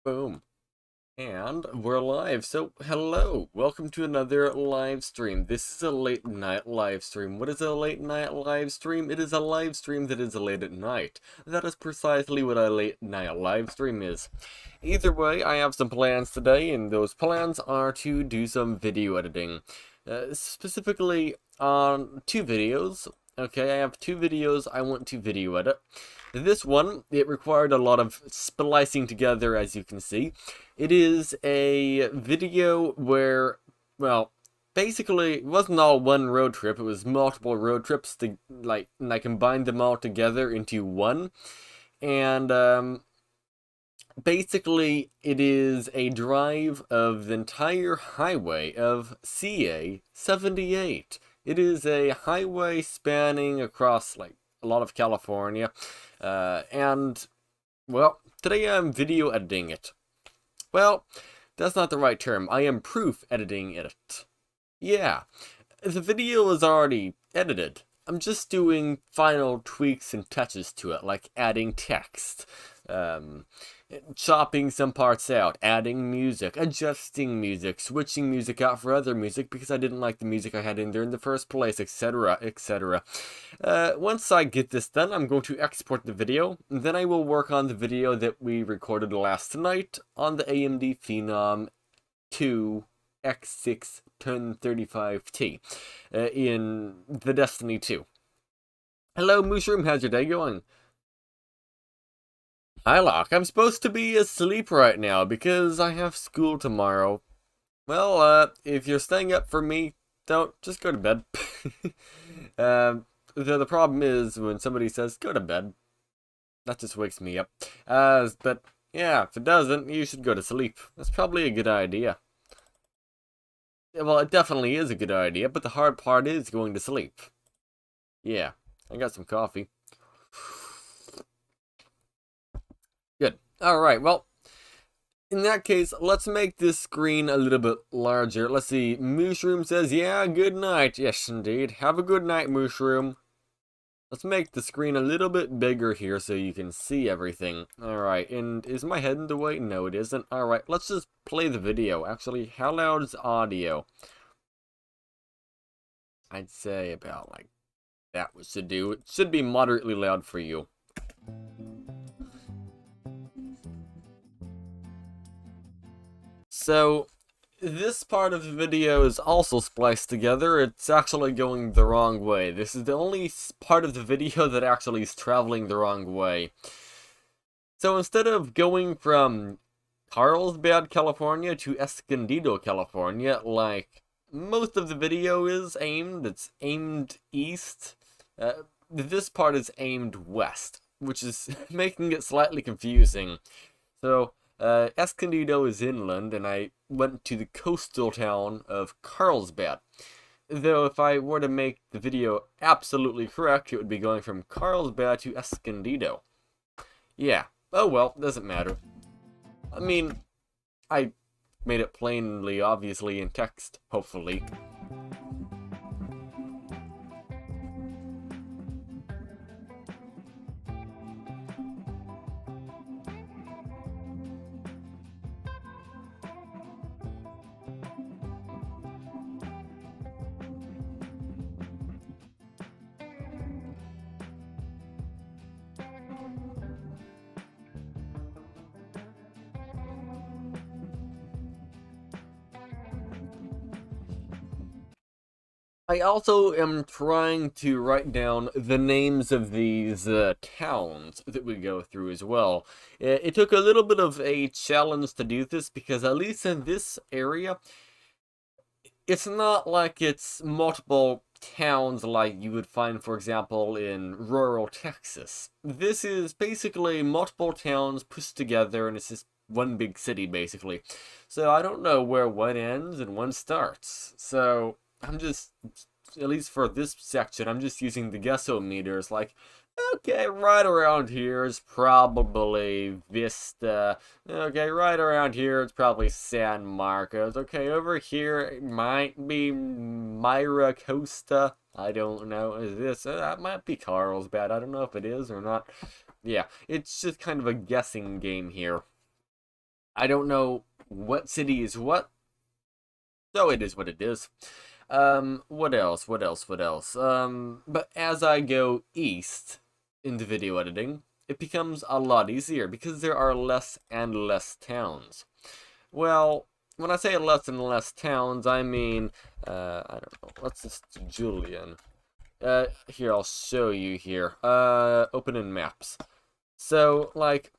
Boom. And we're live. So, hello. Welcome to another live stream. This is a late night live stream. What is a late night live stream? It is a live stream that is late at night. That is precisely what a late night live stream is. Either way, I have some plans today, and those plans are to do some video editing. Specifically on two videos. Okay, I have two videos I want to video edit. This one, it required a lot of splicing together, as you can see. It is a video where, well, basically, it wasn't all one road trip, it was multiple road trips, and I combined them all together into one. And, basically, it is a drive of the entire highway of CA 78. It is a highway spanning across, a lot of California. And, well, today I'm video editing it. Well, that's not the right term. I am proof editing it. Yeah, the video is already edited. I'm just doing final tweaks and touches to it, like adding text, chopping some parts out, adding music, adjusting music, switching music out for other music because I didn't like the music I had in there in the first place, etc., etc. Once I get this done, I'm going to export the video, and then I will work on the video that we recorded last night on the AMD Phenom 2 X6 1035T in the Destiny 2. Hello, Mushroom, how's your day going? Hi, Locke. I'm supposed to be asleep right now because I have school tomorrow. Well, if you're staying up for me, don't, just go to bed. The problem is when somebody says, go to bed, that just wakes me up. But, yeah, if it doesn't, you should go to sleep. That's probably a good idea. Well, it definitely is a good idea, but the hard part is going to sleep. Yeah, I got some coffee. Good. Alright, well, in that case, let's make this screen a little bit larger. Let's see, Mushroom says, yeah, good night. Yes, indeed. Have a good night, Mushroom. Let's make the screen a little bit bigger here so you can see everything. Alright, and is my head in the way? No, it isn't. Alright, let's just play the video. Actually, how loud is audio? I'd say about, that should do. It should be moderately loud for you. So, this part of the video is also spliced together. It's actually going the wrong way. This is the only part of the video that actually is traveling the wrong way. So instead of going from Carlsbad, California to Escondido, California, like most of the video is aimed, it's aimed east. This part is aimed west, which is making it slightly confusing. So, Escondido is inland, and I went to the coastal town of Carlsbad. Though if I were to make the video absolutely correct, it would be going from Carlsbad to Escondido. Yeah, oh well, doesn't matter. I mean, I made it plainly, obviously, in text, hopefully. I also am trying to write down the names of these towns that we go through as well. It took a little bit of a challenge to do this because at least in this area, it's not like it's multiple towns like you would find, for example, in rural Texas. This is basically multiple towns pushed together and it's just one big city, basically. So I don't know where one ends and one starts. So I'm just, at least for this section, I'm just using the guessometers, like, okay, right around here is probably Vista. Okay, right around here it's probably San Marcos. Okay, over here it might be Myra Costa. I don't know. Is this? That might be Carlsbad. I don't know if it is or not. Yeah, it's just kind of a guessing game here. I don't know what city is what, so it is what it is. What else? What else? What else? But as I go east into video editing, it becomes a lot easier because there are less and less towns. Well, when I say less and less towns, I mean, I don't know, what's this Julian? Here, I'll show you here. Open in maps. So, like,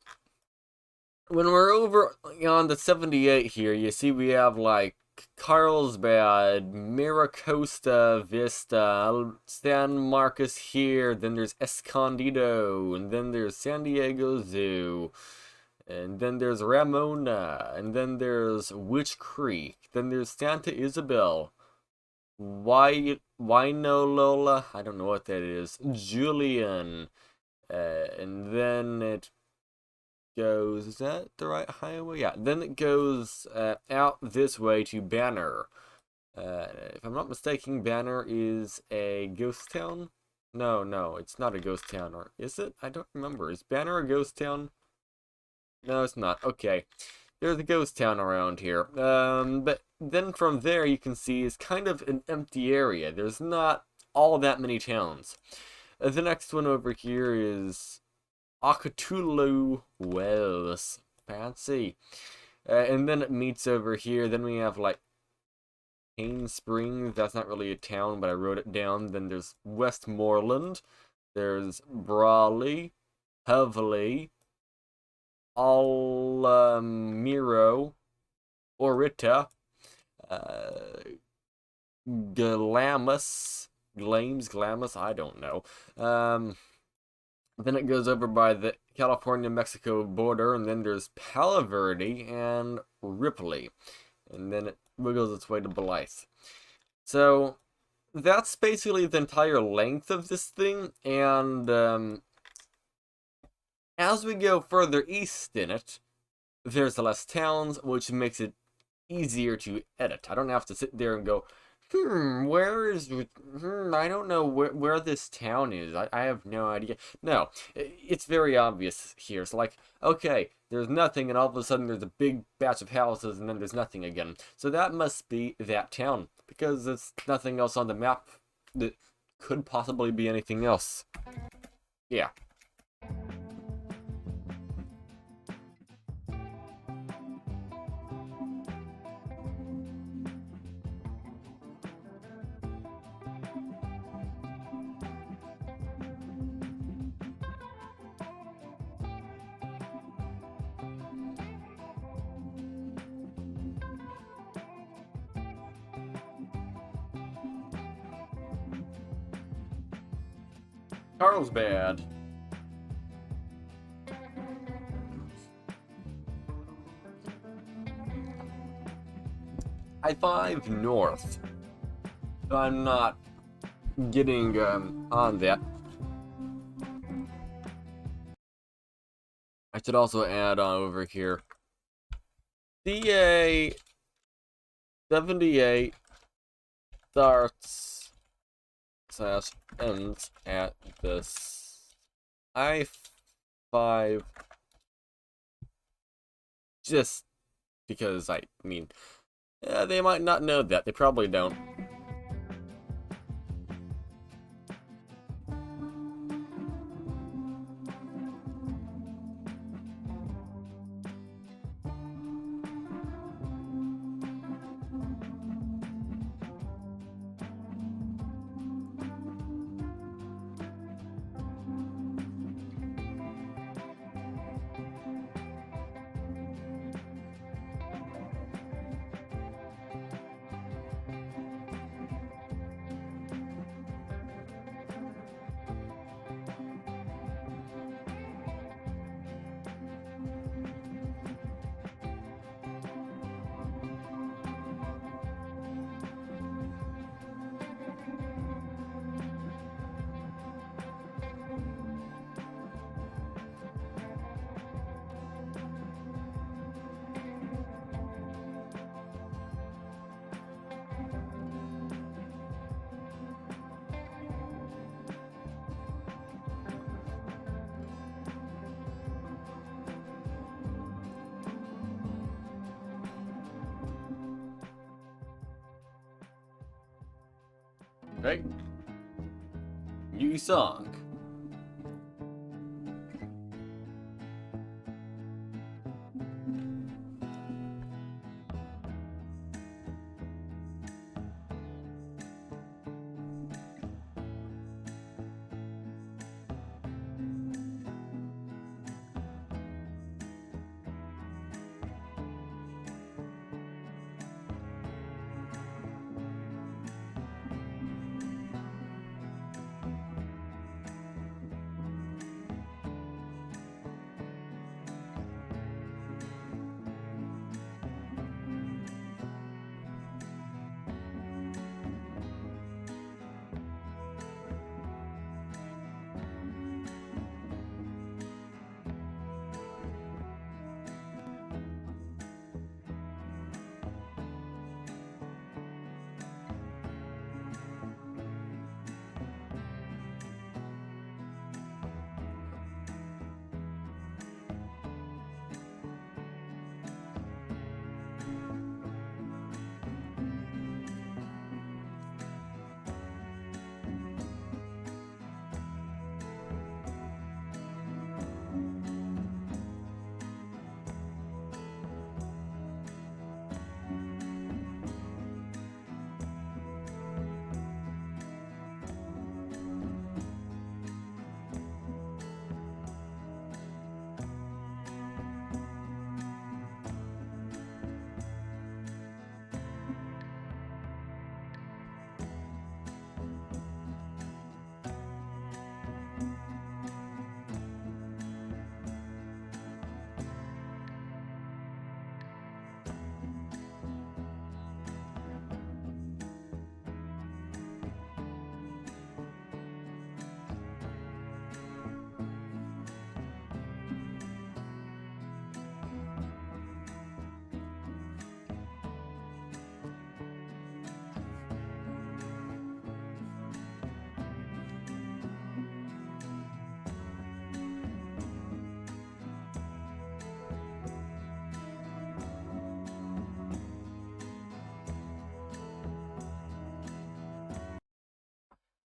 when we're over on the 78 here, you see we have, like, Carlsbad, Miracosta Vista, San Marcos here, then there's Escondido, and then there's San Diego Zoo, and then there's Ramona, and then there's Witch Creek, then there's Santa Isabel, Lola? I don't know what that is, Julian, and then it goes, is that the right highway? Yeah, then it goes out this way to Banner. If I'm not mistaken, Banner is a ghost town? No, it's not a ghost town, or is it? I don't remember. Is Banner a ghost town? No, it's not. Okay. There's a ghost town around here. But then from there you can see is kind of an empty area. There's not all that many towns. The next one over here is Acatulu Wells. Fancy. And then it meets over here. Then we have like Cane Springs. That's not really a town, but I wrote it down. Then there's Westmoreland. There's Brawley. Heavily. Almiro. Orita. Glamis, I don't know. Then it goes over by the California-Mexico border, and then there's Palo Verde and Ripley. And then it wiggles its way to Blythe. So, that's basically the entire length of this thing, and as we go further east in it, there's less towns, which makes it easier to edit. I don't have to sit there and go, I don't know where this town is. I have no idea. No, it's very obvious here. It's like, okay, there's nothing, and all of a sudden there's a big batch of houses, and then there's nothing again. So that must be that town, because there's nothing else on the map that could possibly be anything else. Yeah. Carlsbad. I-5 north. I'm not getting on that. I should also add on over here. DA 78 starts / ends at this I-5, just because, I mean, they might not know that. They probably don't. Okay. New song.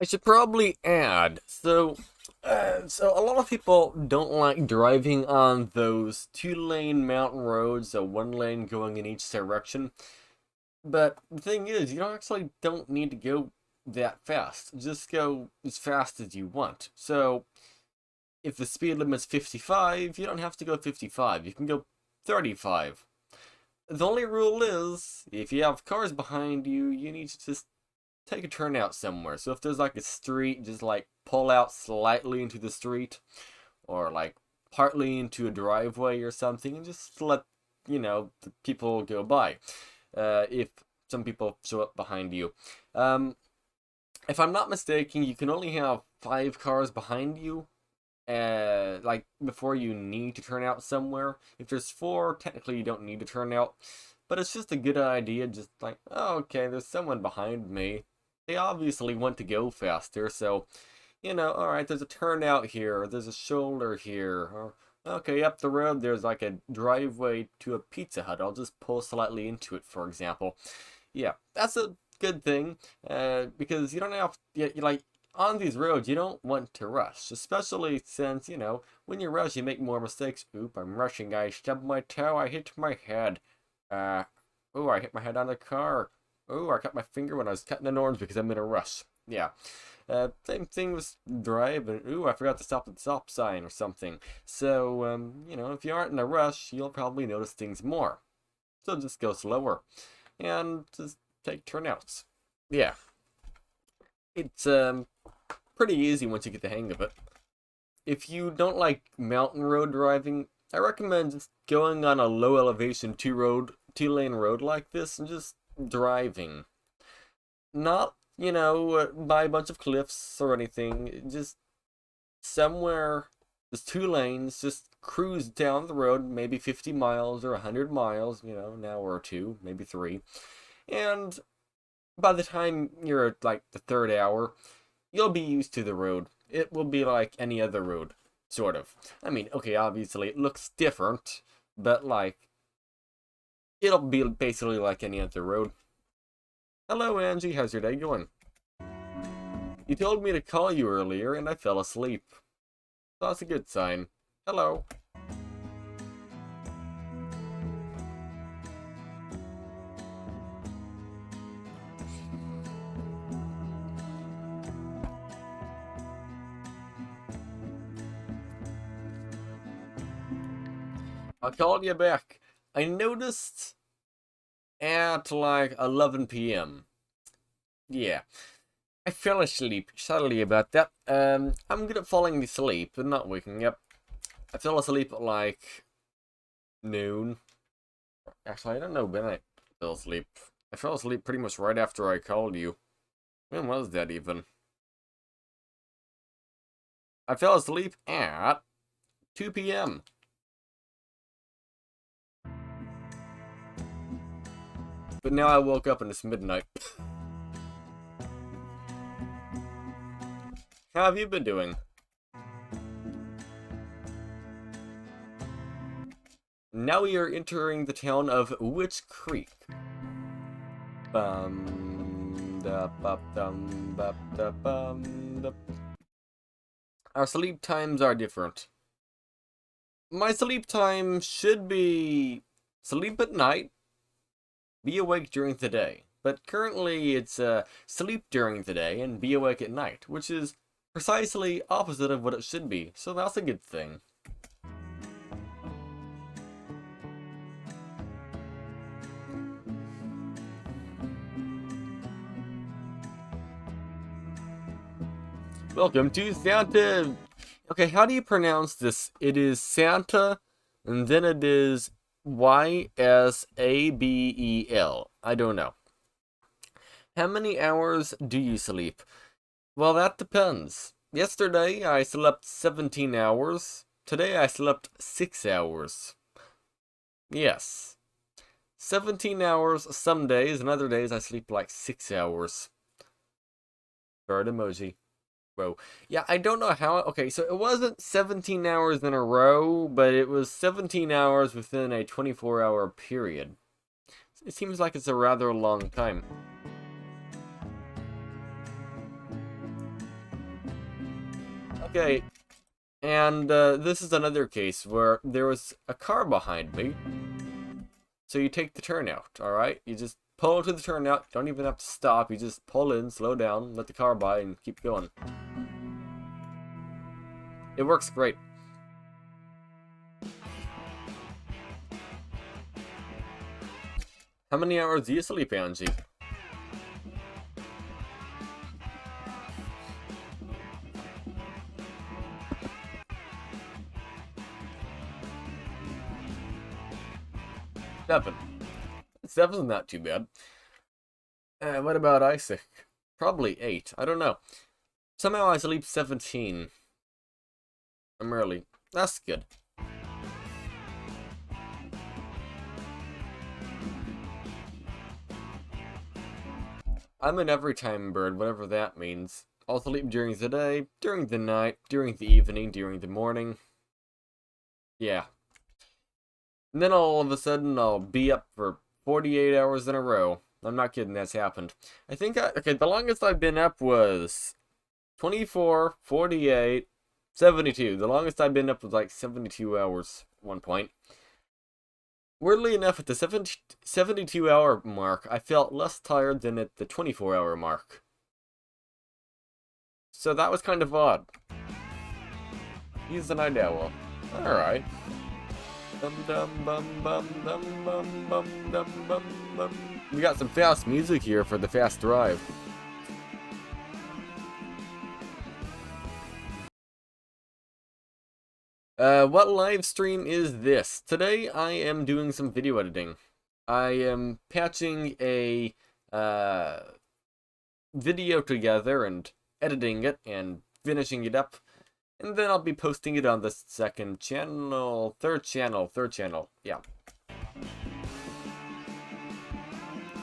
I should probably add, so a lot of people don't like driving on those two-lane mountain roads, so one lane going in each direction. But the thing is, you don't need to go that fast. Just go as fast as you want. So if the speed limit's 55, you don't have to go 55. You can go 35. The only rule is, if you have cars behind you, you need to just take a turn out somewhere. So if there's like a street, just like pull out slightly into the street, or like partly into a driveway or something, and just let, the people go by. If some people show up behind you. If I'm not mistaken, you can only have 5 cars behind you, like before you need to turn out somewhere. If there's 4, technically you don't need to turn out. But it's just a good idea, just like, oh, okay, there's someone behind me. They obviously want to go faster, so, alright, there's a turnout here, there's a shoulder here, or, okay, up the road there's like a driveway to a Pizza Hut. I'll just pull slightly into it, for example. Yeah, that's a good thing, because you don't have, like, on these roads, you don't want to rush, especially since, when you rush, you make more mistakes. Oop, I'm rushing, I stubbed my toe, I hit my head. Oh, I hit my head on the car. Oh, I cut my finger when I was cutting an orange because I'm in a rush. Yeah. Same thing with driving. Ooh, I forgot to stop at the stop sign or something. So, if you aren't in a rush, you'll probably notice things more. So just go slower. And just take turnouts. Yeah. It's, pretty easy once you get the hang of it. If you don't like mountain road driving, I recommend just going on a low elevation two-lane road like this and just driving. Not, by a bunch of cliffs or anything. Just somewhere, just 2 lanes, just cruise down the road, maybe 50 miles or 100 miles, an hour or 2, maybe 3. And by the time you're at like the 3rd hour, you'll be used to the road. It will be like any other road, sort of. I mean, okay, obviously it looks different, but like, it'll be basically like any other road. Hello, Angie. How's your day going? You told me to call you earlier, and I fell asleep. That's a good sign. Hello. I called you back. I noticed at like 11 p.m. Yeah. I fell asleep. Sorry about that. I'm good at falling asleep and not waking up. I fell asleep at like noon. Actually, I don't know when I fell asleep. I fell asleep pretty much right after I called you. When was that even? I fell asleep at 2 p.m. But now I woke up and it's midnight. How have you been doing? Now we are entering the town of Witch Creek. Our sleep times are different. My sleep time should be sleep at night, be awake during the day. But currently it's sleep during the day and be awake at night, which is precisely opposite of what it should be, so that's a good thing. Welcome to Santa. Okay, how do you pronounce this? It is Santa, and then it is Ysabel. I don't know. How many hours do you sleep? Well, that depends. Yesterday I slept 17 hours. Today I slept 6 hours. Yes. 17 hours some days, and other days I sleep like 6 hours. Bird emoji. Whoa. Yeah, I don't know how. Okay, so it wasn't 17 hours in a row, but it was 17 hours within a 24-hour period. It seems like it's a rather long time. Okay, and this is another case where there was a car behind me. So you take the turnout, alright? You just pull to the turnout, don't even have to stop, you just pull in, slow down, let the car by, and keep going. It works great. How many hours do you sleep, Angie? Seven. Seven's not too bad. What about Isaac? Probably 8. I don't know. Somehow I sleep 17. I'm early. That's good. I'm an every time bird, whatever that means. I'll sleep during the day, during the night, during the evening, during the morning. Yeah. And then all of a sudden I'll be up for 48 hours in a row. I'm not kidding, that's happened. I think okay, the longest I've been up was 24, 48, 72. The longest I've been up was like 72 hours at one point. Weirdly enough, at the 72-hour mark, I felt less tired than at the 24-hour mark. So that was kind of odd. He's the night owl. Alright. We got some fast music here for the fast drive. What live stream is this? Today I am doing some video editing. I am patching a video together and editing it and finishing it up. And then I'll be posting it on the third channel, yeah.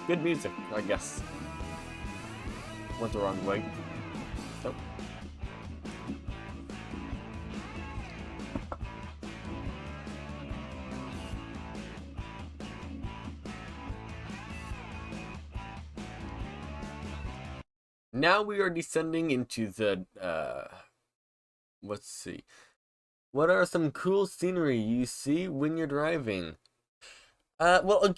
Good music, I guess. Went the wrong way. Oh. Now we are descending into the, let's see. What are some cool scenery you see when you're driving? Well,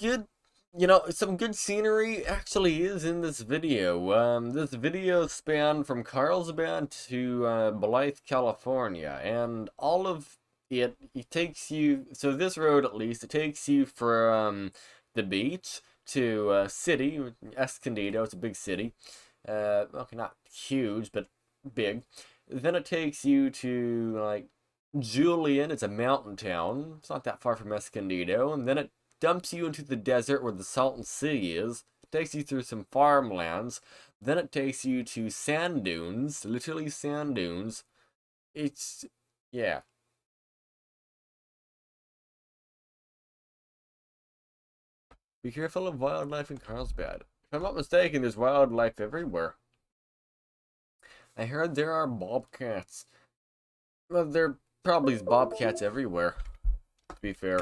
some good scenery actually is in this video. This video spanned from Carlsbad to, Blythe, California, and all of it takes you, so this road at least, it takes you from, the beach to, city, Escondido, it's a big city. Okay, not huge, but big. Then it takes you to, like, Julian, it's a mountain town. It's not that far from Escondido. And then it dumps you into the desert where the Salton Sea is. It takes you through some farmlands. Then it takes you to sand dunes, literally sand dunes. It's, yeah. Be careful of wildlife in Carlsbad. If I'm not mistaken, there's wildlife everywhere. I heard there are bobcats. Well, there probably is bobcats everywhere, to be fair.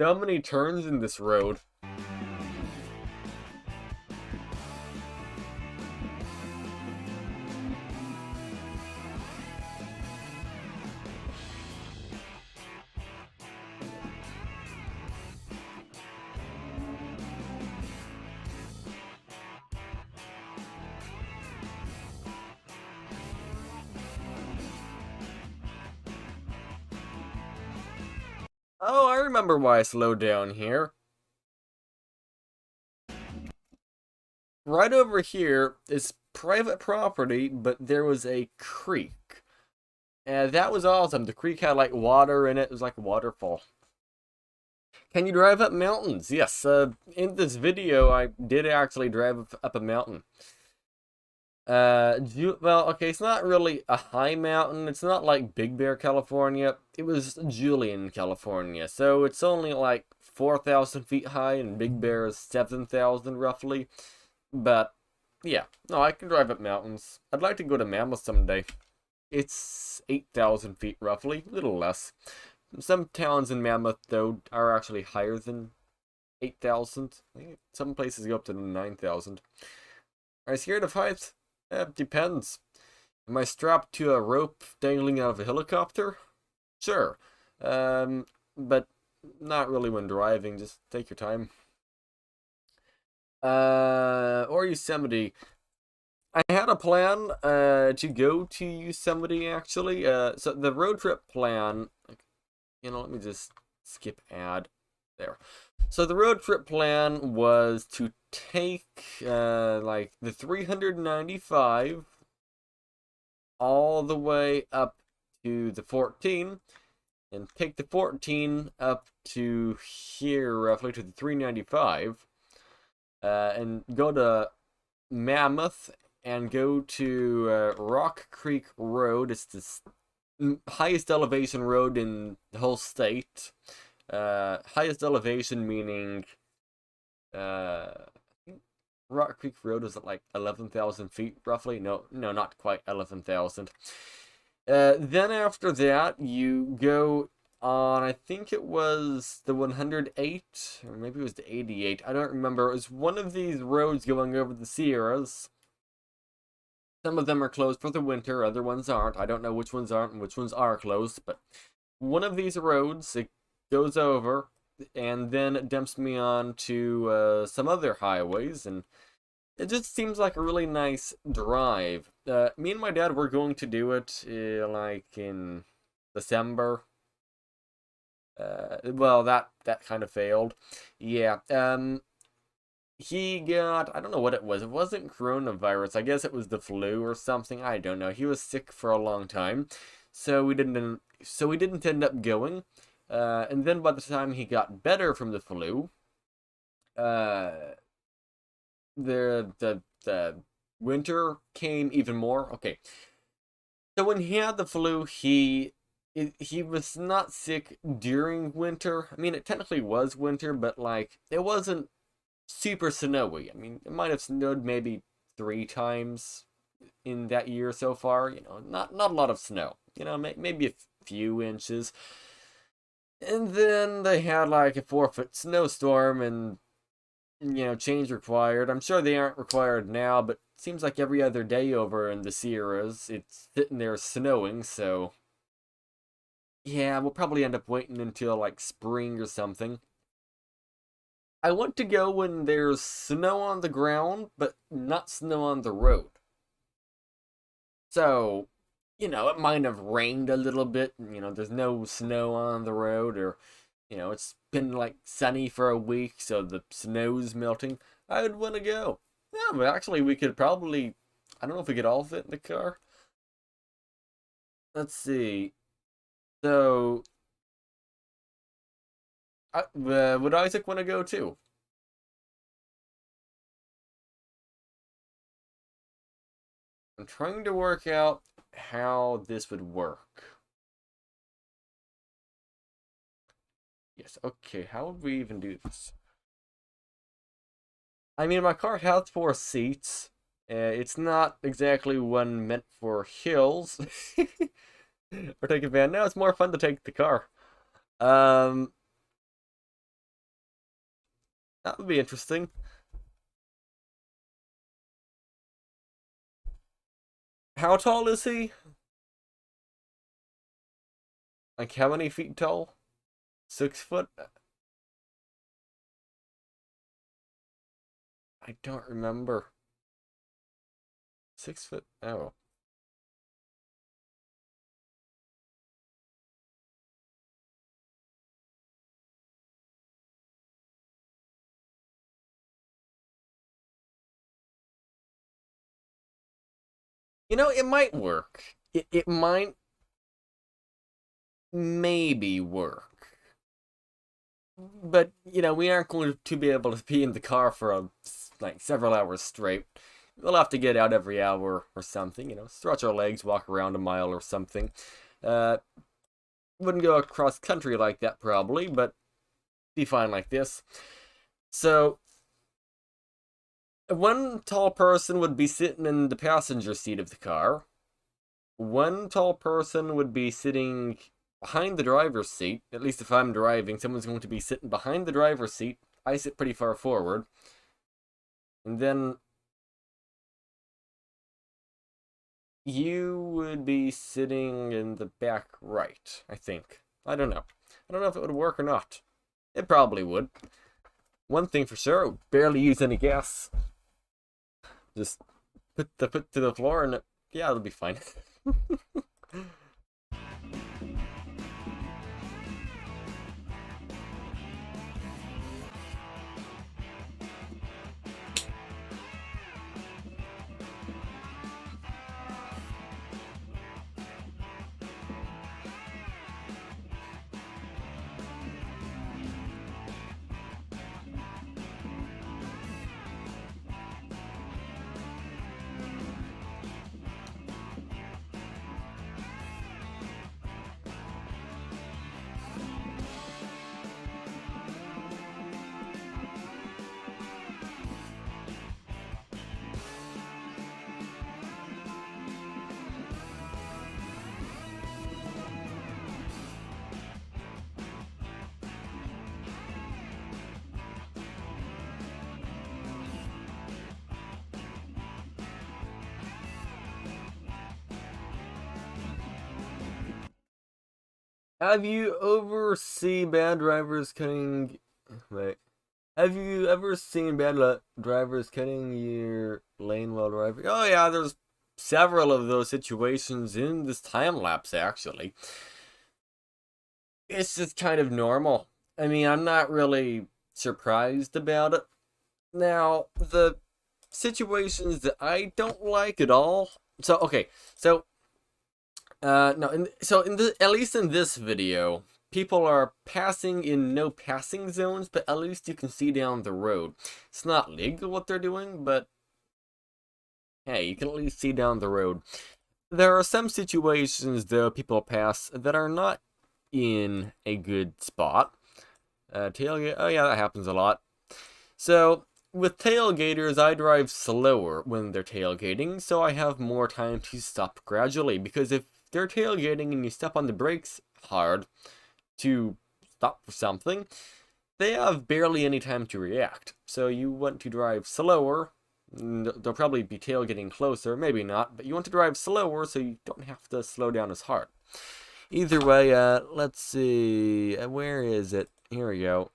So many turns in this road. Oh, I remember why I slowed down here. Right over here is private property, but there was a creek. And that was awesome. The creek had like water in it. It was like a waterfall. Can you drive up mountains? Yes, in this video, I did actually drive up a mountain. Well, okay, it's not really a high mountain. It's not like Big Bear, California. It was Julian, California. So it's only like 4,000 feet high, and Big Bear is 7,000 roughly. But, yeah, no, I can drive up mountains. I'd like to go to Mammoth someday. It's 8,000 feet roughly, a little less. Some towns in Mammoth, though, are actually higher than 8,000. Some places go up to 9,000. Are you scared of heights? Depends. Am I strapped to a rope dangling out of a helicopter? Sure. But not really when driving. Just take your time. Or Yosemite. I had a plan to go to Yosemite actually. So the road trip plan, let me just skip ad there. So the road trip plan was to take like the 395 all the way up to the 14 and take the 14 up to here roughly to the 395 and go to Mammoth and go to Rock Creek Road. It's the highest elevation road in the whole state. Highest elevation meaning I think Rock Creek Road is at like 11,000 feet roughly. No, not quite 11,000. Then after that you go on, I think it was the 108 or maybe it was the 88. I don't remember. It was one of these roads going over the Sierras. Some of them are closed for the winter, other ones aren't. I don't know which ones aren't and which ones are closed, but one of these roads, it goes over, and then it dumps me on to some other highways, and it just seems like a really nice drive. Me and my dad were going to do it, like, in December. Well, that kind of failed. Yeah, he got, I don't know what it was. It wasn't coronavirus. I guess it was the flu or something. I don't know. He was sick for a long time, so we didn't end up going. And then by the time he got better from the flu, the winter came even more. Okay, so when he had the flu, he was not sick during winter. I mean, it technically was winter, but like it wasn't super snowy. I mean, it might have snowed maybe 3 times in that year so far. You know, not a lot of snow. You know, maybe a few inches. And then they had like a 4-foot snowstorm, and you know, change required. I'm sure they aren't required now, but it seems like every other day over in the Sierras, it's sitting there snowing. So yeah, we'll probably end up waiting until like spring or something. I want to go when there's snow on the ground, but not snow on the road. So, you know, it might have rained a little bit, you know, there's no snow on the road, or, you know, it's been like sunny for a week, so the snow's melting. I would want to go. Yeah, but actually, we could probably, I don't know if we could all fit in the car. Let's see. So, would Isaac want to go too? I'm trying to work out how this would work. Yes, okay, how would we even do this? I mean, my car has 4 seats. It's not exactly one meant for hills. Or take a van. No, it's more fun to take the car. Um, that would be interesting. How tall is he? Like, how many feet tall? 6 foot? I don't remember. 6 foot? Oh. You know, it might work. It might maybe work. But, you know, we aren't going to be able to be in the car for like several hours straight. We'll have to get out every hour or something, you know, stretch our legs, walk around a mile or something. Uh, wouldn't go across country like that probably, but be fine like this. So, one tall person would be sitting in the passenger seat of the car. One tall person would be sitting behind the driver's seat. At least if I'm driving, someone's going to be sitting behind the driver's seat. I sit pretty far forward. And then you would be sitting in the back right, I think. I don't know. I don't know if it would work or not. It probably would. One thing for sure, barely use any gas. Just put the foot to the floor and yeah, it'll be fine. Have you ever seen bad drivers cutting? Wait. Have you ever seen drivers cutting your lane while driving? Oh yeah, there's several of those situations in this time lapse actually. It's just kind of normal. I mean, I'm not really surprised about it. Now, the situations that I don't like at all. So okay, so no, in the at least in this video, people are passing in no passing zones, but at least you can see down the road. It's not legal what they're doing, but hey, you can at least see down the road. There are some situations though people pass that are not in a good spot. Tailgate, oh yeah, that happens a lot. So with tailgaters, I drive slower when they're tailgating, so I have more time to stop gradually. Because if they're tailgating and you step on the brakes hard to stop for something, they have barely any time to react. So you want to drive slower. They'll probably be tailgating closer, maybe not, but you want to drive slower so you don't have to slow down as hard. Either way, let's see, where is it? Here we go.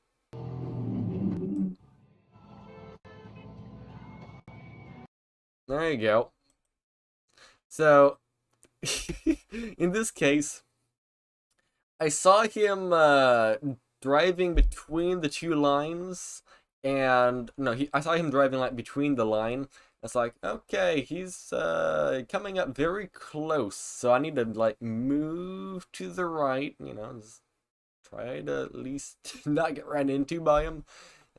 There you go. So, in this case, I saw him driving between the two lines, and no, I saw him driving like between the line. It's like, okay, he's coming up very close, so I need to like move to the right, you know, just try to at least not get ran into by him.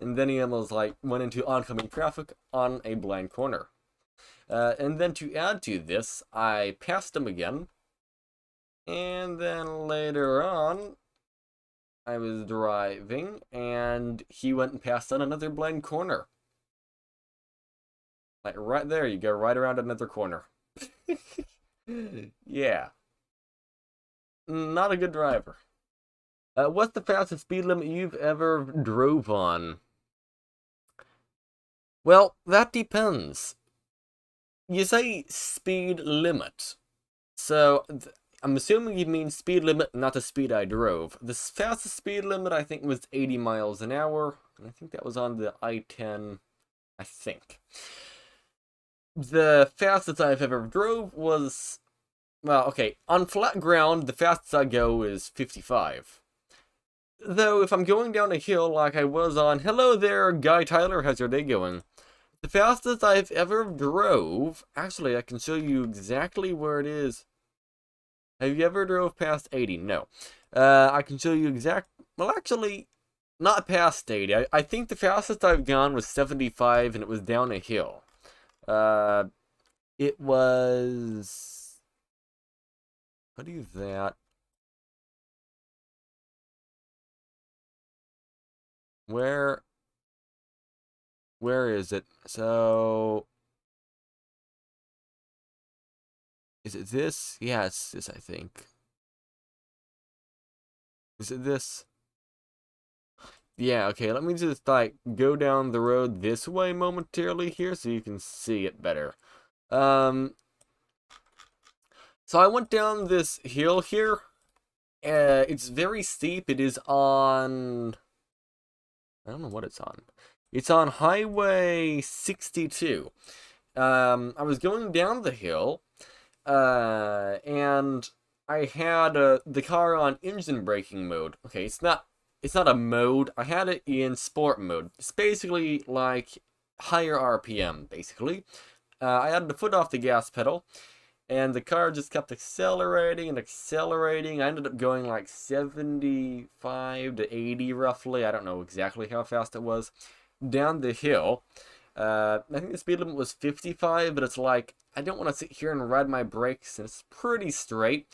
And then he almost like went into oncoming traffic on a blind corner. And then to add to this, I passed him again. And then later on, I was driving, and he went and passed on another blind corner. Like right there, you go right around another corner. Yeah. Not a good driver. What's the fastest speed limit you've ever drove on? Well, that depends. You say speed limit. So, I'm assuming you mean speed limit, not the speed I drove. The fastest speed limit, I think, was 80 miles an hour. And I think that was on the I-10, I think. The fastest I've ever drove was... Well, okay, on flat ground, the fastest I go is 55. Though, if I'm going down a hill like I was on... Hello there, Guy Tyler, how's your day going? The fastest I've ever drove... Actually, I can show you exactly where it is. Have you ever drove past 80? No. I can show you well, actually, not past 80. I think the fastest I've gone was 75, and it was down a hill. It was... What is that? Where is it? So... Is it this? Yeah, it's this, I think. Is it this? Yeah, okay, let me just, like, go down the road this way momentarily here so you can see it better. So I went down this hill here. It's very steep. It is on... I don't know what it's on. It's on Highway 62. I was going down the hill, and I had the car on engine braking mode. Okay, it's not a mode. I had it in sport mode. It's basically like higher RPM, basically. I had the foot off the gas pedal, and the car just kept accelerating and accelerating. I ended up going like 75 to 80 roughly. I don't know exactly how fast it was. Down the hill. I think the speed limit was 55, but it's like, I don't want to sit here and ride my brakes, and it's pretty straight.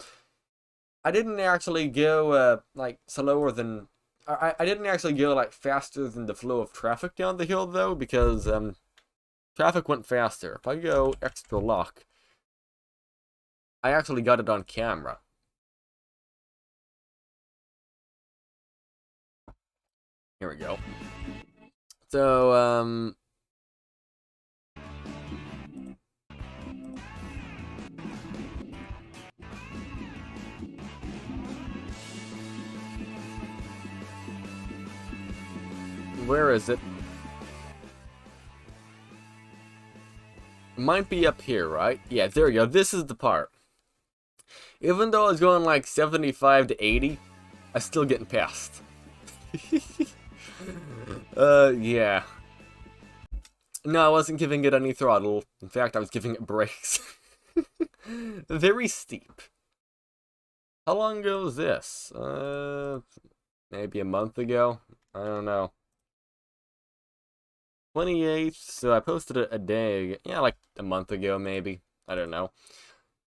I didn't actually go, like, slower than... I didn't actually go, like, faster than the flow of traffic down the hill, though, because, traffic went faster. If I go extra lock, I actually got it on camera. Here we go. So, where is it? It might be up here, right? Yeah, there we go. This is the part. Even though I was going like 75 to 80, I'm still getting past. Yeah. No, I wasn't giving it any throttle. In fact, I was giving it brakes. Very steep. How long ago was this? Maybe a month ago? I don't know. 28th, so I posted it a day, yeah, like a month ago maybe. I don't know.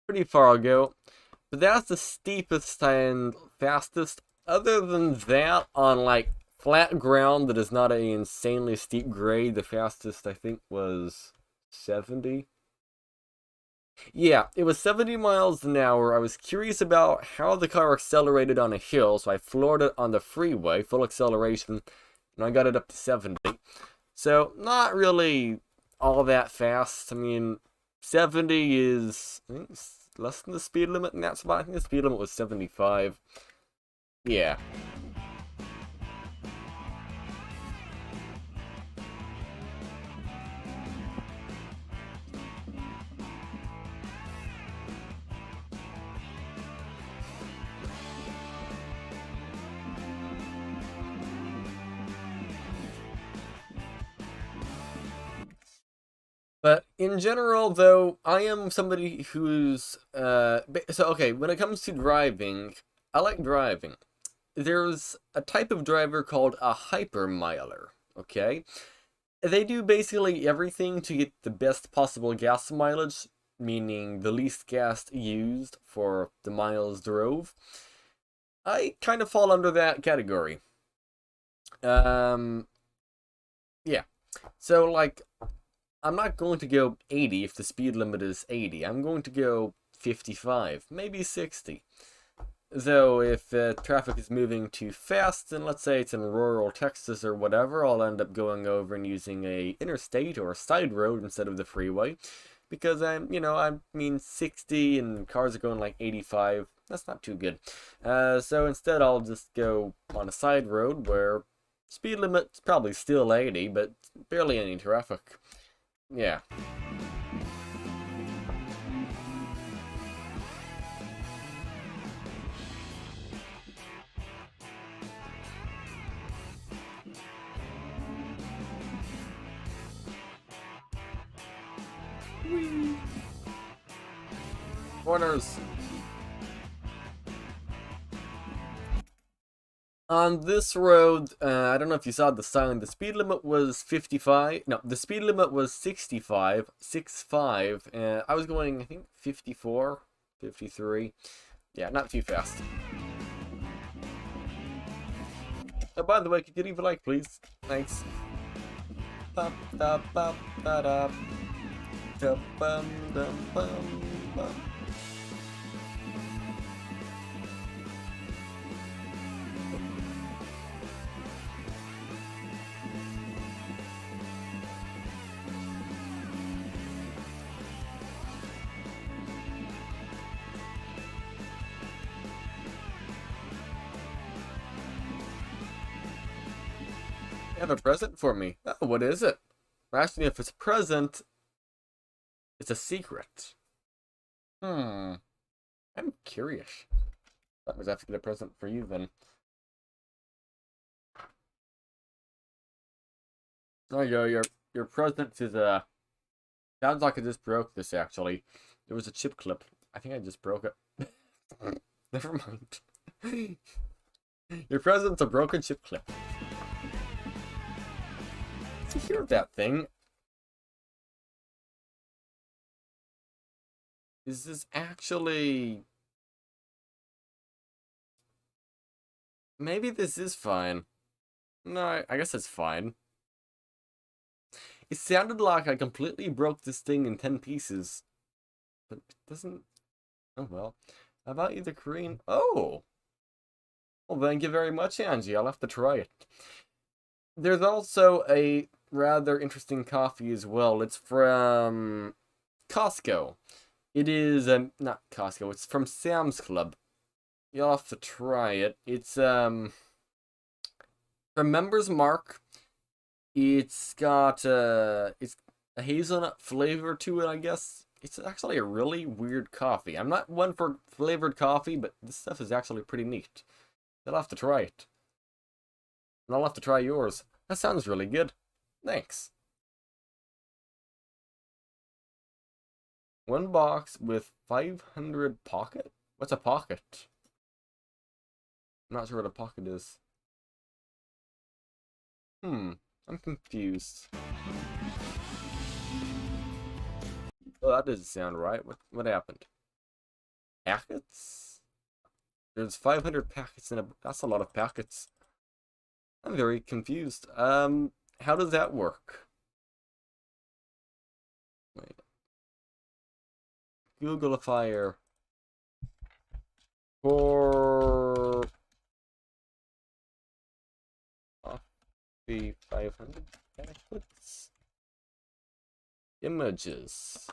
Pretty far ago. But that's the steepest and fastest. Other than that, on like flat ground that is not an insanely steep grade. The fastest, I think, was 70. Yeah, it was 70 miles an hour. I was curious about how the car accelerated on a hill, so I floored it on the freeway, full acceleration, and I got it up to 70. So, not really all that fast. I mean, 70 is, I think, less than the speed limit in that spot. I think the speed limit was 75. Yeah. But in general, though, I am somebody who's, so okay, when it comes to driving, I like driving. There's a type of driver called a hypermiler, okay? They do basically everything to get the best possible gas mileage, meaning the least gas used for the miles drove. I kind of fall under that category. Yeah. So, like, I'm not going to go 80 if the speed limit is 80. I'm going to go 55, maybe 60. Though, if traffic is moving too fast, and let's say it's in rural Texas or whatever, I'll end up going over and using a interstate or a side road instead of the freeway. Because I mean 60 and cars are going like 85. That's not too good. So instead I'll just go on a side road where speed limit's probably still 80, but barely any traffic. Yeah. Whee! Corners. On this road, I don't know if you saw the sign, the speed limit was 55. No, the speed limit was 65, 65. I was going, I think, 54, 53. Yeah, not too fast. Oh, by the way, could you leave a like, please? Thanks. Bum, da, bum, da, da. Da, bum, dum, bum, bum. You have a present for me. Oh, what is it? Actually, if it's a present, it's a secret. I'm curious. That means I have to get a present for you then. There you go. Your present is sounds like I just broke this actually. There was a chip clip. I think I just broke it. Never mind. Your present's a broken chip clip. To hear that thing. Is this actually... Maybe this is fine. No, I guess it's fine. It sounded like I completely broke this thing in 10 pieces. But it doesn't... Oh, well. How about you, the Korean... Oh! Well, thank you very much, Angie. I'll have to try it. There's also a rather interesting coffee as well. It's from Costco. It is, not Costco, it's from Sam's Club. You'll have to try it. It's, from Members Mark. It's got, it's a hazelnut flavor to it, I guess. It's actually a really weird coffee. I'm not one for flavored coffee, but this stuff is actually pretty neat. You'll have to try it. And I'll have to try yours. That sounds really good. Thanks. One box with 500 pocket? What's a pocket? I'm not sure what a pocket is. I'm confused. Oh, that doesn't sound right. What happened? Packets? There's 500 packets in a... That's a lot of packets. I'm very confused. How does that work? Wait, Googleifier for coffee 500 packets. Images.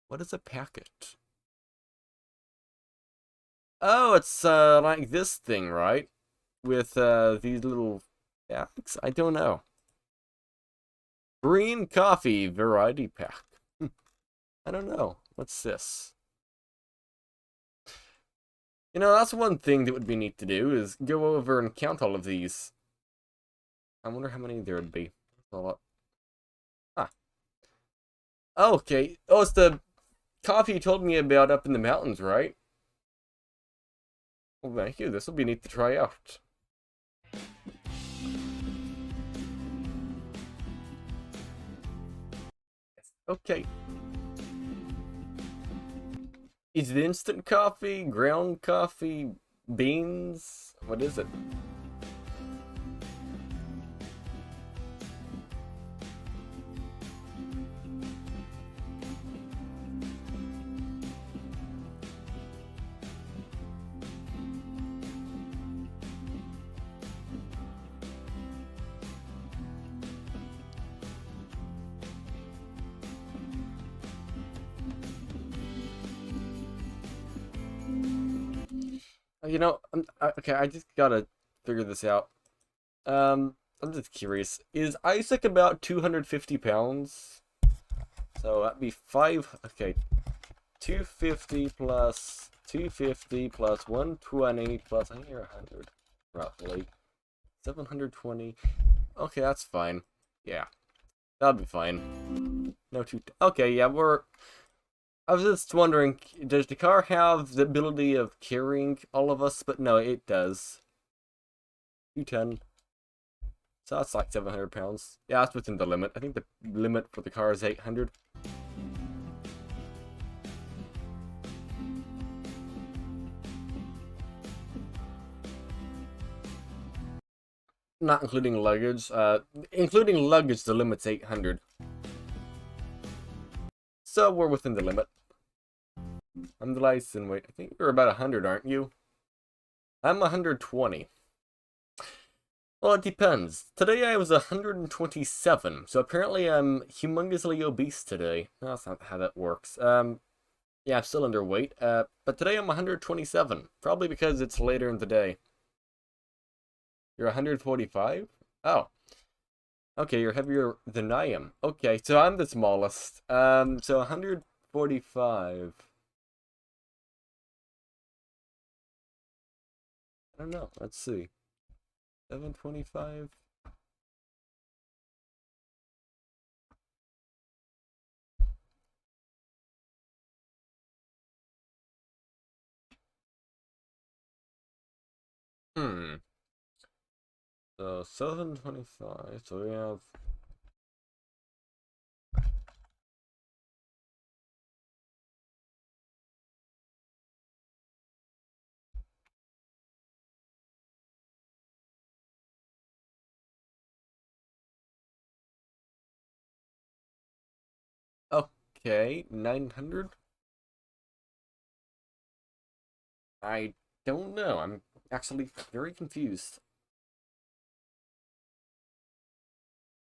What is a packet? Oh, it's like this thing, right? With these little packs? I don't know. Green coffee variety pack. I don't know. What's this? You know, that's one thing that would be neat to do, is go over and count all of these. I wonder how many there would be. That's a lot. Ah. Oh, okay. Oh, it's the coffee you told me about up in the mountains, right? Well, thank you. This will be neat to try out. Okay. Is it instant coffee, ground coffee, beans? What is it? You know, okay, I just gotta figure this out. I'm just curious. Is Isaac about 250 pounds? So that'd be okay, 250 plus 250 plus 120 plus, I hear 100, roughly. 720. Okay, that's fine. Yeah, that'll be fine. No, okay, yeah, I was just wondering, does the car have the ability of carrying all of us? But no, it does. 210. So that's like 700 pounds. Yeah, that's within the limit. I think the limit for the car is 800. Not including luggage. Including luggage, the limit's 800. So we're within the limit. I'm the license weight. I think you're about 100, aren't you? I'm 120. Well, it depends. Today I was 127, so apparently I'm humongously obese today. No, that's not how that works. Yeah, I'm still underweight. But today I'm 127, probably because it's later in the day. You're 145? Oh. Okay, you're heavier than I am. Okay, so I'm the smallest. So 145. I don't know. Let's see. 725. Hmm. So 725. So we have. Okay, 900? I don't know. I'm actually very confused.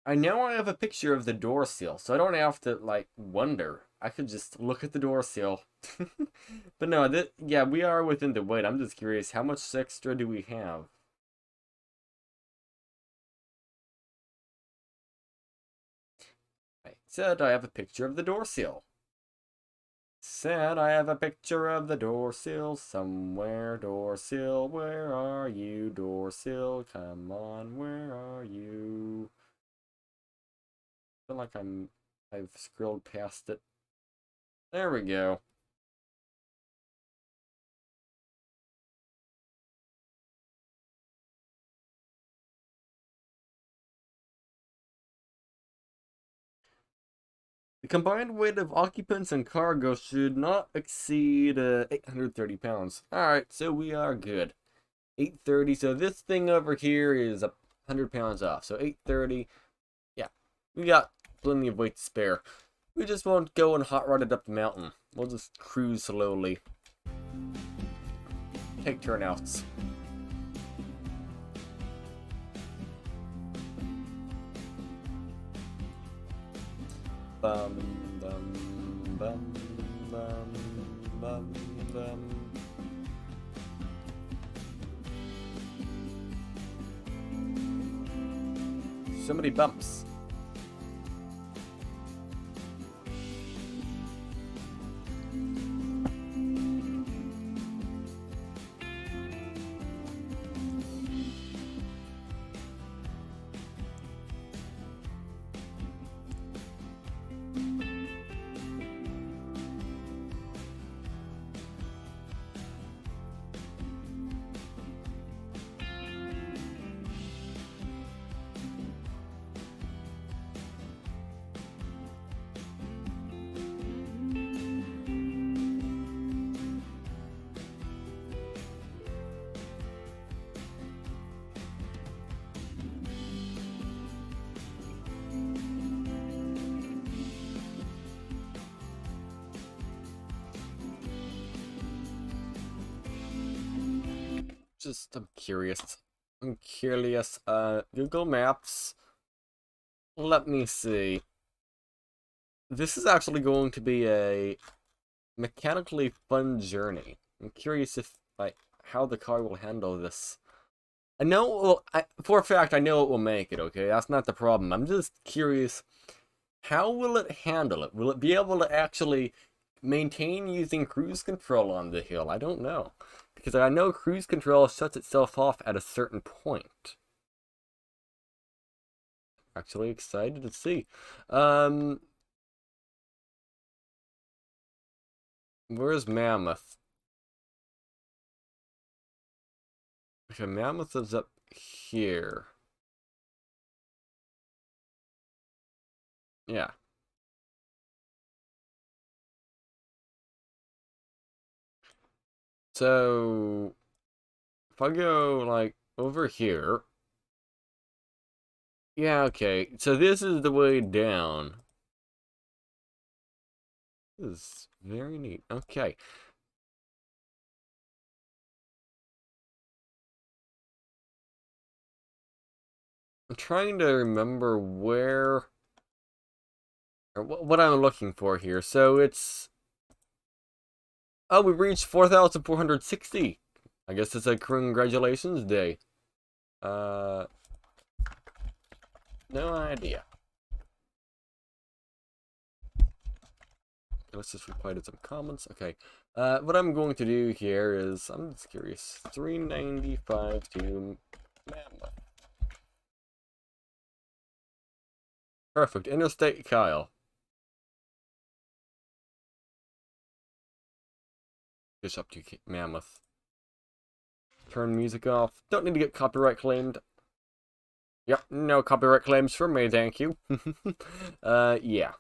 I know I have a picture of the door seal, so I don't have to, like, wonder. I could just look at the door seal. But no, yeah, we are within the weight. I'm just curious, how much extra do we have? I said I have a picture of the door seal. Said I have a picture of the door sill somewhere. Door sill, where are you? Door sill, come on, where are you? I feel like I've scrolled past it. There we go. The combined weight of occupants and cargo should not exceed 830 pounds. Alright, so we are good. 830. So this thing over here is 100 pounds off. So 830. Yeah, we got plenty of weight to spare. We just won't go and hot rod it up the mountain. We'll just cruise slowly. Take turnouts. Bum, bum, bum, bum, bum, bum. So many bumps. I'm curious. I'm curious. Google Maps. Let me see. This is actually going to be a mechanically fun journey. I'm curious if, like, how the car will handle this. I know, well, for a fact, I know it will make it, okay? That's not the problem. I'm just curious, how will it handle it? Will it be able to actually maintain using cruise control on the hill? I don't know. Because I know cruise control shuts itself off at a certain point. Actually excited to see. Where's Mammoth? Okay, Mammoth is up here. Yeah. So, if I go, like, over here. Yeah, okay. So this is the way down. This is very neat. Okay. I'm trying to remember where, or what I'm looking for here. So it's, oh, we reached 4,460. I guess it's a congratulations day. No idea. Let's just reply to some comments. Okay. What I'm going to do here is, I'm just curious. 395 to Mammoth. Perfect. Interstate Kyle. Just up to Mammoth. Turn music off. Don't need to get copyright claimed. Yep, no copyright claims for me, thank you. Yeah.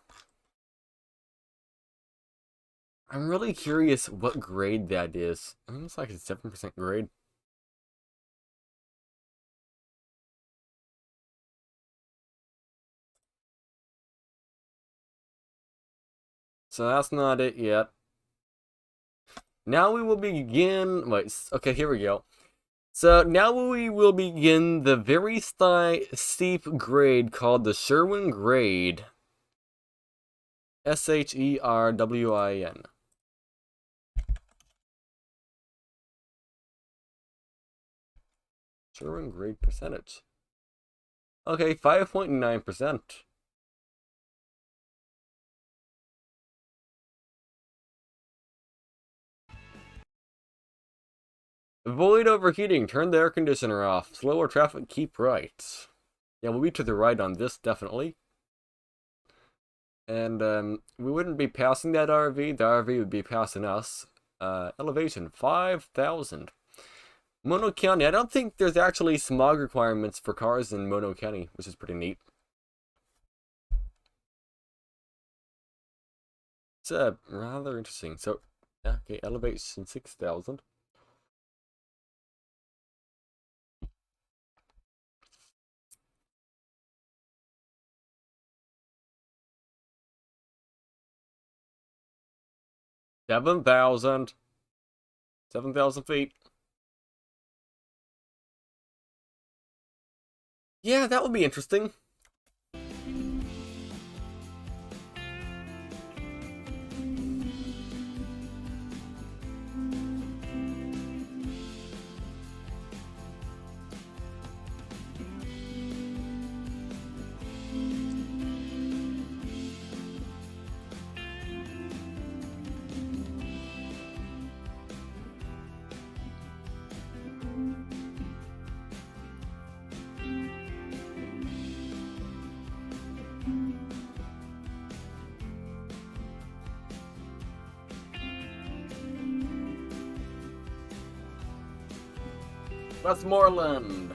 I'm really curious what grade that is. I think it's like a 7% grade. So that's not it yet. Now we will begin. Wait, okay, here we go. So now we will begin the very steep grade called the Sherwin grade. Sherwin. Sherwin grade percentage. Okay, 5.9%. Avoid overheating. Turn the air conditioner off. Slower traffic, keep right. Yeah, we'll be to the right on this, definitely. And we wouldn't be passing that RV. The RV would be passing us. Elevation, 5,000. Mono County. I don't think there's actually smog requirements for cars in Mono County, which is pretty neat. It's rather interesting. So, okay, elevation 6,000. 7,000. 7,000 feet. Yeah, that would be interesting. Westmoreland.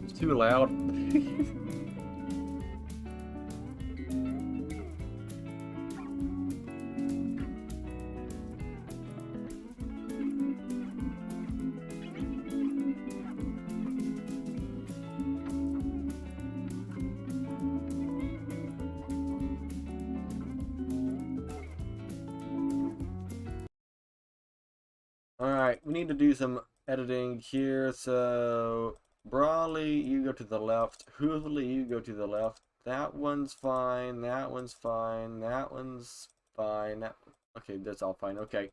It's too loud. Alright, we need to do some editing here, so Brawley, you go to the left. Hoovely, you go to the left. That one's fine, that one's fine, that one's fine. Okay, that's all fine, okay.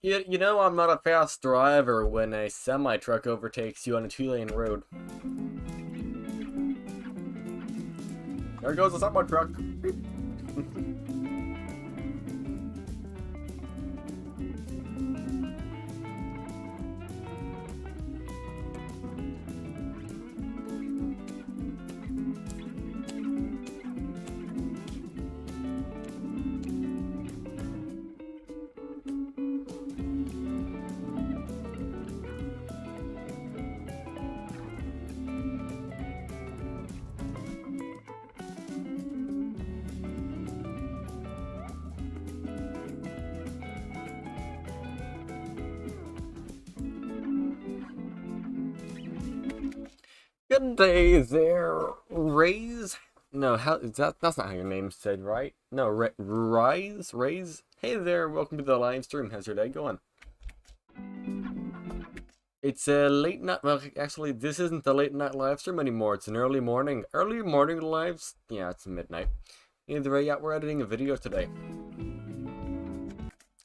You know I'm not a fast driver when a semi-truck overtakes you on a 2-lane road. There goes the semi-truck. Good day there, Raise. No, how is that? That's not how your name's said, right? No, Rise. Hey there, welcome to the live stream. How's your day going? It's a late night. Well, actually, this isn't the late night live stream anymore. It's an early morning. Early morning lives. Yeah, it's midnight. Either way, yeah, we're editing a video today.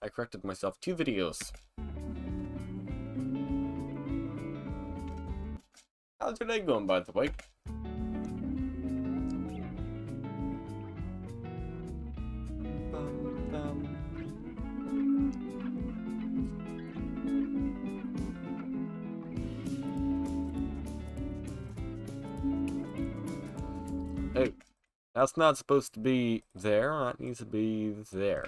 I corrected myself. 2 videos. How's your day going, by the way? Hey, that's not supposed to be there. That needs to be there.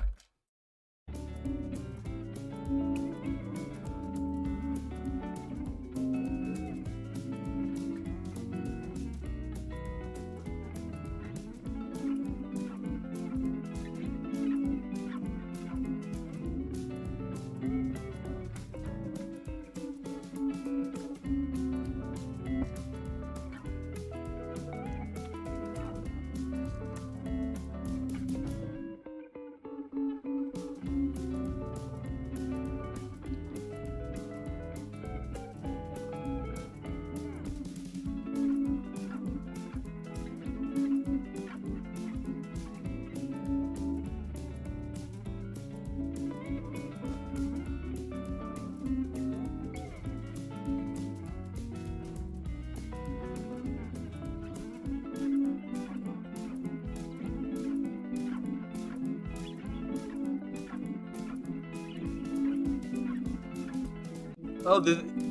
Oh,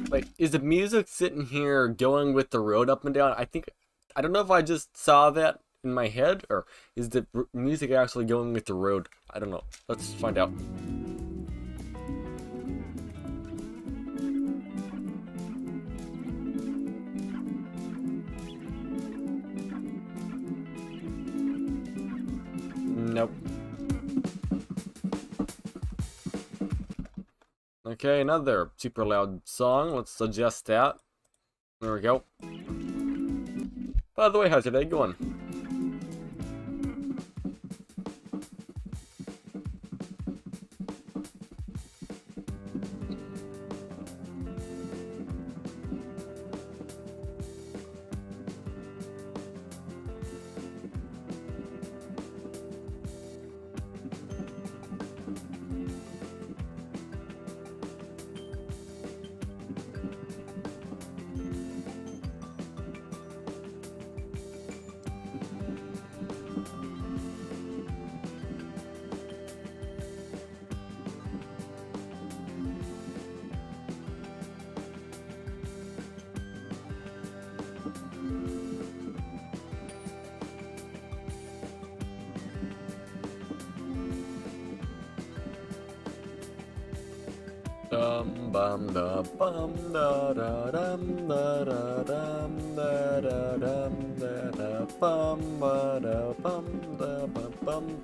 wait, is the music sitting here going with the road up and down? I don't know if I just saw that in my head, or is the music actually going with the road? I don't know. Let's find out. Nope. Okay, another super loud song. Let's adjust that. There we go. By the way, how's your day going? Dum bum da bum da da dum da da dum da da dum da da bum ba da bum da bum bum.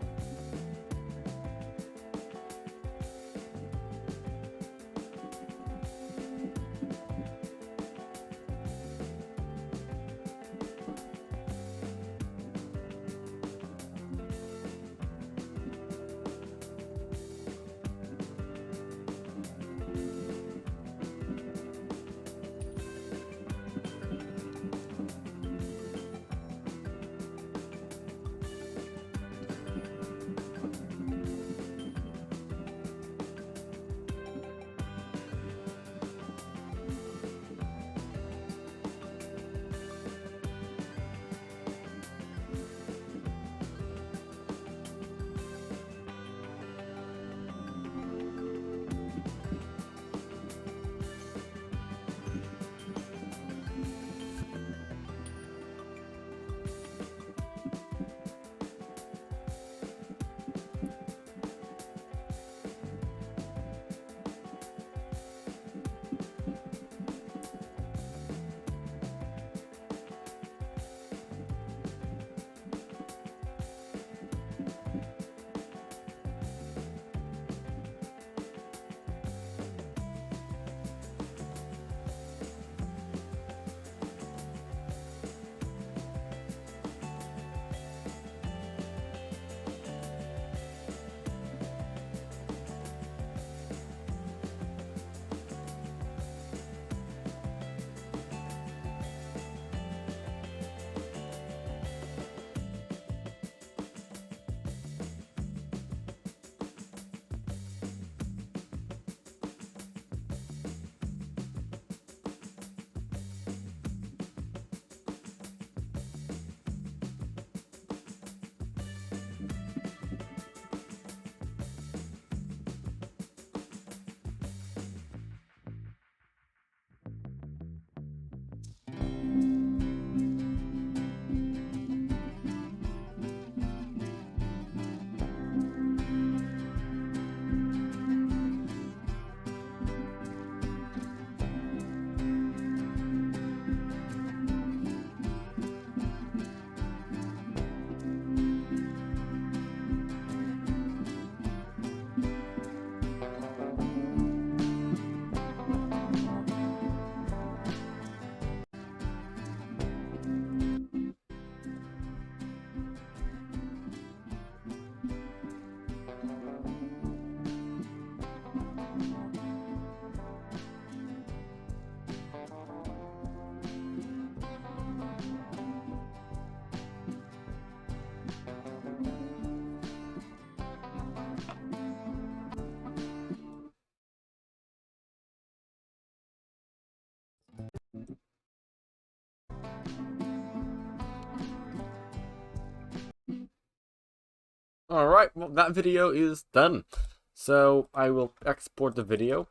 Alright, well, that video is done. So I will export the video.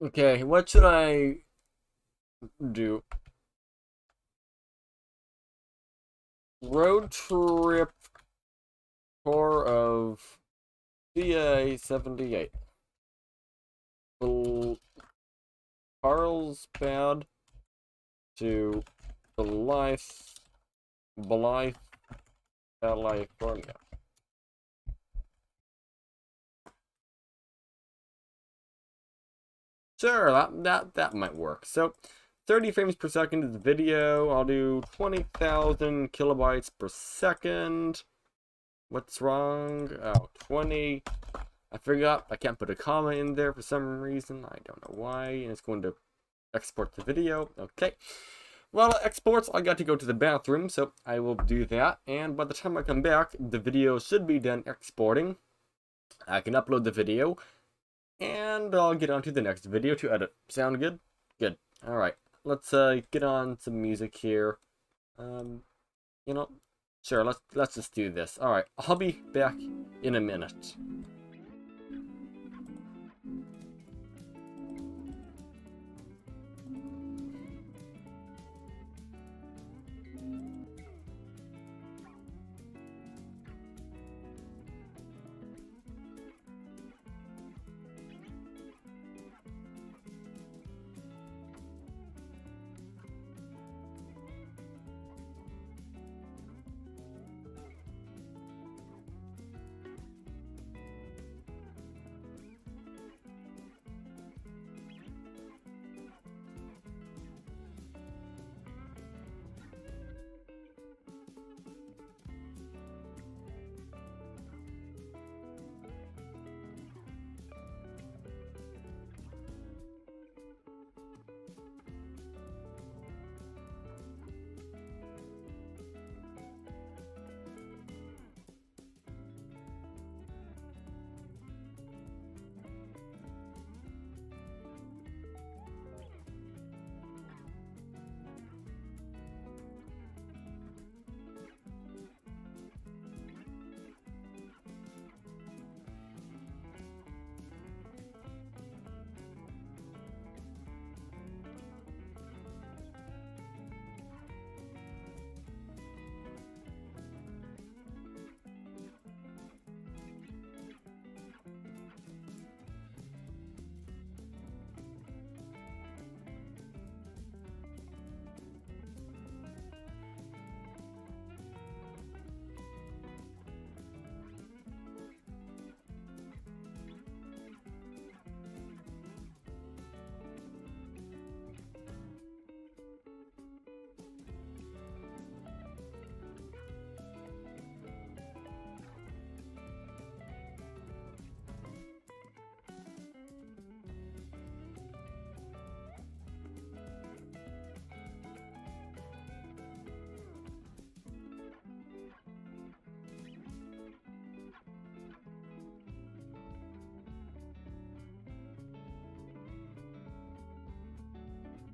Okay, what should I do? Road trip tour of CA-78. Carlsbad to Blythe, California. Sure, that might work. So, 30 frames per second is the video. I'll do 20,000 kilobytes per second. What's wrong? Oh, 20. I forgot I can't put a comma in there for some reason. I don't know why. And it's going to export the video. Okay. Well, it exports. I got to go to the bathroom, so I will do that. And by the time I come back, the video should be done exporting. I can upload the video. And I'll get on to the next video to edit. Sound good? Good. Alright. Let's get on some music here. You know, sure, let's just do this. Alright, I'll be back in a minute.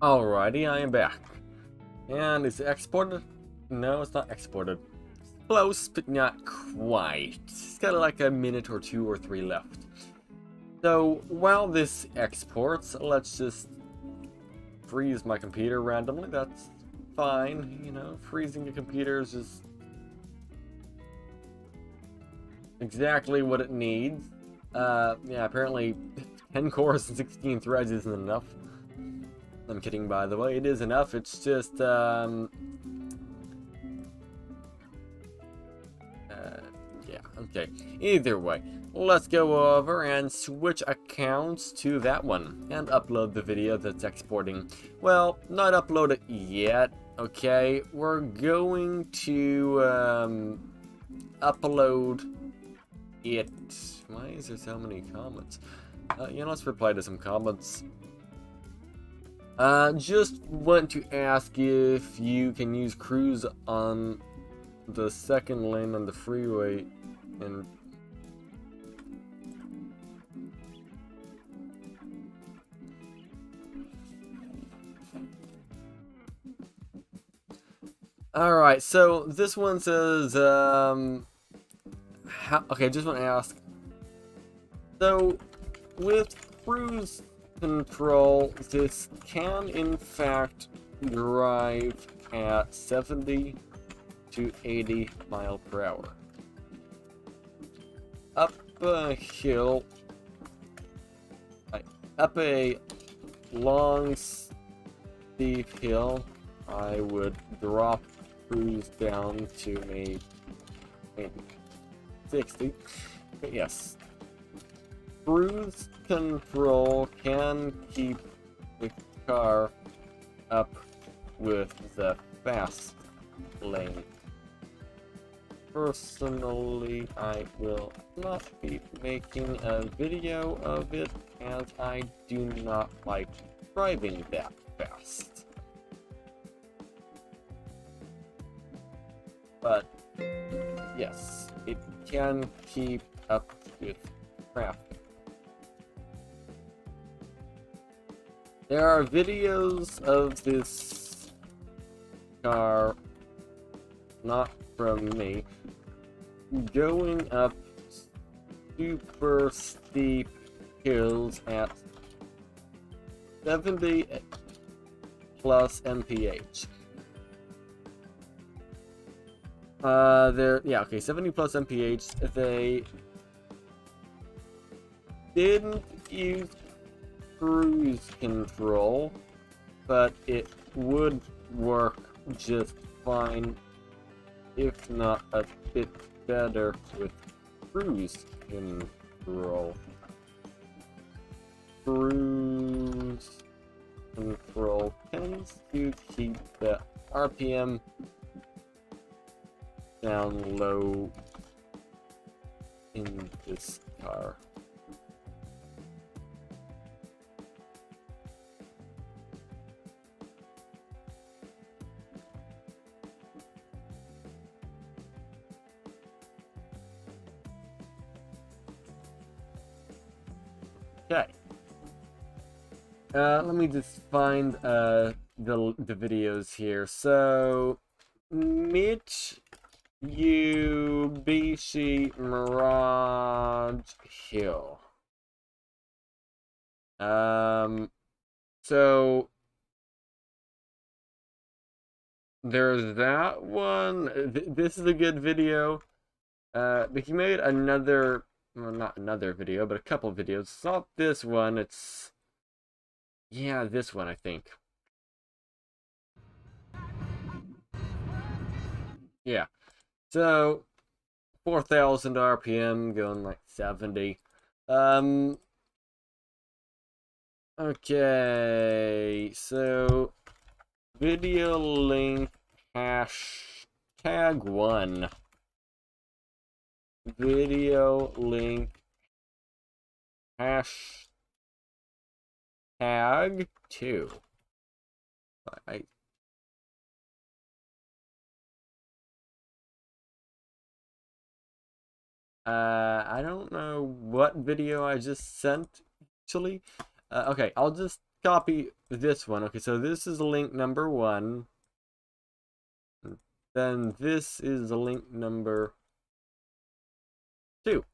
Alrighty, I am back. And is it exported? No, it's not exported. Close, but not quite. It's got like a minute or 2 or 3 left. So, while this exports, let's just freeze my computer randomly. That's fine, you know, freezing a computer is just exactly what it needs. Yeah, apparently 10 cores and 16 threads isn't enough. I'm kidding, by the way. It is enough. It's just, yeah, okay. Either way, let's go over and switch accounts to that one and upload the video that's exporting. Well, not upload it yet, okay? We're going to, upload it. Why is there so many comments? You know, let's reply to some comments. Just want to ask if you can use cruise on the second lane on the freeway and alright, so this one says, okay, just want to ask, So, with cruise control, this can in fact drive at 70 to 80 mile per hour. Up a hill, up a long, steep hill, I would drop cruise down to maybe 60. But yes, cruise control can keep the car up with the fast lane. Personally, I will not be making a video of it as I do not like driving that fast. But yes, it can keep up with traffic. There are videos of this car, not from me, going up super steep hills at 70 plus mph. Yeah, okay, 70 plus mph. They didn't use cruise control, but it would work just fine, if not a bit better, with cruise control. Cruise control tends to keep the RPM down low in this car. Okay. Let me just find the videos here. So, Mitsubishi Mirage Hill. So there's that one. This is a good video. But he made another, well, not another video, but a couple videos. It's not this one. It's, yeah, this one, I think. Yeah. So 4,000 RPM, going like 70. Okay, so video link #1. Video link #2. I don't know what video I just sent, actually. Okay, I'll just copy this one. Okay, so this is link number 1. Then this is link number 2.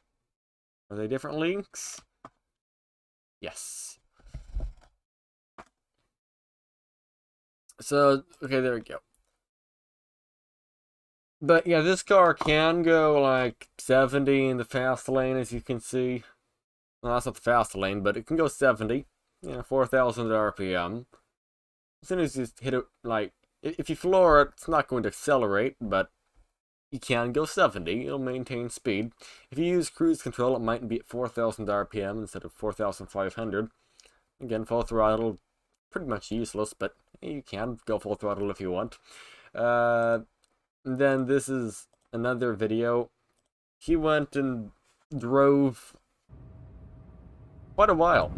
Are they different links? Yes. So, okay, there we go. But yeah, this car can go like 70 in the fast lane, as you can see. Well, that's not the fast lane, but it can go 70. Yeah, 4,000 RPM. As soon as you hit it, like, if you floor it, it's not going to accelerate, but you can go 70. It'll maintain speed. If you use cruise control, it might be at 4,000 RPM instead of 4,500. Again, full throttle, pretty much useless, but you can go full throttle if you want. Then this is another video. He went and drove quite a while.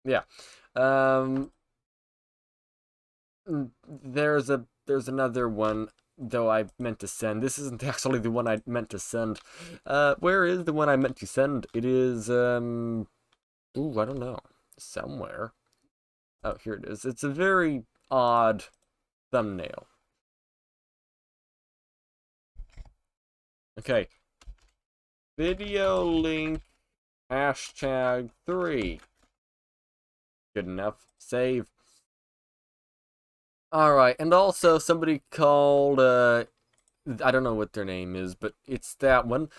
Yeah. There's another one, though, I meant to send. This isn't actually the one I meant to send. Where is the one I meant to send? It is, ooh, I don't know. Somewhere. Oh, here it is. It's a very odd thumbnail. Okay. Video link hashtag 3. Good enough. Save. Alright, and also somebody called, I don't know what their name is, but it's that one.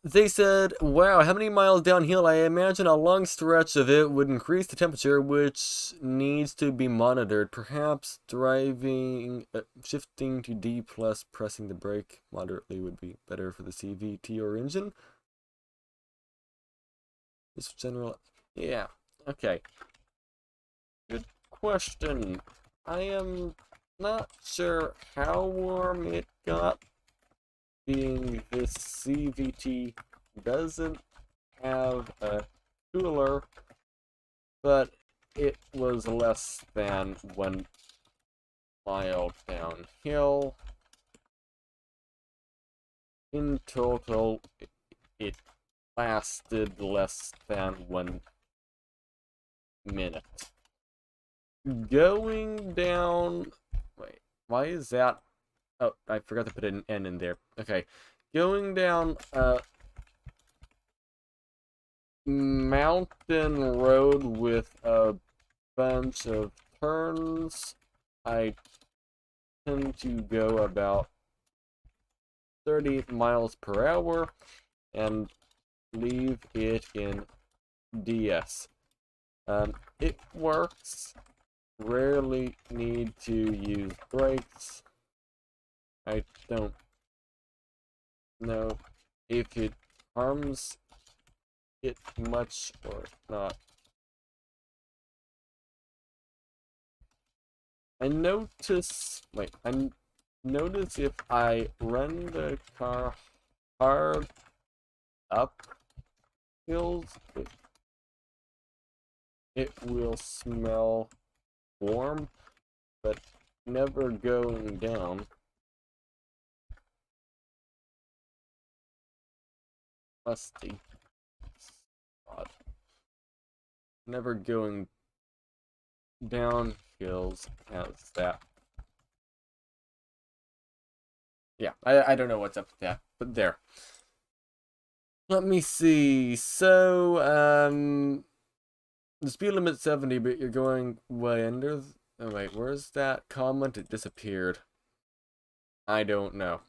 They said, wow, how many miles downhill? I imagine a long stretch of it would increase the temperature, which needs to be monitored. Perhaps driving, shifting to D plus, pressing the brake moderately would be better for the CVT or engine. Just general, yeah, okay. Good question. I am not sure how warm it got, being this CVT doesn't have a cooler, but it was less than 1 mile downhill. In total, it lasted less than 1 minute. Going down... Wait, why is that? Oh, I forgot to put an N in there. Okay. Going down mountain road with a bunch of turns, I tend to go about 30 miles per hour and leave it in DS. It works. Rarely need to use brakes. I don't know if it harms it much or not. I notice if I run the car hard up hills, it will smell warm, but never going down. Musty. Odd. Never going down hills has that. Yeah, I don't know what's up with that, but there. Let me see. So, the speed limit's 70, but you're going way under. Oh, wait, where's that comment? It disappeared. I don't know.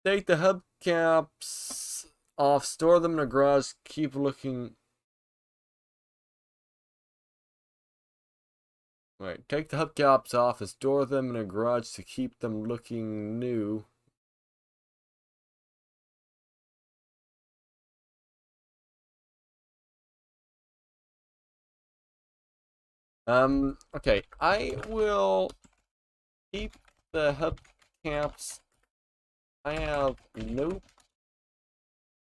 Take the hubcaps off, store them in a garage, keep looking. Wait, take the hubcaps off and store them in a garage to keep them looking new. Okay, I will keep the hubcaps. I have no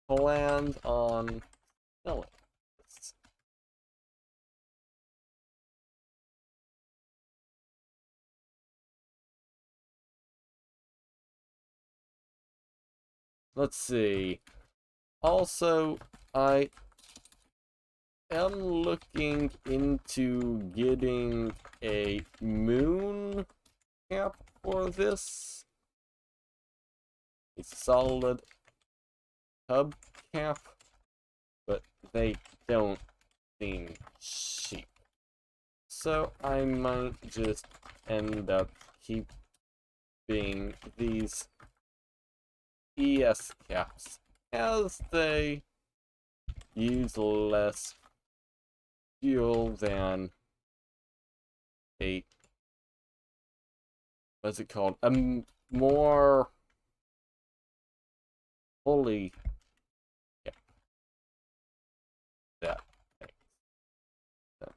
plans on selling this. Let's see. Also, I am looking into getting a moon cap for this. A solid hub cap, but they don't seem cheap. So I might just end up keeping these ES caps as they use less fuel than a, what's it called? A more fully, yeah, that makes sense.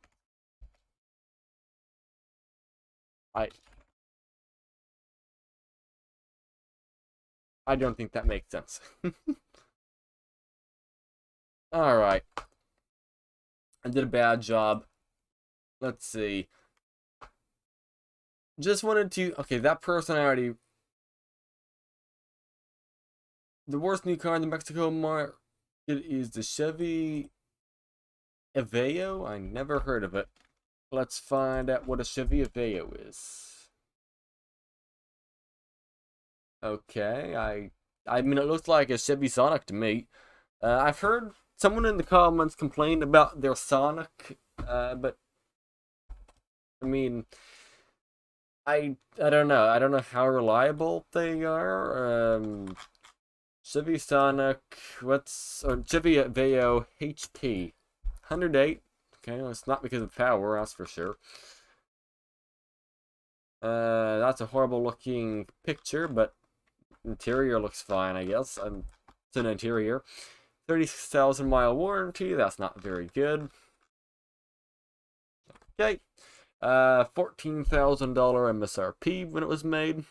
I don't think that makes sense. Alright. I did a bad job. Let's see. Just wanted to... Okay, that person I already... The worst new car in the Mexico market is the Chevy Aveo. I never heard of it. Let's find out what a Chevy Aveo is. Okay, I I mean, it looks like a Chevy Sonic to me. I've heard someone in the comments complain about their Sonic, but I mean, I don't know. I don't know how reliable they are. Chevy Sonic, or Chevy Aveo HT, 108. Okay, well, it's not because of power, that's for sure. That's a horrible looking picture, but interior looks fine, I guess. It's an interior. 36,000 mile warranty, that's not very good. Okay. $14,000 MSRP when it was made.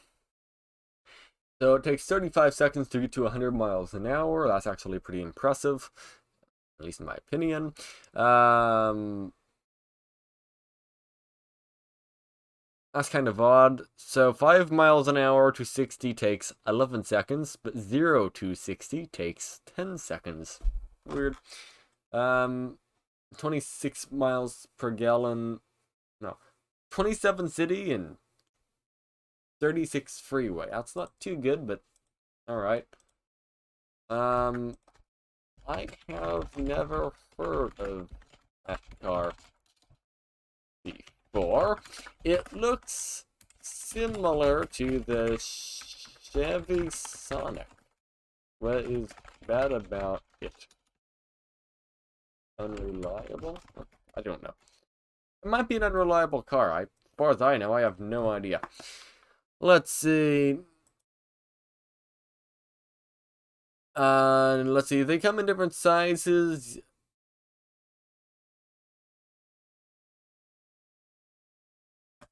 So it takes 35 seconds to get to 100 miles an hour. That's actually pretty impressive, at least in my opinion. That's kind of odd. So 5 miles an hour to 60 takes 11 seconds, but 0 to 60 takes 10 seconds. Weird. 26 miles per gallon. No. 27 city and 36 freeway. That's not too good, but alright. I have never heard of that car before. It looks similar to the Chevy Sonic. What is bad about it? Unreliable? I don't know. It might be an unreliable car. As far as I know, I have no idea. Let's see. Let's see. They come in different sizes.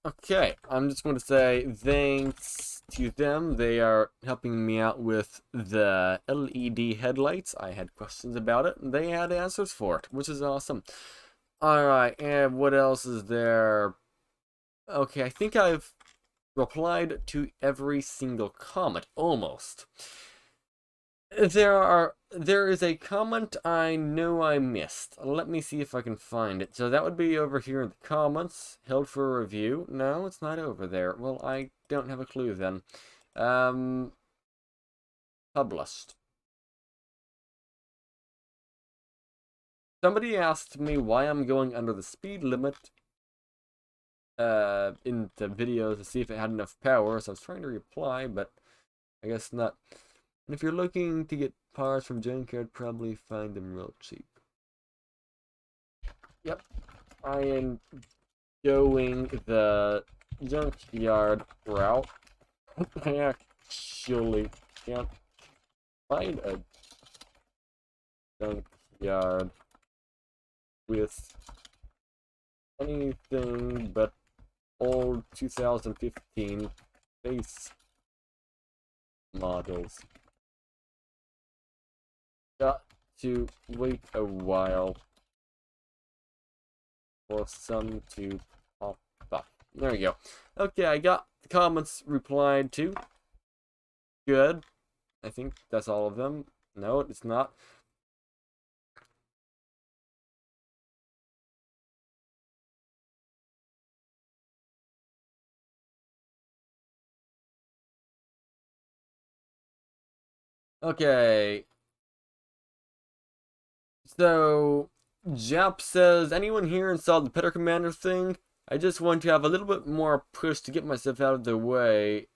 Okay, I'm just going to say thanks to them. They are helping me out with the LED headlights. I had questions about it, and they had answers for it, which is awesome. Alright, and what else is there? Okay, I think I've replied to every single comment, almost. There is a comment I know I missed. Let me see if I can find it. So that would be over here in the comments, held for review. No, it's not over there. Well, I don't have a clue then. Published. Somebody asked me why I'm going under the speed limit in the video to see if it had enough power, so I was trying to reply, but I guess not. And if you're looking to get parts from junkyard, probably find them real cheap. Yep, I am going the junkyard route. I actually can't find a junkyard with anything but old 2015 base models. Got to wait a while for some to pop up. There we go. Okay, I got the comments replied to. Good. I think that's all of them. No, it's not. Okay. So, Jap says, anyone here installed the Petter Commander thing? I just want to have a little bit more push to get myself out of the way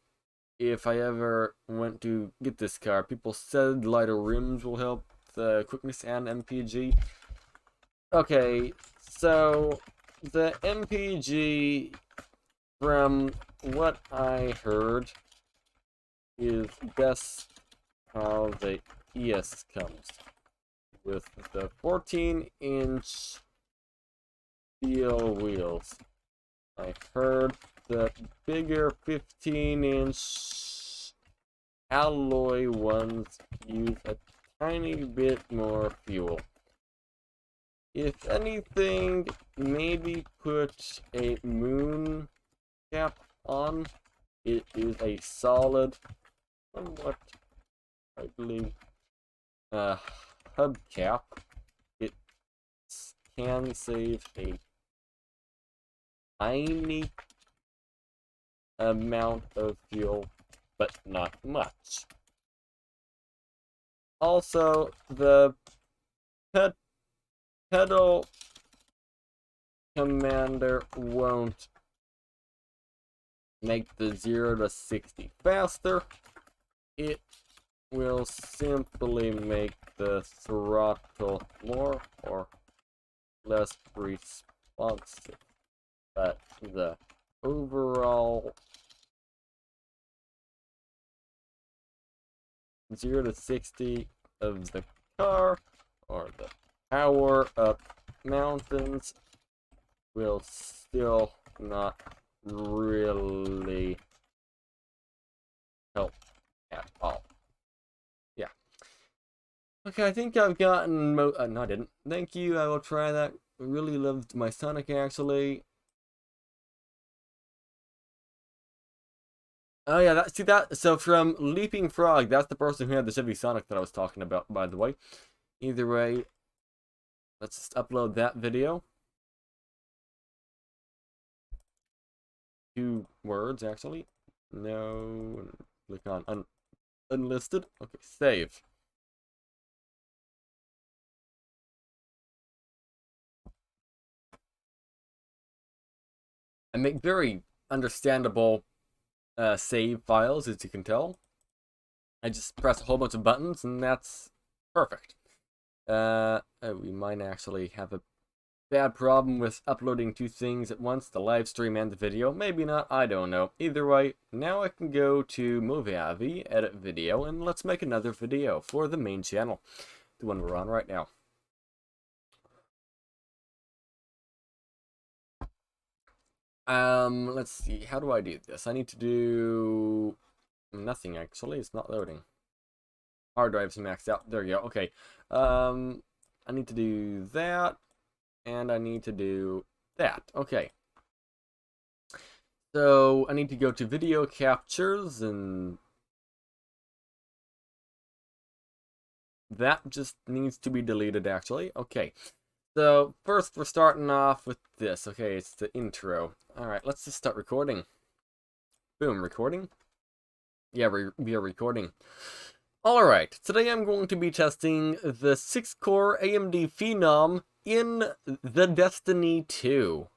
if I ever went to get this car. People said lighter rims will help the quickness and MPG. Okay, so the MPG, from what I heard, is best how the ES comes. With the 14-inch steel wheels. I heard the bigger 15-inch alloy ones use a tiny bit more fuel. If anything, maybe put a moon cap on. It is a solid, somewhat ugly hubcap. It can save a tiny amount of fuel, but not much. Also, the pedal commander won't make the 0 to 60 faster. It will simply make the throttle more or less responsive. But the overall 0 to 60 of the car, or the power up mountains, will still not really help at all. Yeah. Okay, I think I've gotten no, I didn't. Thank you, I will try that. Really loved my Sonic, actually. Oh yeah, see that? So from Leaping Frog, that's the person who had the Chevy Sonic that I was talking about, by the way. Either way, let's just upload that video. 2 words, actually. No, click on unlisted. Okay, save. I make very understandable save files, as you can tell. I just press a whole bunch of buttons, and that's perfect. We might actually have a bad problem with uploading 2 things at once, the live stream and the video. Maybe not, I don't know. Either way, now I can go to Movavi, edit video, and let's make another video for the main channel, the one we're on right now. Let's see, how do I do this? I need to do nothing, actually. It's not loading. Hard drive's maxed out. There you go. Okay. I need to do that, and I need to do that. Okay. So I need to go to video captures, and that just needs to be deleted, actually. Okay. So first we're starting off with this. Okay, it's the intro. Alright, let's just start recording. Boom, recording? Yeah, we are recording. Alright, today I'm going to be testing the 6-core AMD Phenom in the Destiny 2.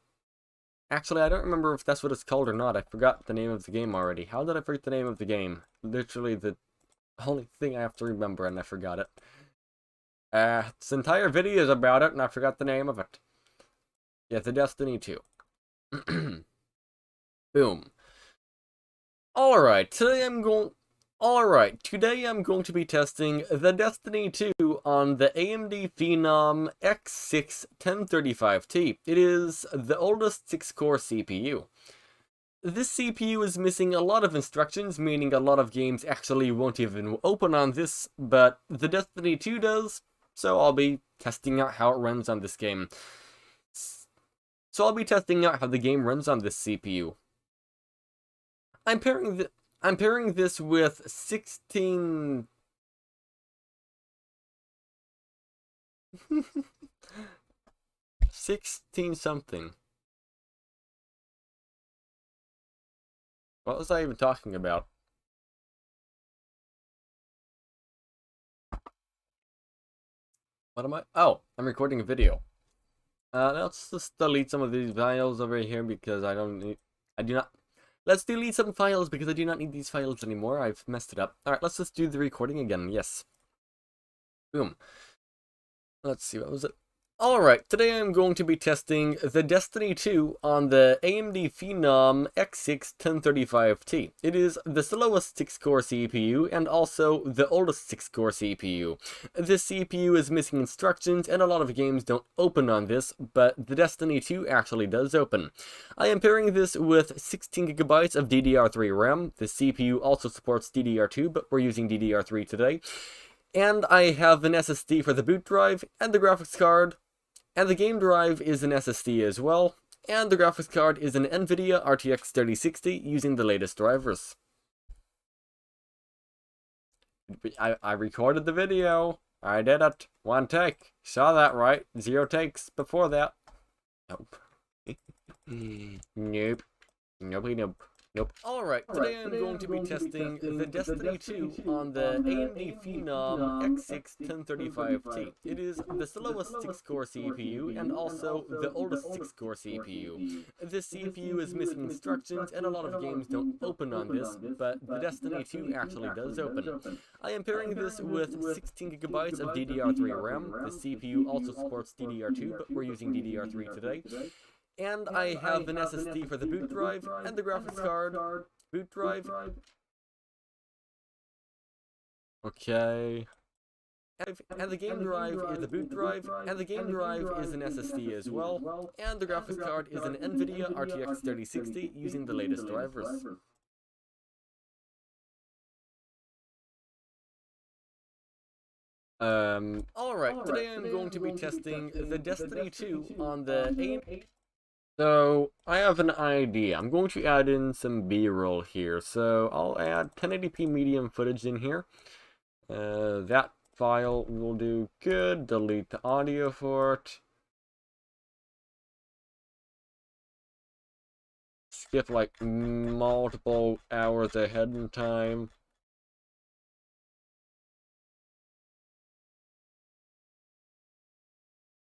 Actually, I don't remember if that's what it's called or not. I forgot the name of the game already. How did I forget the name of the game? Literally the only thing I have to remember, and I forgot it. This entire video is about it, and I forgot the name of it. Yeah, the Destiny 2. Boom. Alright, today I'm going to be testing the Destiny 2 on the AMD Phenom X6 1035T. It is the oldest 6-core CPU. This CPU is missing a lot of instructions, meaning a lot of games actually won't even open on this, but the Destiny 2 does, so I'll be testing out how it runs on this game. So I'll be testing out how the game runs on this CPU. I'm pairing this with 16 something. What was I even talking about? What am I? Oh, I'm recording a video. Let's just delete some of these files over here because let's delete some files because I do not need these files anymore. I've messed it up. Alright, let's just do the recording again. Yes. Boom. Let's see, what was it? Alright, today I'm going to be testing the Destiny 2 on the AMD Phenom X6 1035T. It is the slowest 6-core CPU and also the oldest 6-core CPU. This CPU is missing instructions and a lot of games don't open on this, but the Destiny 2 actually does open. I am pairing this with 16GB of DDR3 RAM. The CPU also supports DDR2, but we're using DDR3 today. And I have an SSD for the boot drive and the graphics card. And the game drive is an SSD as well, and the graphics card is an NVIDIA RTX 3060 using the latest drivers. I recorded the video. I did it. 1 take. Saw that, right? 0 takes before that. Nope. Nope. Nope. Nope. Alright, today I'm going to be testing the Destiny 2 on the AMD Phenom X6 1035T. It is the slowest 6-core CPU and also the oldest 6-core CPU. This CPU is missing instructions and a lot of games don't open on this, but the Destiny 2 actually does open. I am pairing this with 16GB of DDR3 RAM. The CPU also supports DDR2, but we're using DDR3 today. And I have an SSD for the boot drive and the graphics card. Boot drive. Okay. And the game drive is the boot drive, and the game drive is an SSD as well, and the graphics card is an NVIDIA RTX 3060 using the latest drivers. Alright, today I'm going to be testing the Destiny 2 on the AMD. So, I have an idea. I'm going to add in some B-roll here. So, I'll add 1080p medium footage in here. That file will do good. Delete the audio for it. Skip like multiple hours ahead in time.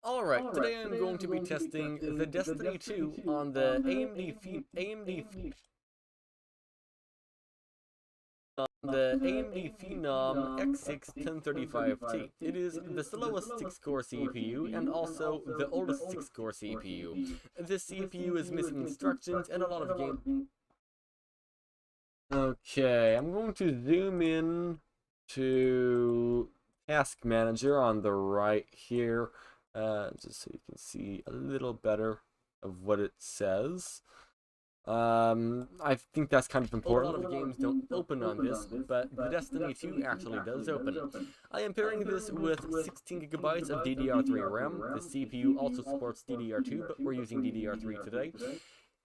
Alright, today I'm going to be testing the Destiny 2 on the AMD Phenom X6 1035T. It is the slowest 6-core CPU and also the oldest 6-core CPU. This CPU is missing instructions and a lot of games. Okay, I'm going to zoom in to Task Manager on the right here. Just so you can see a little better of what it says. I think that's kind of important. A lot of games don't open on this, but the Destiny 2 actually does open. I am pairing this with 16GB of DDR3 RAM. The CPU also supports DDR2, but we're using DDR3 today.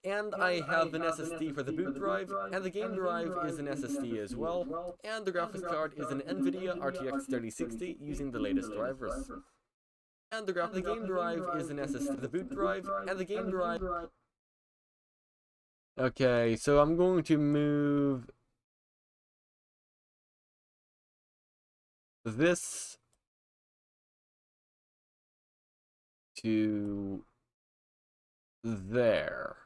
And I have an SSD for the boot drive, and the game drive is an SSD as well, and the graphics card is an NVIDIA RTX 3060 using the latest drivers. And the game drive is an SSD, the boot drive, and the game drive. Okay, so I'm going to move this to there.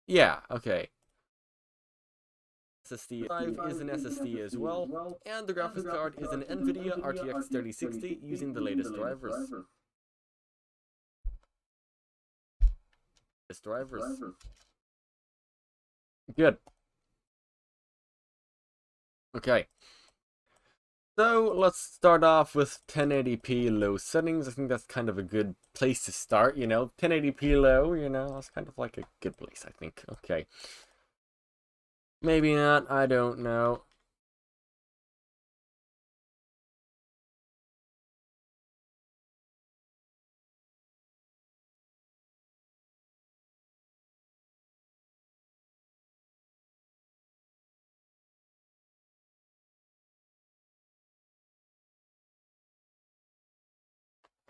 Yeah, okay. SSD drive is an SSD as well, and the graphics card is an NVIDIA RTX 3060 using the latest drivers. Good. Okay. So let's start off with 1080p low settings. I think that's kind of a good place to start, 1080p low, that's kind of like a good place, I think. Okay. Maybe not, I don't know.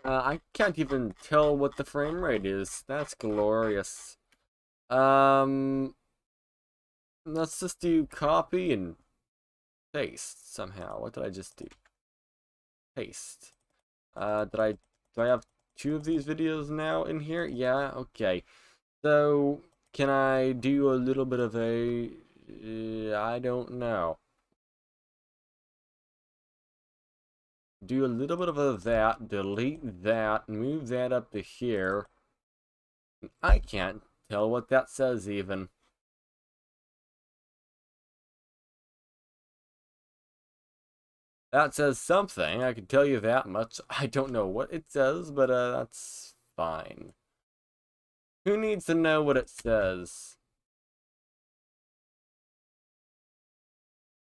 I can't even tell what the frame rate is. That's glorious. Let's just do copy and paste somehow. What did I just do? Paste. Do I have 2 of these videos now in here? Yeah, okay. So, can I do a little bit of a... I don't know. Do a little bit of that, delete that, move that up to here. I can't tell what that says even. That says something, I can tell you that much. I don't know what it says, but that's fine. Who needs to know what it says?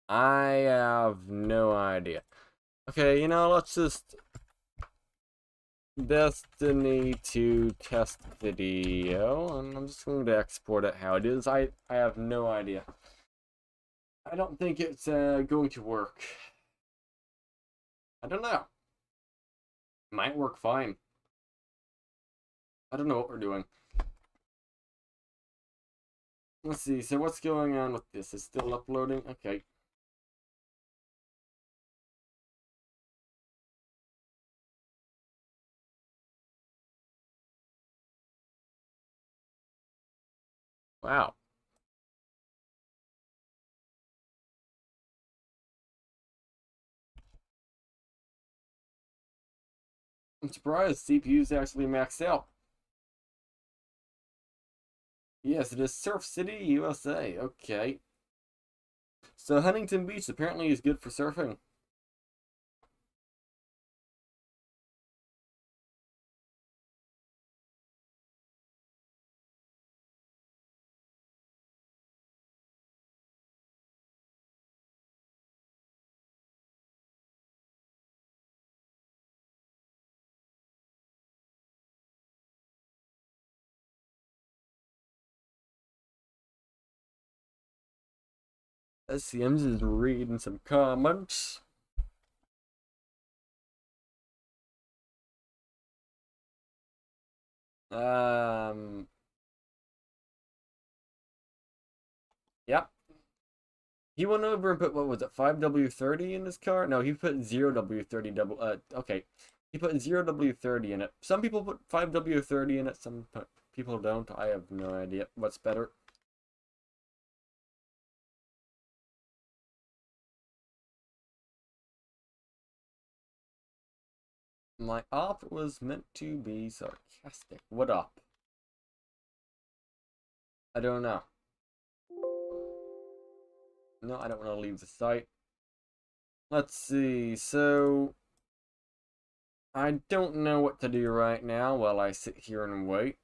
I have no idea. Okay, let's just... Destiny 2 test video, and I'm just going to export it how it is. I have no idea. I don't think it's going to work. I don't know. It might work fine. I don't know what we're doing. Let's see, so what's going on with this? It's still uploading? Okay. Wow. I'm surprised CPU's actually maxed out. Yes, it is Surf City, USA. Okay. So Huntington Beach apparently is good for surfing. Let's see, I'm just reading some comments. Um, yep. He went over and put, what was it, 5W30 in his car? No, he put 0W30 double, okay. He put 0W30 in it. Some people put 5W30 in it, some people don't. I have no idea what's better. My op was meant to be sarcastic. What op? I don't know. No, I don't want to leave the site. Let's see, so I don't know what to do right now while I sit here and wait.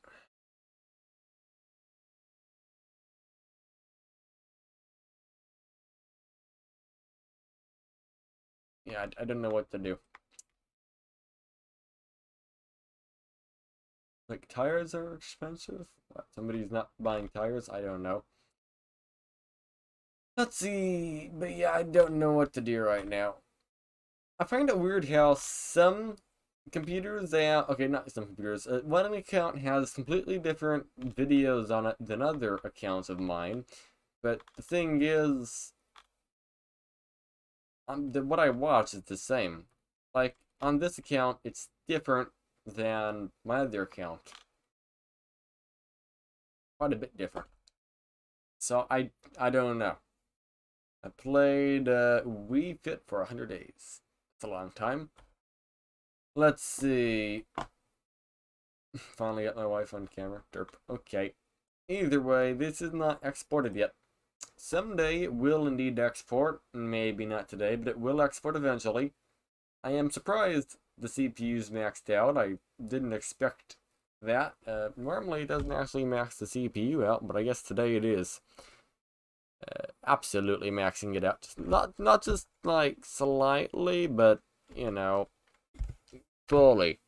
Yeah, I don't know what to do. Like, tires are expensive? What, somebody's not buying tires? I don't know. Let's see, but yeah, I don't know what to do right now. I find it weird how some computers, they have, okay, not some computers, one account has completely different videos on it than other accounts of mine. But the thing is, what I watch is the same. Like, on this account, it's different than my other account. Quite a bit different. So, I don't know. I played Wii Fit for 100 days. It's a long time. Let's see. Finally got my wife on camera. Derp. Okay. Either way, this is not exported yet. Someday it will indeed export. Maybe not today, but it will export eventually. I am surprised the CPU's maxed out. I didn't expect that. Normally it doesn't actually max the CPU out, but I guess today it is. Absolutely maxing it out. Not just like slightly, but you know, fully.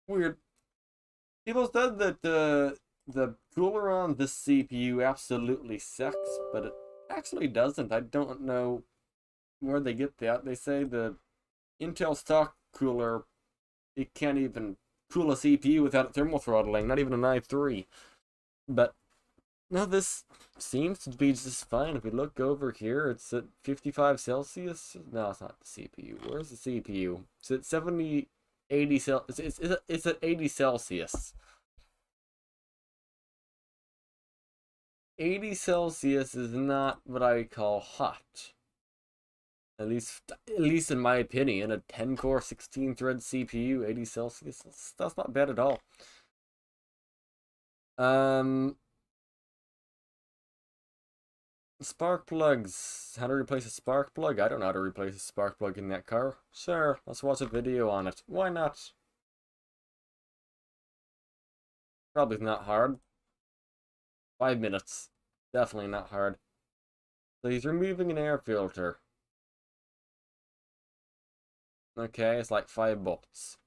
Weird. People said that the cooler on this CPU absolutely sucks, but it actually doesn't. I don't know where they get that. They say the Intel stock cooler, it can't even cool a CPU without thermal throttling, not even an i3. But no, this seems to be just fine. If we look over here, it's at 55 Celsius. No, it's not the CPU. Where's the CPU? It's at 70, 80 Celsius. It's at 80 Celsius. 80 Celsius is not what I call hot. At least in my opinion, a 10-core, 16-thread CPU, 80 Celsius, that's not bad at all. Spark plugs. How to replace a spark plug? I don't know how to replace a spark plug in that car. Sure, let's watch a video on it. Why not? Probably not hard. 5 minutes. Definitely not hard. So he's removing an air filter. Okay, it's like 5 volts.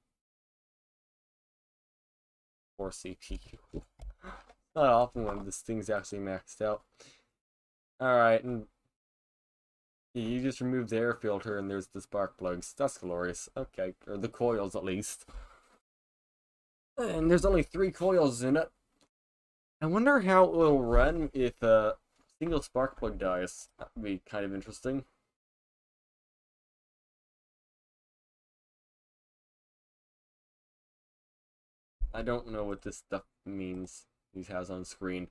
Or CPU. Not often when this thing's actually maxed out. Alright, and you just remove the air filter and there's the spark plugs. That's glorious. Okay, or the coils at least. And there's only 3 coils in it. I wonder how it will run if a single spark plug dies. That would be kind of interesting. I don't know what this stuff means he has on screen.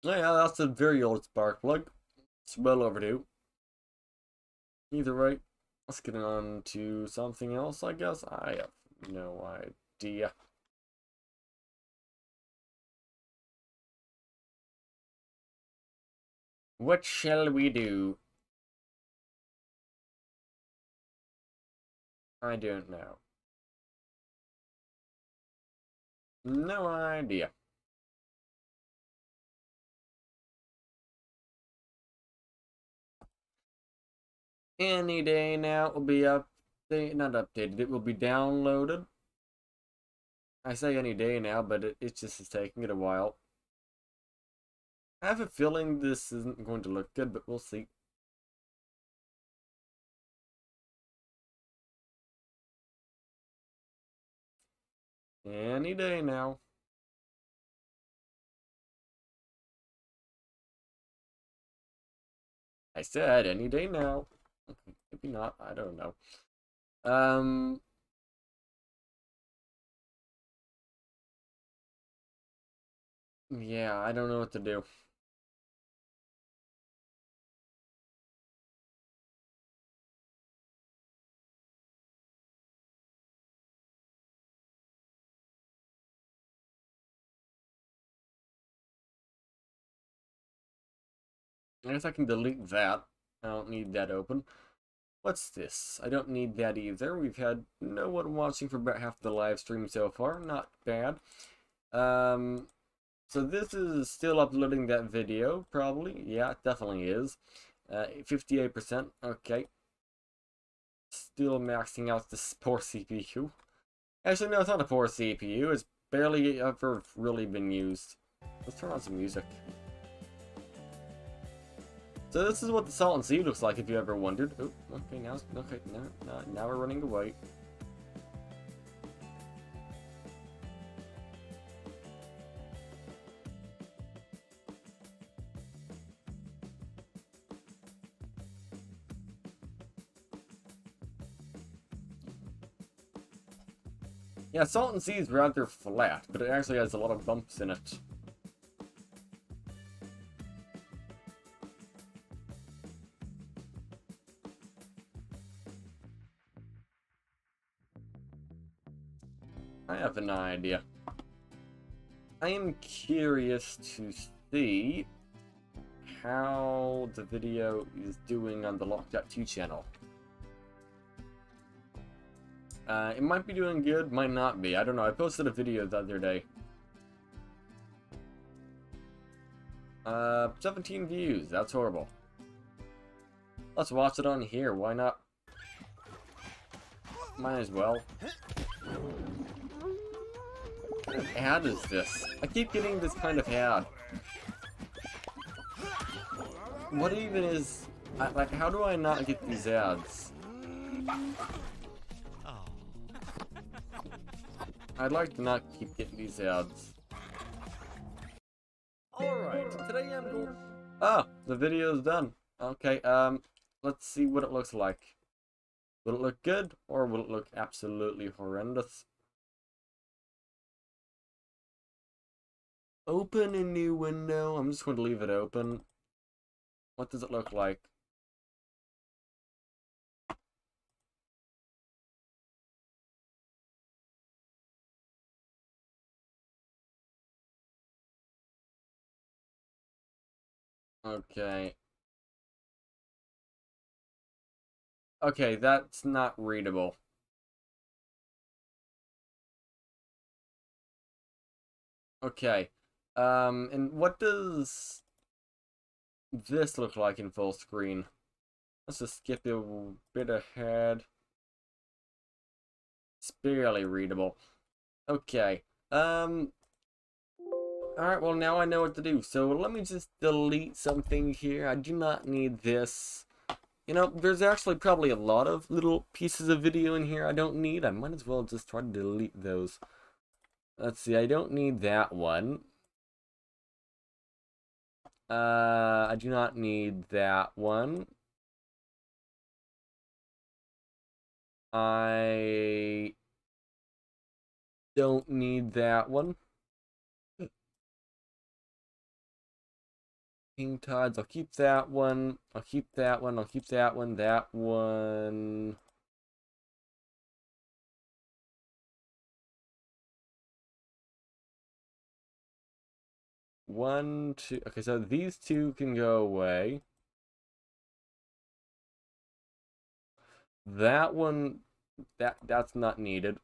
Oh yeah, that's a very old spark plug. It's well overdue. Either way, let's get on to something else, I guess. I have no idea. What shall we do? I don't know. No idea. Any day now it will be not updated, it will be downloaded. I say any day now, but it just is taking it a while. I have a feeling this isn't going to look good, but we'll see. Any day now. I said any day now. Maybe not, I don't know. Yeah, I don't know what to do. I guess I can delete that. I don't need that open. What's this? I don't need that either. We've had no one watching for about half the live stream so far. Not bad. So this is still uploading that video, probably. Yeah, it definitely is. 58%. Okay. Still maxing out this poor CPU. Actually, no, it's not a poor CPU. It's barely ever really been used. Let's turn on some music. So this is what the Salton Sea looks like, if you ever wondered. Oh, okay, now we're running away. Yeah, Salton Sea is rather flat, but it actually has a lot of bumps in it. I have an idea. I am curious to see how the video is doing on the Lock.2 channel. It might be doing good, might not be. I don't know. I posted a video the other day. 17 views. That's horrible. Let's watch it on here. Why not? Might as well. What kind of ad is this? I keep getting this kind of ad. What even is... like, how do I not get these ads? I'd like to not keep getting these ads. Alright, today I'm going... Ah, the video's done. Okay, let's see what it looks like. Will it look good, or will it look absolutely horrendous? Open a new window. I'm just going to leave it open. What does it look like? Okay. Okay, that's not readable. Okay. And what does this look like in full screen? Let's just skip a bit ahead. It's barely readable. Okay. Um, alright, well now I know what to do. So let me just delete something here. I do not need this. You know, there's actually probably a lot of little pieces of video in here I don't need. I might as well just try to delete those. Let's see, I don't need that one. I do not need that one. I don't need that one. King Tides, I'll keep that one. I'll keep that one. I'll keep that one. That one. One, two. Okay, so these two can go away. That one, that's not needed.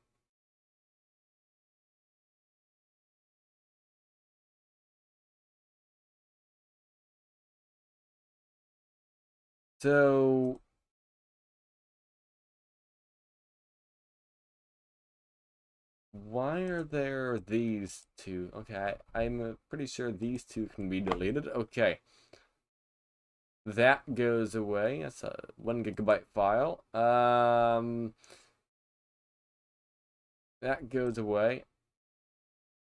So why are there these two? Okay, I'm pretty sure these two can be deleted. Okay. That goes away. That's a 1 GB file. That goes away.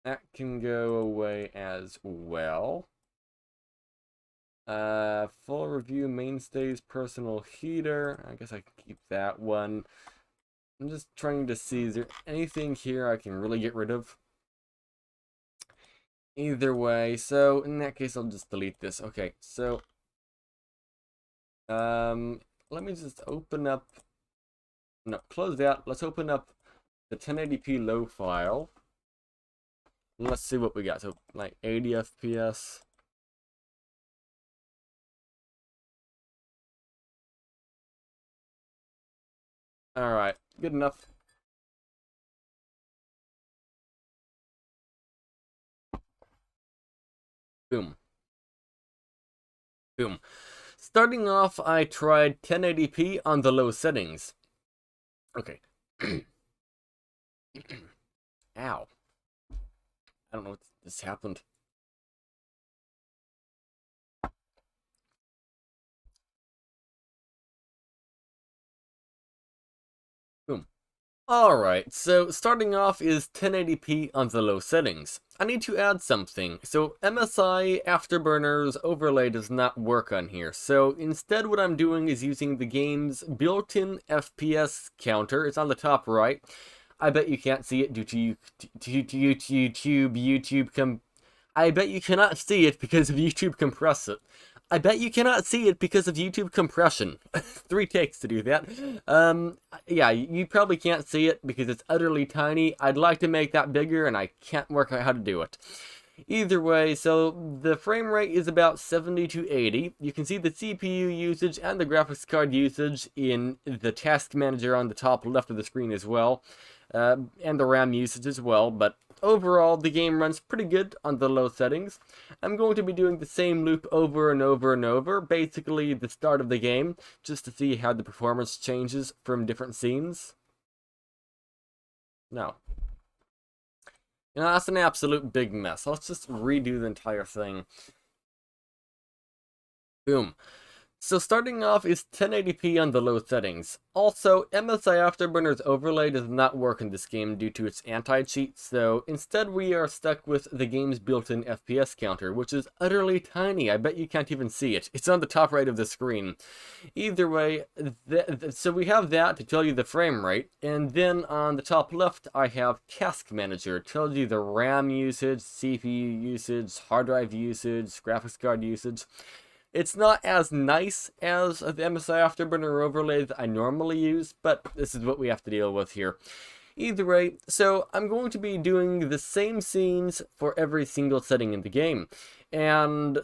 That can go away as well. Full review mainstays personal heater. I guess I can keep that one. I'm just trying to see, is there anything here I can really get rid of? Either way, so in that case I'll just delete this. Okay, so let me just open up, no, close that. Let's open up the 1080p low file. Let's see what we got. So like 80 FPS. All right, good enough. Boom. Boom. Starting off, I tried 1080p on the low settings. Okay. Ow. I don't know what this happened. Boom. Alright, so starting off is 1080p on the low settings. I need to add something. So MSI Afterburner's overlay does not work on here. So instead what I'm doing is using the game's built-in FPS counter. It's on the top right. I bet you can't see it due to YouTube. I bet you cannot see it because of YouTube compress it. I bet you cannot see it because of YouTube compression. 3 takes to do that. Yeah, you probably can't see it because it's utterly tiny. I'd like to make that bigger and I can't work out how to do it. Either way, so the frame rate is about 70 to 80. You can see the CPU usage and the graphics card usage in the task manager on the top left of the screen as well. And the RAM usage as well, but overall the game runs pretty good on the low settings. I'm going to be doing the same loop over and over and over, basically the start of the game, just to see how the performance changes from different scenes. No. You know, that's an absolute big mess. Let's just redo the entire thing. Boom. So starting off is 1080p on the low settings. Also, MSI Afterburner's overlay does not work in this game due to its anti-cheat, so instead we are stuck with the game's built-in FPS counter, which is utterly tiny. I bet you can't even see it. It's on the top right of the screen. Either way, so we have that to tell you the frame rate, and then on the top left I have Task Manager. It tells you the RAM usage, CPU usage, hard drive usage, graphics card usage. It's not as nice as the MSI Afterburner overlay that I normally use, but this is what we have to deal with here. Either way, so I'm going to be doing the same scenes for every single setting in the game. And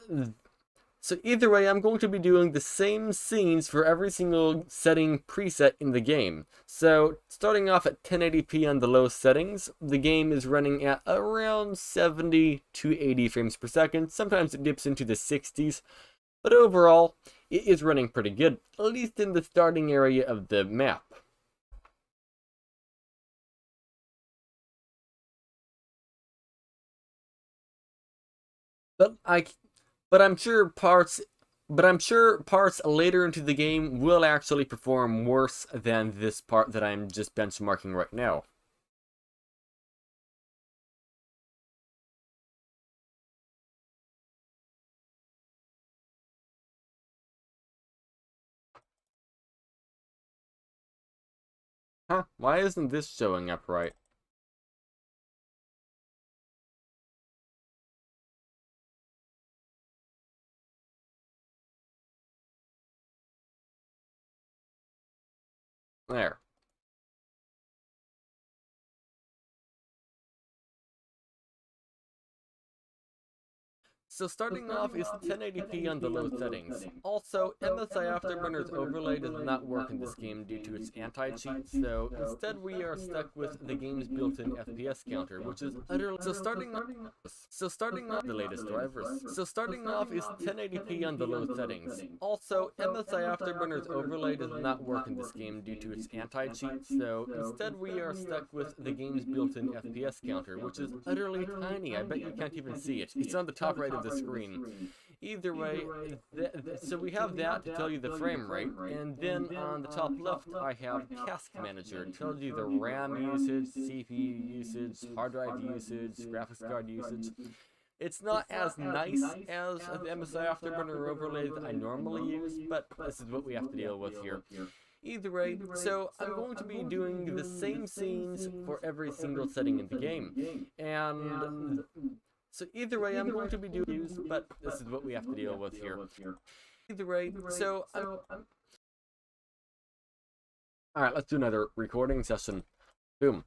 so either way, I'm going to be doing the same scenes for every single setting preset in the game. So starting off at 1080p on the low settings, the game is running at around 70 to 80 frames per second. Sometimes it dips into the 60s. But overall, it is running pretty good, at least in the starting area of the map. But but I'm sure parts later into the game will actually perform worse than this part that I'm just benchmarking right now. Huh? Why isn't this showing up right? There. So starting off is 1080p on the low settings. Also, MSI Afterburner's overlay does not work in this game due to its anti-cheat, so instead we are stuck with the game's built-in FPS counter, which is utterly... So starting off the latest drivers. So starting off is 1080p on the low settings. Also, MSI Afterburner's overlay does not work in this game due to its anti-cheat, so instead we are stuck with the game's built-in FPS counter, which is utterly tiny. I bet you can't even see it. It's on the top right of the screen. Either way, so we have that to tell you the frame rate, and then on the top left I have Cask Manager. It tells you the RAM usage, CPU usage, hard drive usage, graphics card usage. It's not as nice as the MSI Afterburner overlay that I normally use, but this is what we have to deal with here. Either way, so I'm going to be doing the same scenes for every single setting in the game, and so either way, I'm going to be doing use, but this is what we have to deal with here. Either way, so alright, let's do another recording session. Boom.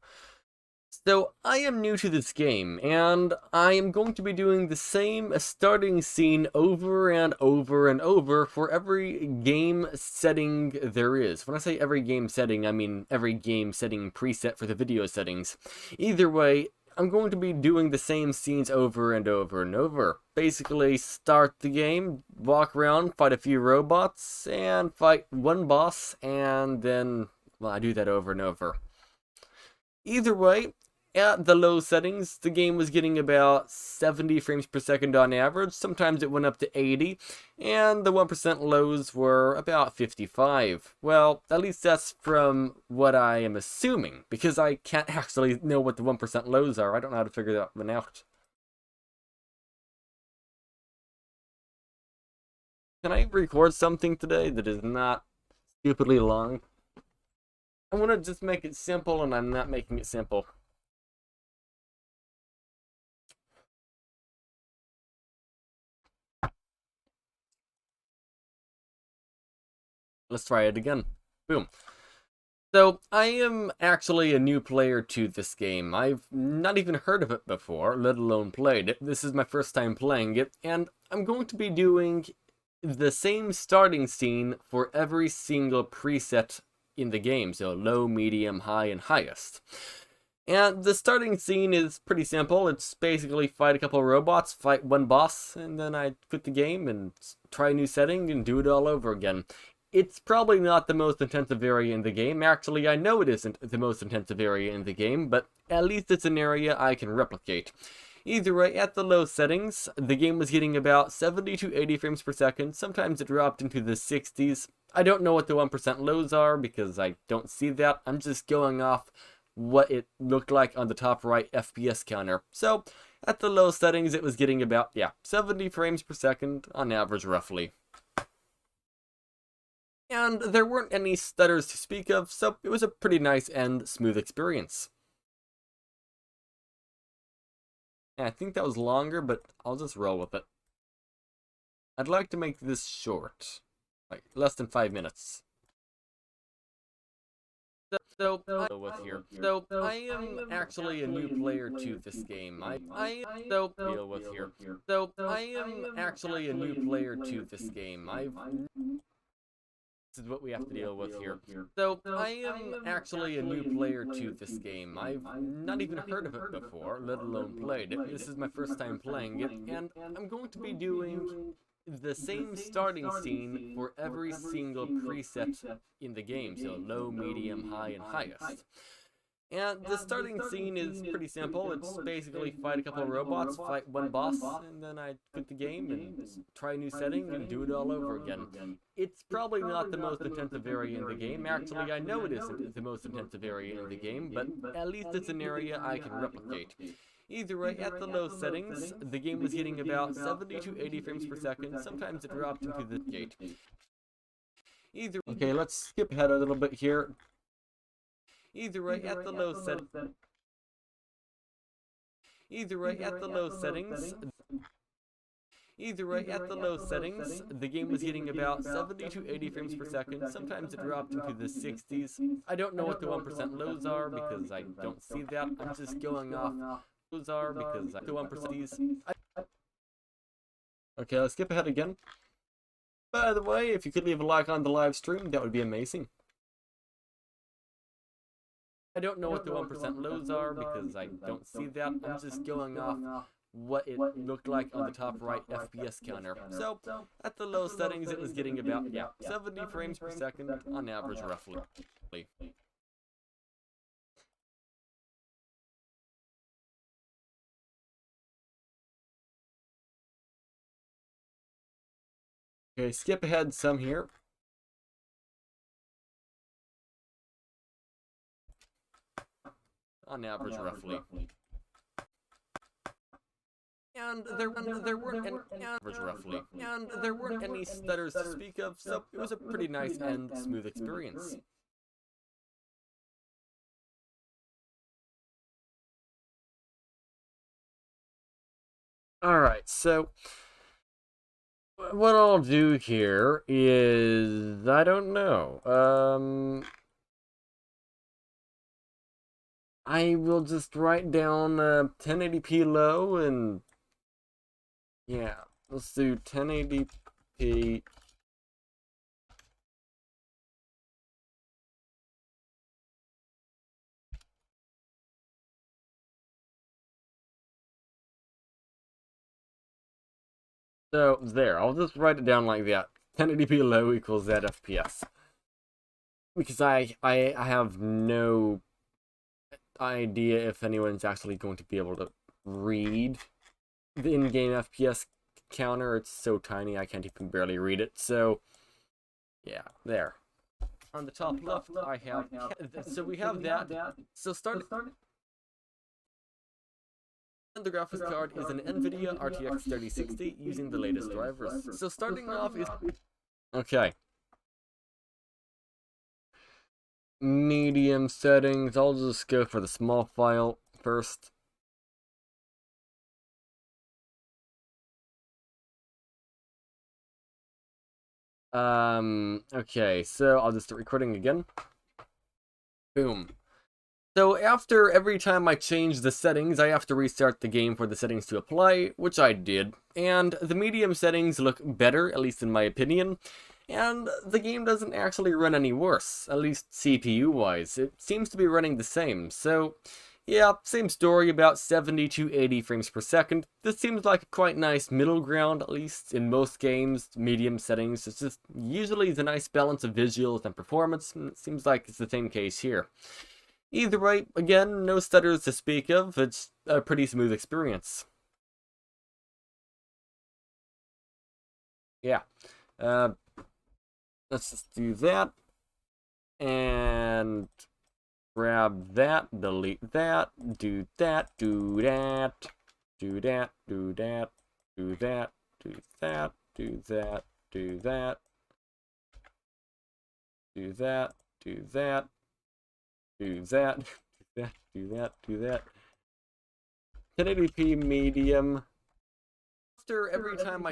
So I am new to this game, and I am going to be doing the same starting scene over and over and over for every game setting there is. When I say every game setting, I mean every game setting preset for the video settings. Either way, I'm going to be doing the same scenes over and over and over. Basically, start the game, walk around, fight a few robots, and fight one boss, and then, well, I do that over and over. Either way, at the low settings, the game was getting about 70 frames per second on average. Sometimes it went up to 80, and the 1% lows were about 55. Well, at least that's from what I am assuming, because I can't actually know what the 1% lows are. I don't know how to figure that one out. Can I record something today that is not stupidly long? I want to just make it simple, and I'm not making it simple. Let's try it again. Boom. So, I am actually a new player to this game. I've not even heard of it before, let alone played it. This is my first time playing it, and I'm going to be doing the same starting scene for every single preset in the game. So, low, medium, high, and highest. And the starting scene is pretty simple. It's basically fight a couple of robots, fight one boss, and then I quit the game and try a new setting and do it all over again. It's probably not the most intensive area in the game. Actually, I know it isn't the most intensive area in the game, but at least it's an area I can replicate. Either way, at the low settings, the game was getting about 70 to 80 frames per second. Sometimes it dropped into the 60s. I don't know what the 1% lows are because I don't see that. I'm just going off what it looked like on the top right FPS counter. So, at the low settings, it was getting about, 70 frames per second on average, roughly. And there weren't any stutters to speak of, so it was a pretty nice and smooth experience. Yeah, I think that was longer, but I'll just roll with it. I'd like to make this short, like less than 5 minutes. So I am actually a new player to this game. I am actually a new player to this game. This is what we have to deal with here. So, I am actually a new player to this game. I've not even heard of it before, let alone played it. This is my first time playing it, and I'm going to be doing the same starting scene for every single preset in the game. So, low, medium, high, and highest. And the starting scene is pretty simple. It's basically fight a couple of robots, fight one boss, and then I quit the game and try a new setting and do it all over again. It's probably not the most intensive area in the game. Actually, I know it isn't the most intensive area in the game, but at least it's an area I can replicate. Either way, at the low settings, the game was getting about 70 to 80 frames per second. Sometimes it dropped into the gate. Okay, let's skip ahead a little bit here. Either way, at the low settings, the game was getting about 70 to 80 frames per second. Sometimes it dropped into the 60s. I don't know what the 1% lows are because I don't see that. I'm just going off lows are because the 1%. Okay, let's skip ahead again. By the way, if you could leave a like on the live stream, that would be amazing. I don't know what the 1% lows are because I don't see that. I'm just going off what it looked like on the top right FPS counter. So, at the low settings, it was getting about, 70 frames per second on average, roughly. Okay, skip ahead some here. On average, roughly. And there weren't any stutters to speak of, so it was a pretty nice and smooth experience. Alright, so what I'll do here is, I don't know, I will just write down 1080p low and yeah, let's do 1080p. So there, I'll just write it down like that. 1080p low equals that FPS. Because I have no idea if anyone's actually going to be able to read the in-game FPS counter. It's so tiny I can't even barely read it. So yeah, there. On the top left, I have, so we have that. So and the graphics card is an NVIDIA RTX 3060 using the latest drivers. So starting off is, okay. Medium settings, I'll just go for the small file first. Okay, so I'll just start recording again. Boom. So after every time I change the settings, I have to restart the game for the settings to apply, which I did. And the medium settings look better, at least in my opinion. And the game doesn't actually run any worse, at least CPU-wise. It seems to be running the same, so yeah, same story, about 70 to 80 frames per second. This seems like a quite nice middle ground, at least in most games, medium settings. It's just usually the nice balance of visuals and performance, and it seems like it's the same case here. Either way, again, no stutters to speak of, it's a pretty smooth experience. Yeah. Let's just do that. And grab that, delete that, do that, do that, do that, do that, do that, do that, do that, do that, do that, do that, do that, do that, do that. 1080p medium. After every time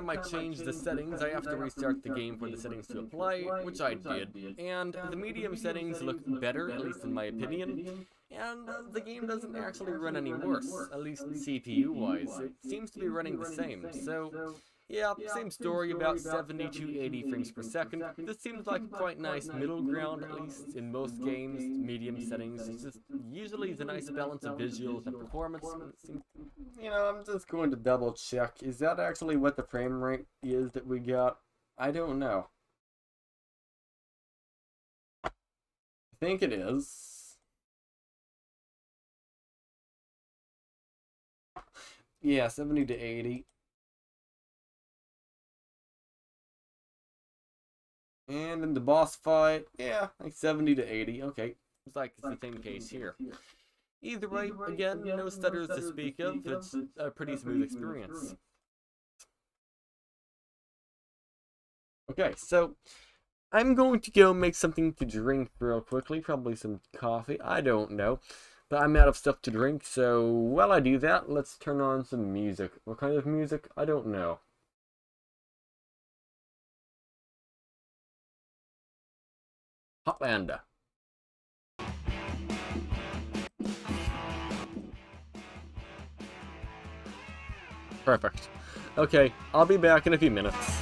I change the settings, I have to restart the game for the settings to apply, which I did. And the medium settings look better, at least in my opinion. And the game doesn't actually run any worse, at least CPU-wise. It seems to be running the same, so yeah, same story, about 70 to 80 frames per second. This seems like a quite nice middle ground, at least in most games, medium settings. It's just usually the nice balance of visuals and performance. You know, I'm just going to double check. Is that actually what the frame rate is that we got? I don't know. I think it is. Yeah, 70 to 80. And in the boss fight, yeah, like 70 to 80. Okay, it's like it's the same case here. Either way, again, no stutters to speak of. It's a pretty smooth experience. Okay, so I'm going to go make something to drink real quickly. Probably some coffee. I don't know. But I'm out of stuff to drink, so while I do that, let's turn on some music. What kind of music? I don't know. Hotlanda. Perfect. Okay, I'll be back in a few minutes.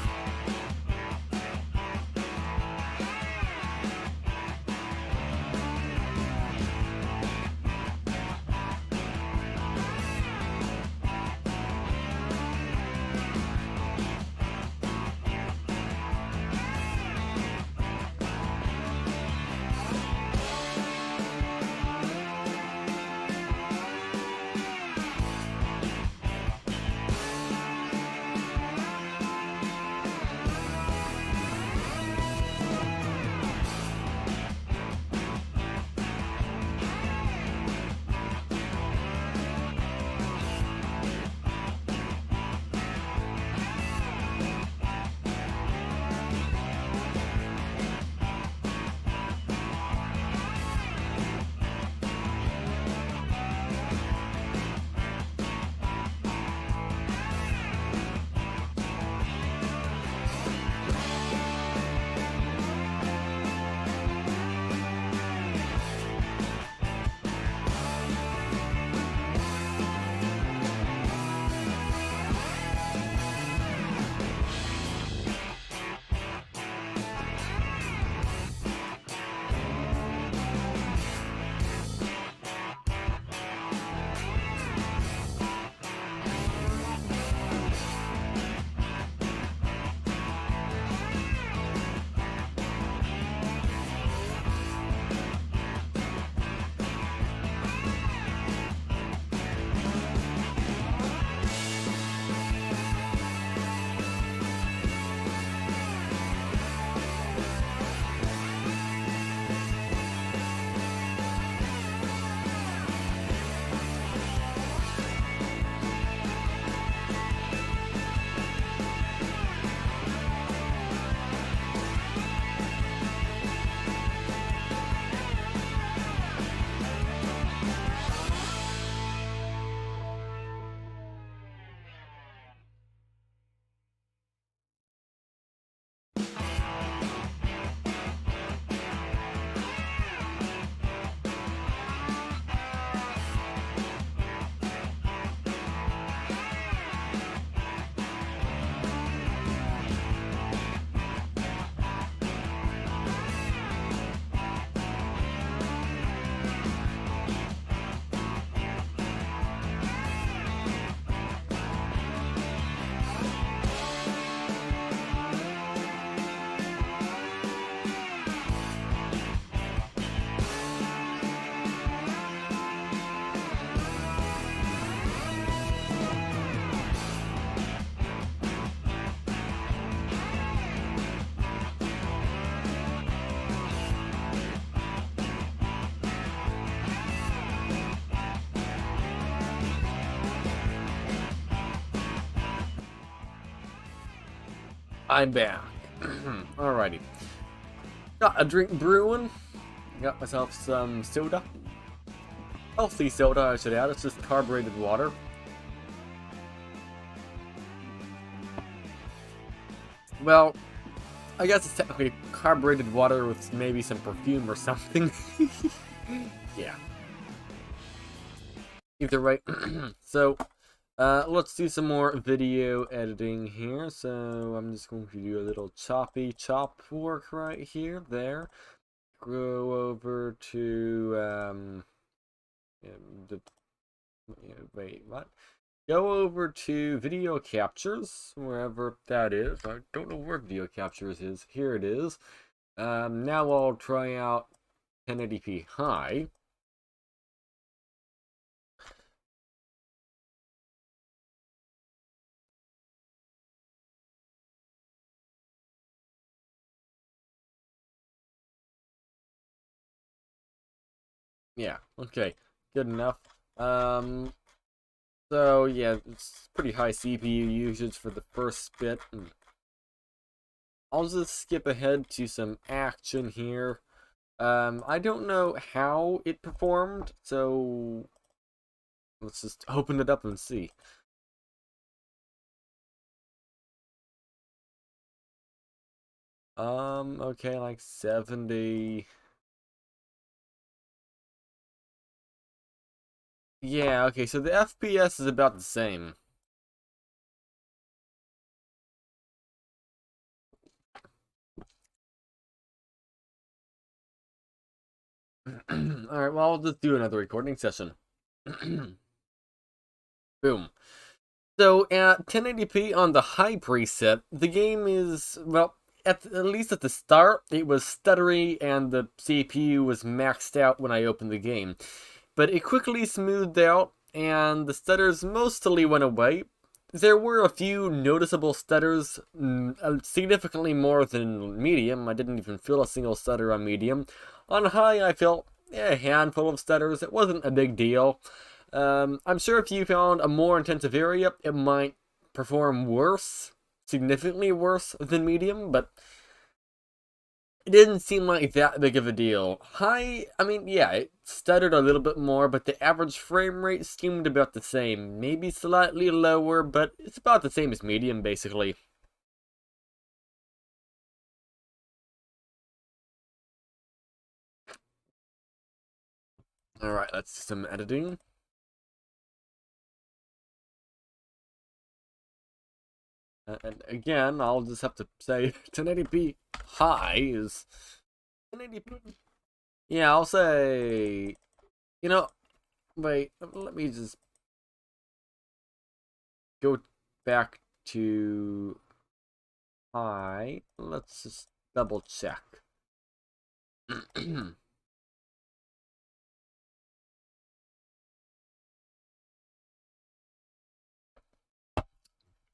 I'm back. Alrighty. Got a drink brewing. Got myself some soda. Healthy soda, I should add. It's just carbureted water. Well, I guess it's technically carbureted water with maybe some perfume or something. Yeah. Either way. So, let's do some more video editing here. So I'm just going to do a little choppy chop work right here, there. Go over to, wait, what? Go over to video captures, wherever that is. I don't know where video captures is. Here it is. Now I'll try out 1080p high. Yeah, okay, good enough. So yeah, it's pretty high CPU usage for the first bit. I'll just skip ahead to some action here. I don't know how it performed, so let's just open it up and see. Okay, like 70. Yeah, okay, so the FPS is about the same. Alright, well, I'll just do another recording session. Boom. So at 1080p on the high preset, the game is, well, at least at the start, it was stuttery and the CPU was maxed out when I opened the game. But it quickly smoothed out and the stutters mostly went away. There were a few noticeable stutters, significantly more than medium. I didn't even feel a single stutter on medium. On high, I felt a handful of stutters. It wasn't a big deal. I'm sure if you found a more intensive area, it might perform worse, significantly worse than medium, but it didn't seem like that big of a deal. High, I mean, yeah, it stuttered a little bit more, but the average frame rate seemed about the same. Maybe slightly lower, but it's about the same as medium, basically. Alright, let's do some editing. And again, I'll just have to say 1080p high is 1080p. Yeah, I'll say, you know, wait, let me just go back to high. Let's just double check.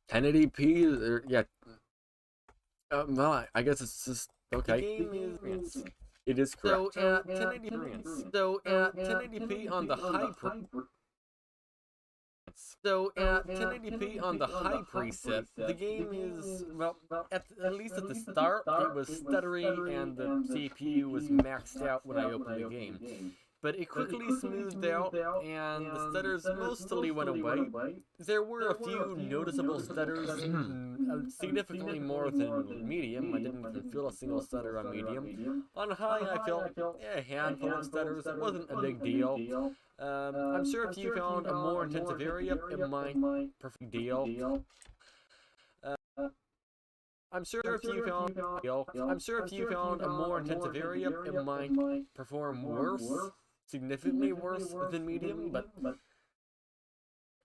1080p, yeah. Well, I guess it's just okay. The game is it is correct. So at 1080p on the high preset, the game is, well, at least at the start, it was stuttery and the CPU was maxed out when I opened the game. But it quickly smoothed out, and the stutters mostly went away. There were a few noticeable stutters, significantly more than medium. I didn't even feel a single stutter on medium. On high, I felt a handful of stutters. It wasn't a big deal. I'm sure if you found a more intensive area, it might perfect deal. I'm sure if you found a more intensive area, it might perform worse, significantly worse than medium, but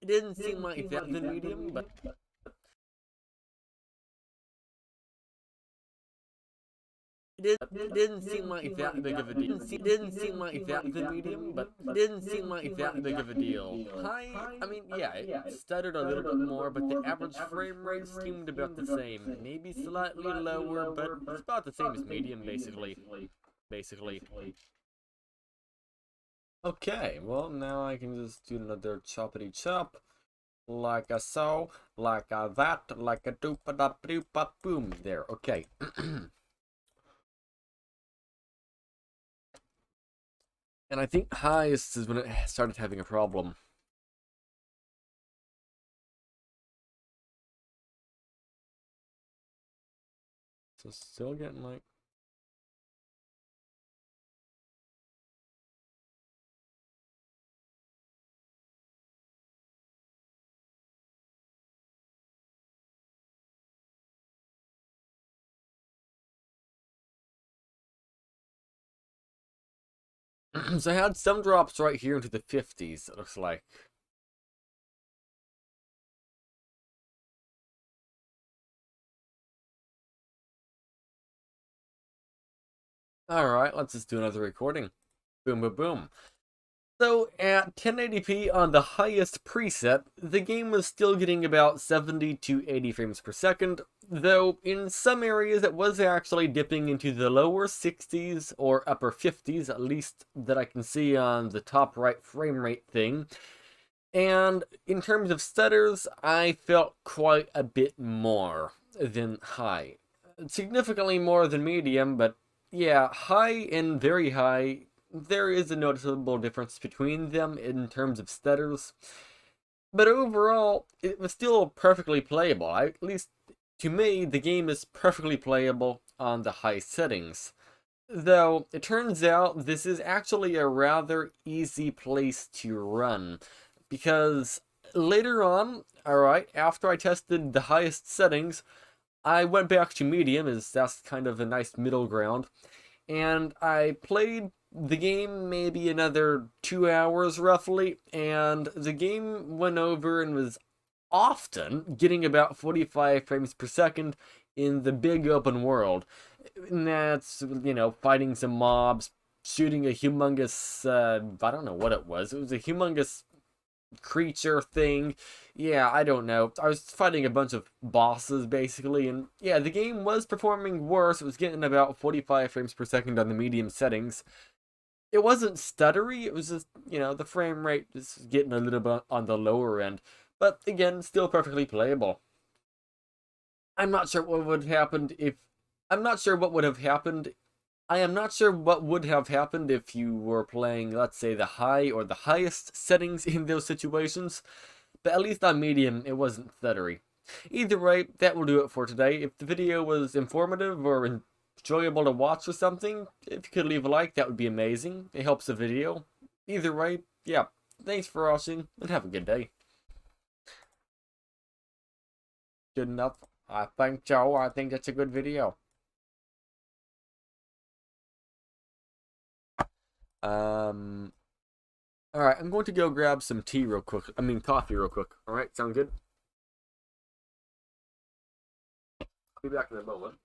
it didn't seem like that than medium, but it didn't seem like that big of a deal. It didn't seem like that than medium, but it didn't seem like that big of a deal. High, I mean, yeah, it stuttered a little bit more, but the average frame rate seemed about the same. Maybe slightly lower, but it's about the same as medium, basically. Okay, well, now I can just do another choppity chop. Like a so, like a that, like a doopa da doopa boom. There, okay. And I think highest is when it started having a problem. So still getting like... So I had some drops right here into the 50s, it looks like. Alright, let's just do another recording. Boom, boom, boom. So at 1080p on the highest preset, the game was still getting about 70 to 80 frames per second, though in some areas it was actually dipping into the lower 60s or upper 50s, at least that I can see on the top right frame rate thing. And in terms of stutters, I felt quite a bit more than high. Significantly more than medium, but yeah, high and very high, there is a noticeable difference between them in terms of stutters. But overall, it was still perfectly playable. At least to me, the game is perfectly playable on the high settings. Though, it turns out this is actually a rather easy place to run. Because later on, alright, after I tested the highest settings, I went back to medium, as that's kind of a nice middle ground, and I played the game maybe another 2 hours roughly, and the game went over and was often getting about 45 frames per second in the big open world. And that's, fighting some mobs, shooting a humongous, I don't know what it was. It was a humongous creature thing. Yeah, I don't know. I was fighting a bunch of bosses basically, and yeah, the game was performing worse. It was getting about 45 frames per second on the medium settings. It wasn't stuttery, it was just, the frame rate was getting a little bit on the lower end. But again, still perfectly playable. I'm not sure what would have happened if. I'm not sure what would have happened. I am not sure what would have happened if you were playing, let's say, the high or the highest settings in those situations. But at least on medium, it wasn't stuttery. Either way, that will do it for today. If the video was informative or enjoyable to watch or something, if you could leave a like, that would be amazing. It helps the video. Either way, yeah, thanks for watching, and have a good day. Good enough. I think, Joe, I think that's a good video. Alright, I'm going to go grab some tea real quick. I mean, coffee real quick. Alright, sound good? I'll be back in a moment.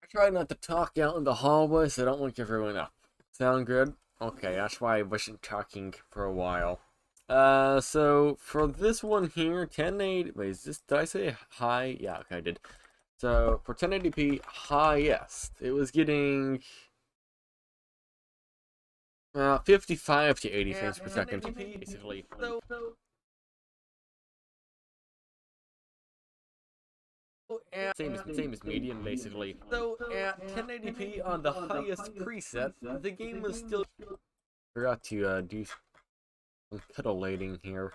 I try not to talk out in the hallway so I don't wake everyone up. Sound good? Okay, that's why I wasn't talking for a while. So for this one here, 1080. Wait, is this? Did I say high? Yeah, okay, I did. So for 1080p highest, it was getting 55 to 80 frames per second, basically. Same as medium, basically. So at 1080p on the highest preset, the game was still. Forgot to do some titillating here.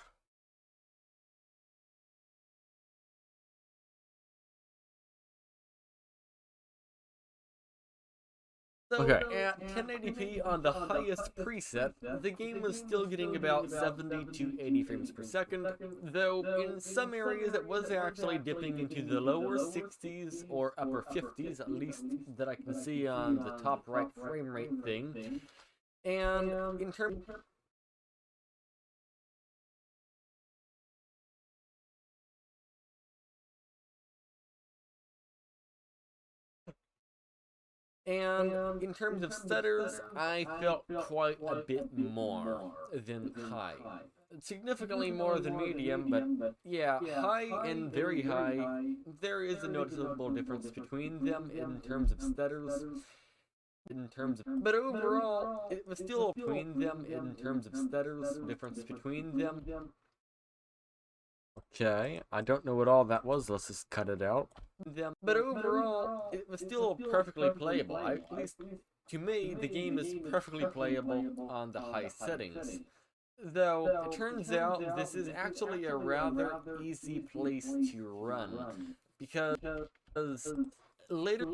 Okay, at 1080p on the highest preset, the game was still getting about 70 to 80 frames per second, though in some areas it was actually dipping into the lower 60s or upper 50s, at least that I can see on the top right frame rate thing. And in terms of stutters, I felt quite a bit more than high. Significantly more than medium, but yeah, high and very high, there is a noticeable difference between them in terms of stutters. But overall, it was still between them in terms of stutters, difference between them. Okay, I don't know what all that was. Let's just cut it out. But overall, it was still perfectly playable. At least to me, the game is perfectly playable on the high settings. Though, it turns out this is actually a rather easy place to run. Because later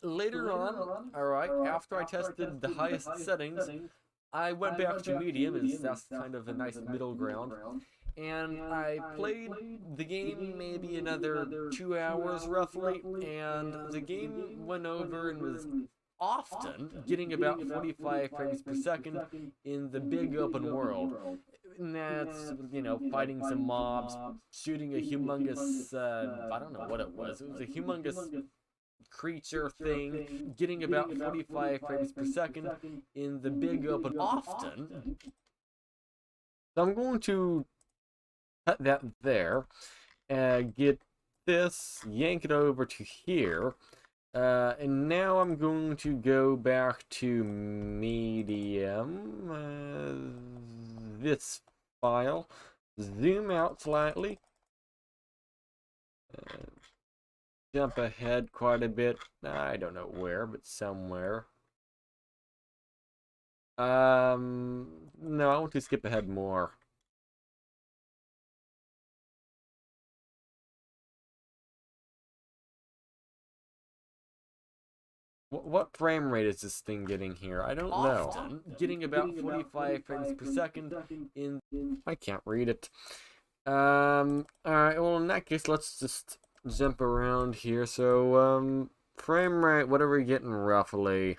later on, alright, after I tested the highest settings, I went back to medium, as that's kind of a nice middle ground, and I played the game maybe another 2 hours roughly, and the game went over and was often getting about 45 frames per second in the big open world. And that's, fighting some mobs, shooting a humongous, I don't know what it was. It was a humongous creature thing, getting about 45 frames per second in the big open often. So I'm going to cut that there, get this, yank it over to here, and now I'm going to go back to medium, this file, zoom out slightly, jump ahead quite a bit, I don't know where, but somewhere. No, I want to skip ahead more. What frame rate is this thing getting here? I don't know. Often getting about 45 frames per second in... I can't read it. Alright, well in that case, let's just jump around here. So, frame rate, what are we getting roughly?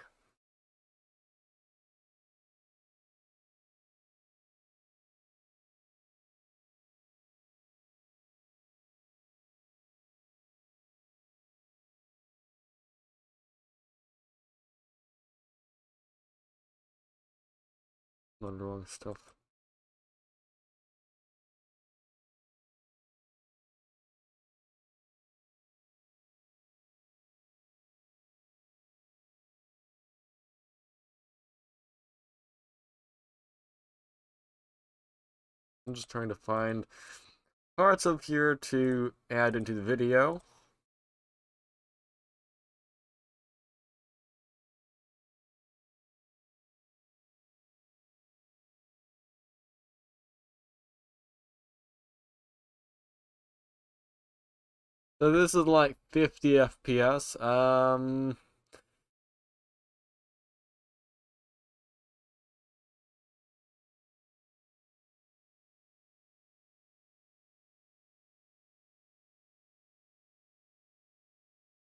On the wrong stuff. I'm just trying to find parts of here to add into the video. So this is like 50 FPS.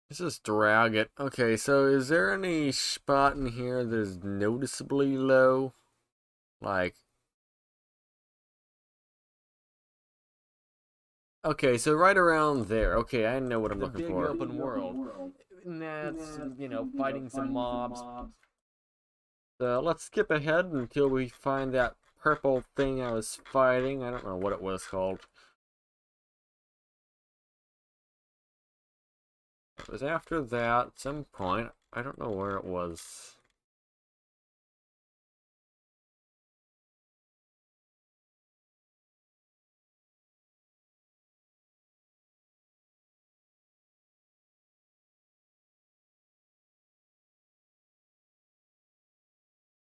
Let's just drag it. Okay, so is there any spot in here that's noticeably low? Like... Okay, so right around there. Okay, I know what I'm looking for. The big open world. And that's, fighting some mobs. So let's skip ahead until we find that purple thing I was fighting. I don't know what it was called. It was after that, at some point. I don't know where it was.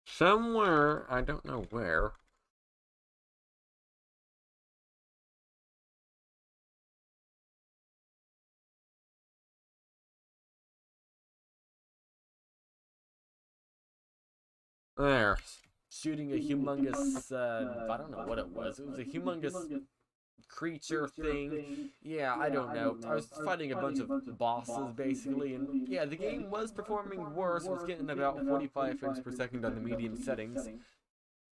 Somewhere, I don't know where. There. Shooting a humongous, I don't know what it was. It was a humongous creature thing. Yeah, I don't know. I was fighting a bunch of bosses, basically, and yeah, the game was performing worse. It was getting about 45 frames per second on the medium settings.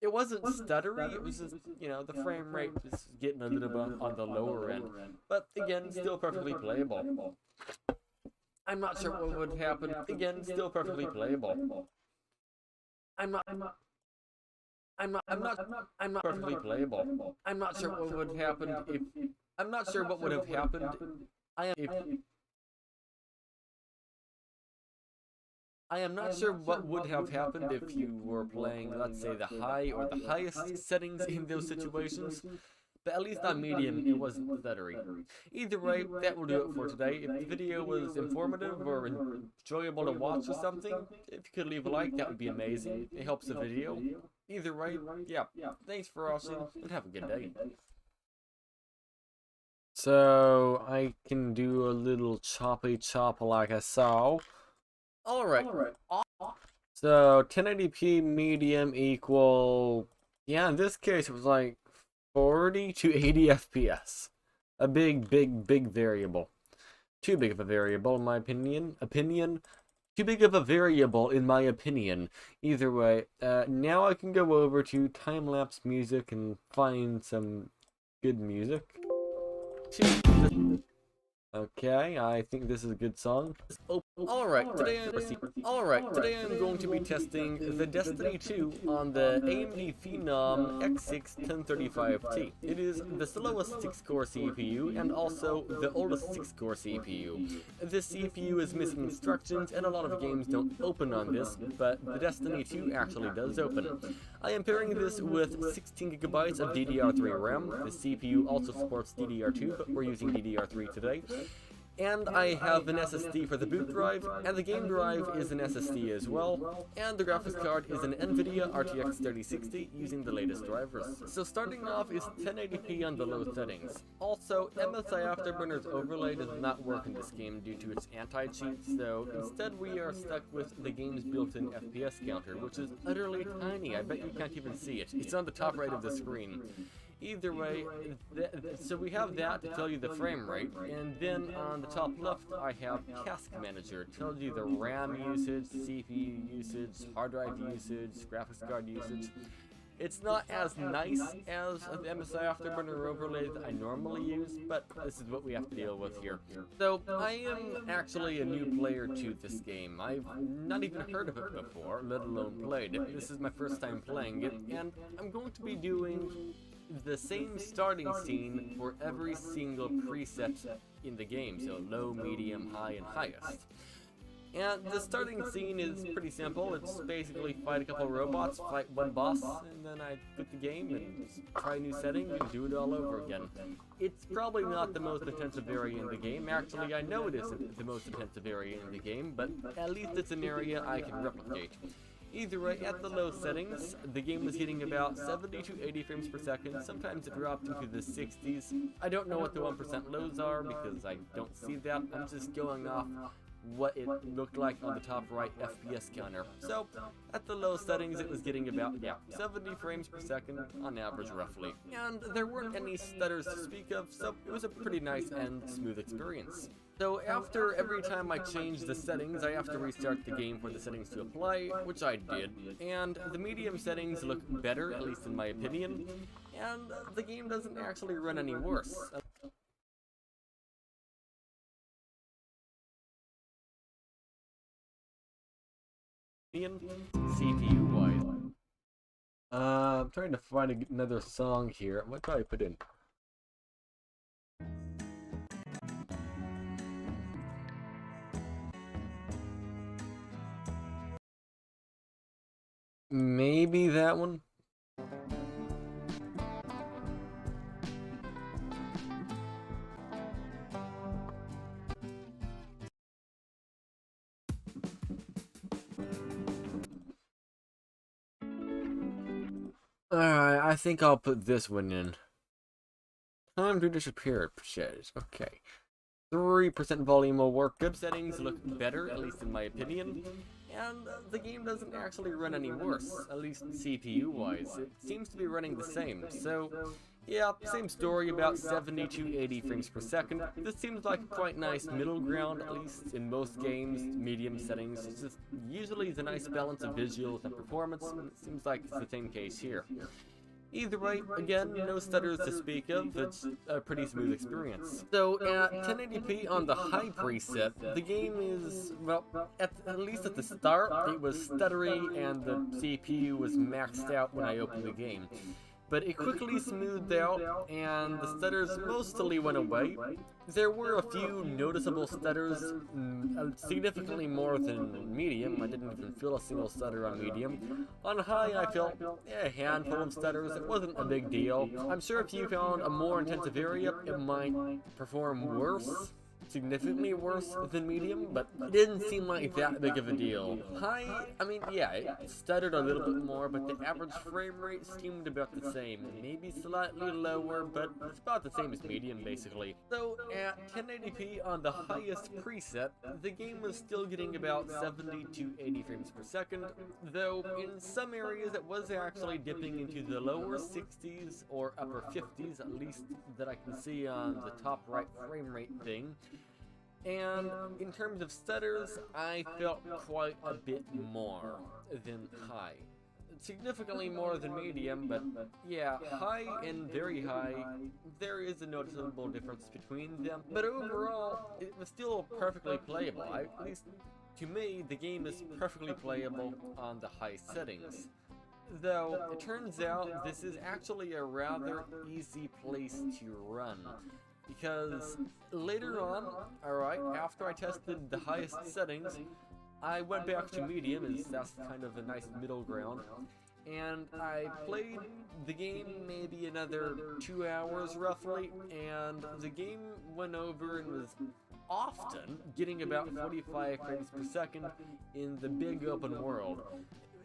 It wasn't stuttery, it was just, the frame rate was getting a little bit on the lower end. But again, still perfectly playable. I'm not sure what would happen. Again, still perfectly playable. I'm not perfectly playable. I'm not sure what would happen if... I'm not sure what would have happened if I am not sure what would have happened if you were playing, let's say, the high or the highest settings in those situations, but at least on medium, it wasn't stuttery. Either way, that will do it for today. If the video was informative or enjoyable to watch or something, if you could leave a like, that would be amazing. It helps the video. Either way, yeah, thanks for watching, and have a good day. So, I can do a little choppy chop like I saw. Alright. So 1080p medium equal, yeah, in this case it was like 40 to 80 FPS. A big variable. Too big of a variable in my opinion. Too big of a variable in my opinion. Either way, now I can go over to time-lapse music and find some good music. Okay, I think this is a good song. Alright, today I'm going to be testing the Destiny 2 on the AMD Phenom X6 1035T. It is the slowest 6-core CPU and also the oldest 6-core CPU. This CPU is missing instructions and a lot of games don't open on this, but the Destiny 2 actually does open. I am pairing this with 16GB of DDR3 RAM. The CPU also supports DDR2, but we're using DDR3 today. And I have an SSD for the boot drive, and the game drive is an SSD as well, and the graphics card is an NVIDIA RTX 3060 using the latest drivers. So starting off is 1080p on the low settings. Also, MSI Afterburner's overlay does not work in this game due to its anti-cheat, so instead we are stuck with the game's built-in FPS counter, which is utterly tiny. I bet you can't even see it. It's on the top right of the screen. Either way, so we have that to tell you the frame rate, and then on the top left I have Cask Manager. It tells you the RAM usage, CPU usage, hard drive usage, graphics card usage. It's not as nice as the MSI Afterburner overlay that I normally use, but this is what we have to deal with here. So, I am actually a new player to this game. I've not even heard of it before, let alone played it. This is my first time playing it, and I'm going to be doing the same starting scene for every single preset in the game, so low, medium, high, and highest. And the starting scene is pretty simple. It's basically fight a couple of robots, fight one boss, and then I quit the game and try a new setting and do it all over again. It's probably not the most intensive area in the game. Actually, I know it isn't the most intensive area in the game, but at least it's an area I can replicate. Either way, at the low settings, the game was hitting about 70 to 80 frames per second. Sometimes it dropped into the 60s. I don't know what the 1% lows are because I don't see that. I'm just going off what it looked like on the top right FPS counter. So, at the low settings it was getting about, 70 frames per second on average roughly. And there weren't any stutters to speak of, so it was a pretty nice and smooth experience. So after every time I change the settings, I have to restart the game for the settings to apply, which I did. And the medium settings look better, at least in my opinion, and the game doesn't actually run any worse. CPU-wise. I'm trying to find another song here. What do I put in? Maybe that one? Alright, I think I'll put this one in. Time to disappear, says. Okay. 3% volume will work. Good settings look better, at least in my opinion. And the game doesn't actually run any worse, at least CPU-wise. It seems to be running the same, so yeah, same story, about 70 to 80 frames per second. This seems like a quite nice middle ground, at least in most games, medium settings. It's just usually the nice balance of visuals and performance, and it seems like it's the same case here. Either way, again, no stutters to speak of, it's a pretty smooth experience. So, at 1080p on the high preset, the game is, well, at least at the start, it was stuttery and the CPU was maxed out when I opened the game. but it quickly smoothed out, and the stutters mostly went away. There were a few noticeable stutters, significantly more than medium. I didn't even feel a single stutter on medium. On high, I felt a handful of stutters. It wasn't a big deal. I'm sure if you found a more intensive area, it might perform worse. Significantly worse than medium, but it didn't seem like that big of a deal. High, I mean, yeah, it stuttered a little bit more, but the average frame rate seemed about the same. Maybe slightly lower, but it's about the same as medium, basically. So, at 1080p on the highest preset, the game was still getting about 70 to 80 frames per second, though in some areas it was actually dipping into the lower 60s or upper 50s, at least that I can see on the top right frame rate thing. And in terms of stutters, I felt quite a bit more than high. Significantly more than medium, but yeah, high and very high, there is a noticeable difference between them. But overall, it was still perfectly playable. At least to me, the game is perfectly playable on the high settings. Though, it turns out this is actually a rather easy place to run. Because later on, alright, after I tested the highest settings, I went back to medium, as that's kind of a nice middle ground, and I played the game maybe another 2 hours roughly, and the game went over and was often getting about 45 frames per second in the big open world.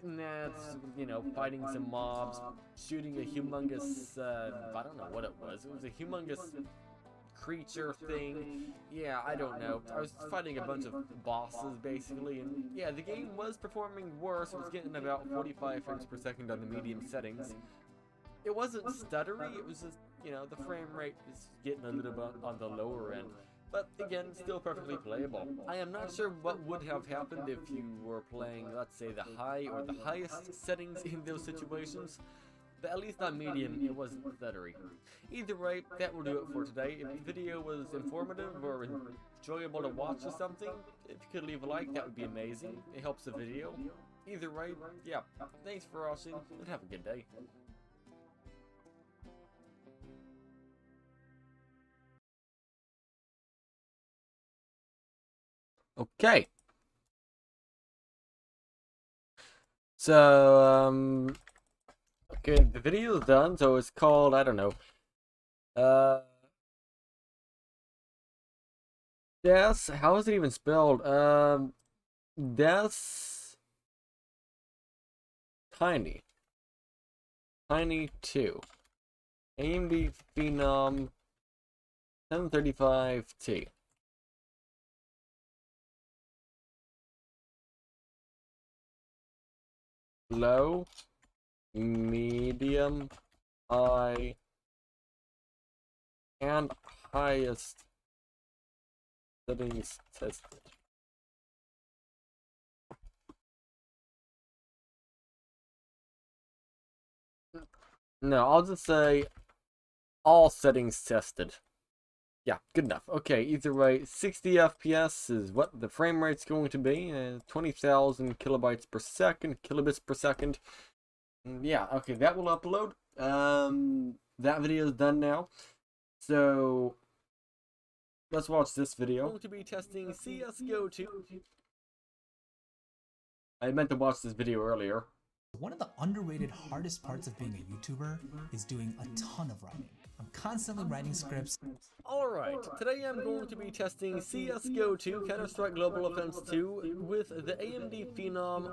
And that's, you know, fighting some mobs, shooting a humongous, I don't know what it was a humongous creature thing. Yeah, I don't know. I was fighting a bunch of bosses basically, and yeah, the game was performing worse. It was getting about 45 frames per second on the medium settings. It wasn't stuttery, it was just, you know, the frame rate is getting a little bit on the lower end. But again, still perfectly playable. I am not sure what would have happened if you were playing, let's say, the high or the highest settings in those situations. But at least on medium, it wasn't stuttery. Either way, that will do it for today. If the video was informative or enjoyable to watch or something, if you could leave a like, that would be amazing. It helps the video. Either way, yeah, thanks for watching, and have a good day. Okay. So, okay, the video is done, so it's called, I don't know, Des, how is it even spelled? Des Tiny 2 AMD Phenom 1035T. Low, medium, high, and highest settings tested. No, I'll just say all settings tested. Yeah, good enough. Okay, either way, 60 FPS is what the frame rate's going to be. 20,000 kilobytes per second, kilobits per second. Yeah, okay, that will upload. That video is done now. So, let's watch this video. I'm going to be testing CSGO 2. I meant to watch this video earlier. One of the underrated hardest parts of being a YouTuber is doing a ton of writing. I'm constantly writing scripts. Alright, today I'm going to be testing CSGO 2, Counter-Strike Global Offense 2, with the AMD Phenom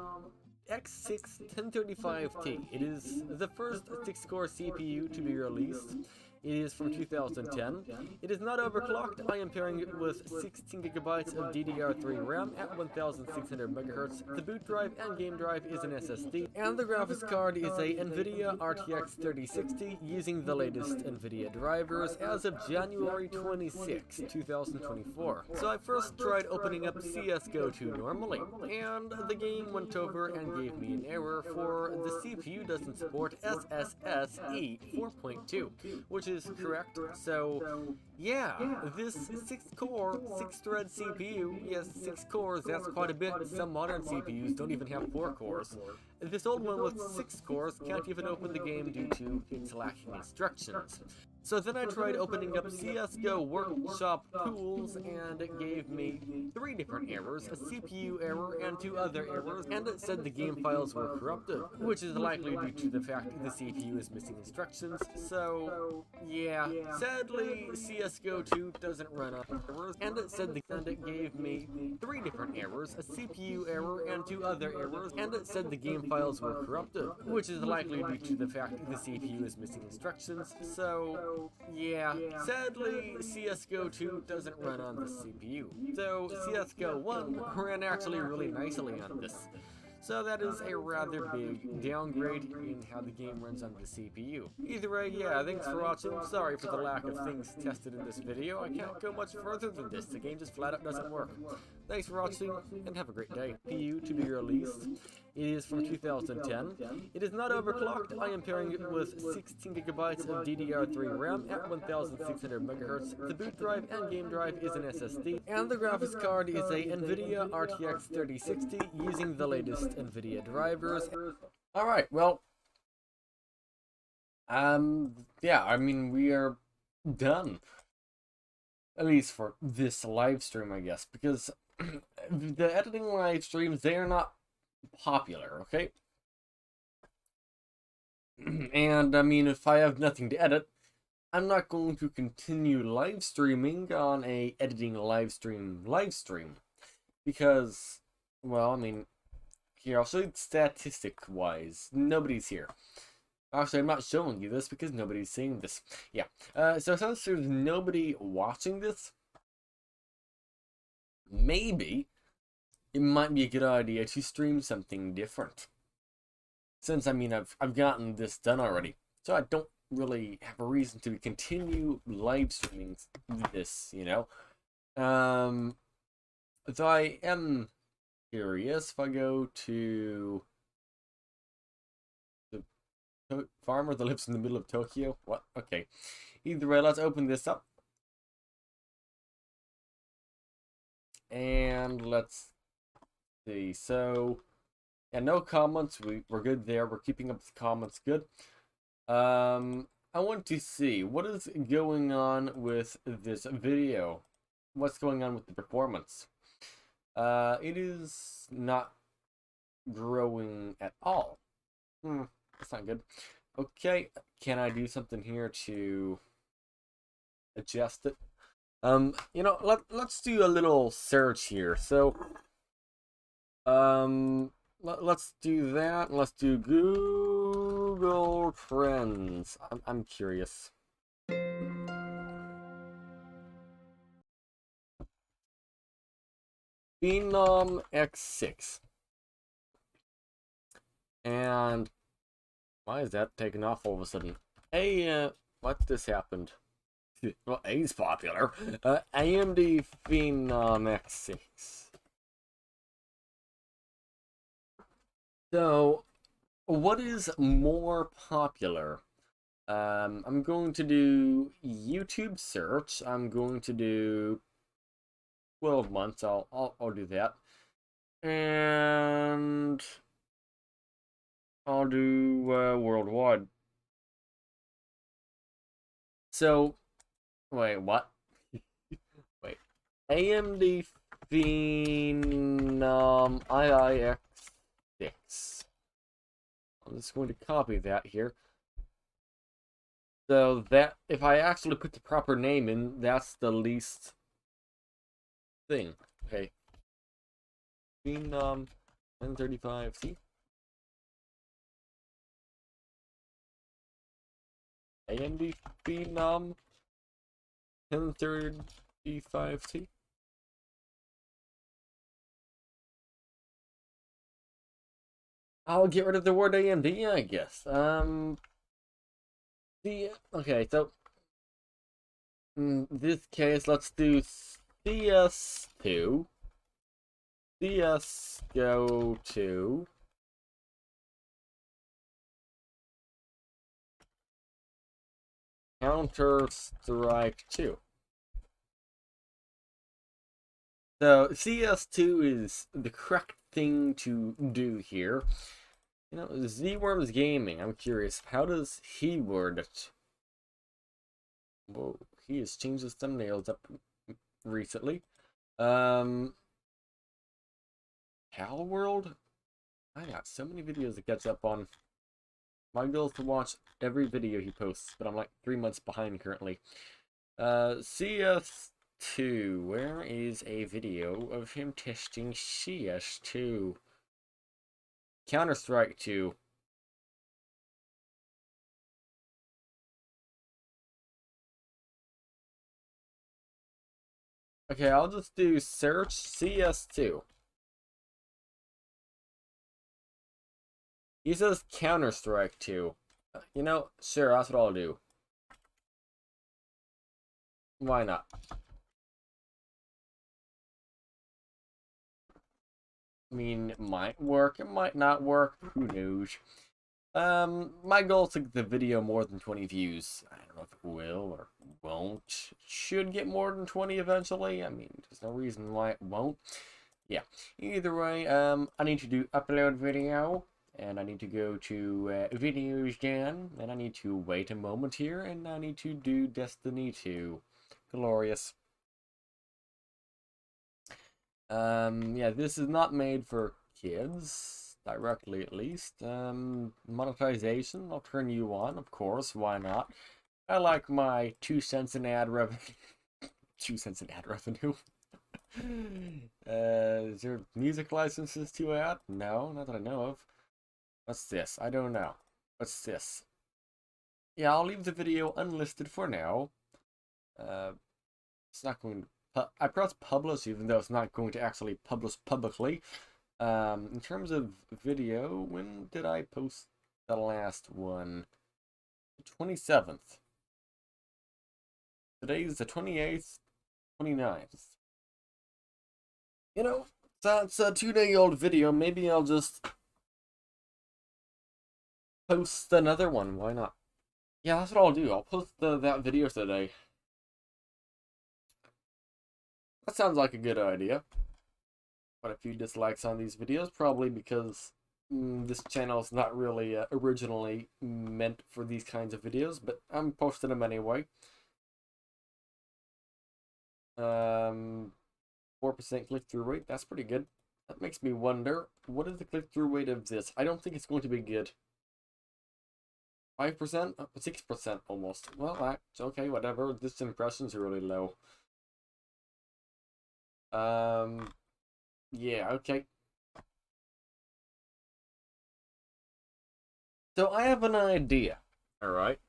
X6 1035T. It is the first 6-core CPU to be released. It is from 2010. It is not overclocked. I am pairing it with 16GB of DDR3 RAM at 1600 MHz. The boot drive and game drive is an SSD, and the graphics card is a NVIDIA RTX 3060 using the latest NVIDIA drivers as of January 26, 2024. So I first tried opening up CSGO 2 normally, and the game went over and gave me an error for the CPU doesn't support SSSE 4.2, which is correct. So, yeah, this 6-core, 6-thread CPU, yes, 6 cores, that's quite a bit. Some modern CPUs don't even have 4 cores. This old one with 6 cores can't even open the game due to its lacking instructions. So then I tried opening up CSGO Workshop Tools, and it gave me 3 different errors, a CPU error and 2 other errors, and it said the game files were corrupted, which is likely due to the fact the CPU is missing instructions. So yeah, sadly CSGO 2 doesn't run on errors, and it said it gave me 3 different errors, a CPU error and 2 other errors, and it said the game files were corrupted, which is likely due to the fact the CPU is missing instructions. So yeah, sadly, CSGO 2 doesn't run on the CPU. So CSGO 1 ran actually really nicely on this. So that is a rather big downgrade in how the game runs on the CPU. Either way, yeah, thanks for watching. Sorry for the lack of things tested in this video. I can't go much further than this. The game just flat out doesn't work. Thanks for watching, and have a great day. PU to be released. It is from 2010. It is not overclocked. I am pairing it with 16 gigabytes of DDR3 RAM at 1600 MHz. The boot drive and game drive is an SSD, and the graphics card is a NVIDIA RTX 3060 using the latest NVIDIA drivers. Alright, well, yeah, I mean, we are done. At least for this live stream, I guess, because the editing live streams, they are not popular, okay? And I mean, if I have nothing to edit, I'm not going to continue live streaming on a editing live stream because, well, I mean, here I'll show you statistic wise, nobody's here. Actually, I'm not showing you this because nobody's seeing this. Yeah, so since there's nobody watching this, maybe it might be a good idea to stream something different. Since, I mean, I've gotten this done already, so I don't really have a reason to continue live streaming this, you know. So I am curious if I go to the farmer that lives in the middle of Tokyo. What? Okay. Either way, let's open this up. And let's see. So, yeah, no comments. We're good there. We're keeping up the comments good. I want to see what is going on with this video. What's going on with the performance? It is not growing at all. That's not good. Okay, can I do something here to adjust it? You know, let's do a little search here. So, let's do that. Let's do Google Trends. I'm curious. Phenom X6. And why is that taking off all of a sudden? Hey, what just happened? Well, A's popular. AMD Phenom X6. So, what is more popular? I'm going to do YouTube search. I'm going to do 12 months. I'll do that. And I'll do worldwide. So, wait, what? Wait. AMD Phenom IIX6. I'm just going to copy that here. So that, if I actually put the proper name in, that's the least thing. Okay. Phenom 1035C. AMD Phenom 1035T. I'll get rid of the word AMD, I guess. Okay, so in this case, let's do CS2, CSGO 2, Counter-Strike 2. So, CS2 is the correct thing to do here. You know, Z-Worms Gaming, I'm curious, how does he word it? Whoa, he has changed his thumbnails up recently. Hal World? I got so many videos that gets up on. My goal is to watch every video he posts, but I'm like 3 months behind currently. CS2. Where is a video of him testing CS2? Counter-Strike 2. Okay, I'll just do search CS2. He says Counter-Strike 2. You know, sure, that's what I'll do. Why not? I mean, it might work, it might not work, who knows. My goal is to get the video more than 20 views. I don't know if it will or won't. It should get more than 20 eventually. I mean, there's no reason why it won't. Yeah, either way, I need to do upload video, and I need to go to videos again, and I need to wait a moment here, and I need to do Destiny 2. Glorious. Yeah, this is not made for kids, directly at least. Monetization, I'll turn you on, of course, why not? I like my 2 cents in ad revenue. 2 cents in ad revenue. Is there music licenses to add? No, not that I know of. What's this? I don't know. What's this? Yeah, I'll leave the video unlisted for now. It's not going to... I press publish even though it's not going to actually publish publicly. In terms of video, when did I post the last one? The 27th. Today's the 28th, 29th. You know, that's a 2-day-old video. Maybe I'll just post another one. Why not? Yeah, that's what I'll do. I'll post that video today. That sounds like a good idea. Quite a few dislikes on these videos, probably because this channel is not really originally meant for these kinds of videos, but I'm posting them anyway. 4% click-through rate, that's pretty good. That makes me wonder, what is the click-through rate of this? I don't think it's going to be good. 5%? 6% almost. Well, that's okay, whatever. This impressions are really low. Yeah, okay. So I have an idea, alright?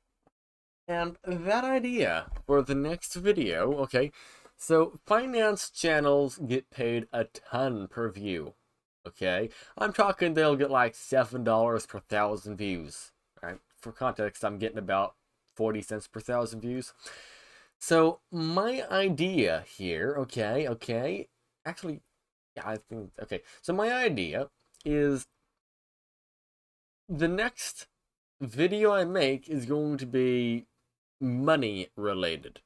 And that idea for the next video, okay, so finance channels get paid a ton per view, okay? I'm talking they'll get like $7 per 1,000 views, right? For context, I'm getting about 40 cents per 1,000 views. So my idea here, okay, actually, yeah, I think, okay. So my idea is the next video I make is going to be money related.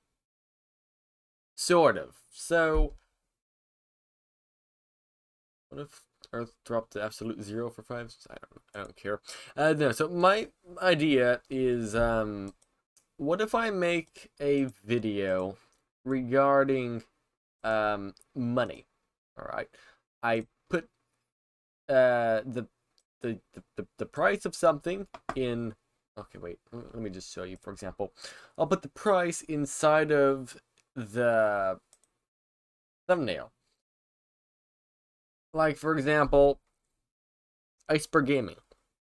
Sort of. So, what if Earth dropped to absolute 0 for 5? I don't care. No, so my idea is, what if I make a video regarding, money? Alright. I put, the price of something in... Okay, wait. Let me just show you, for example. I'll put the price inside of the thumbnail. Like, for example, Iceberg Gaming.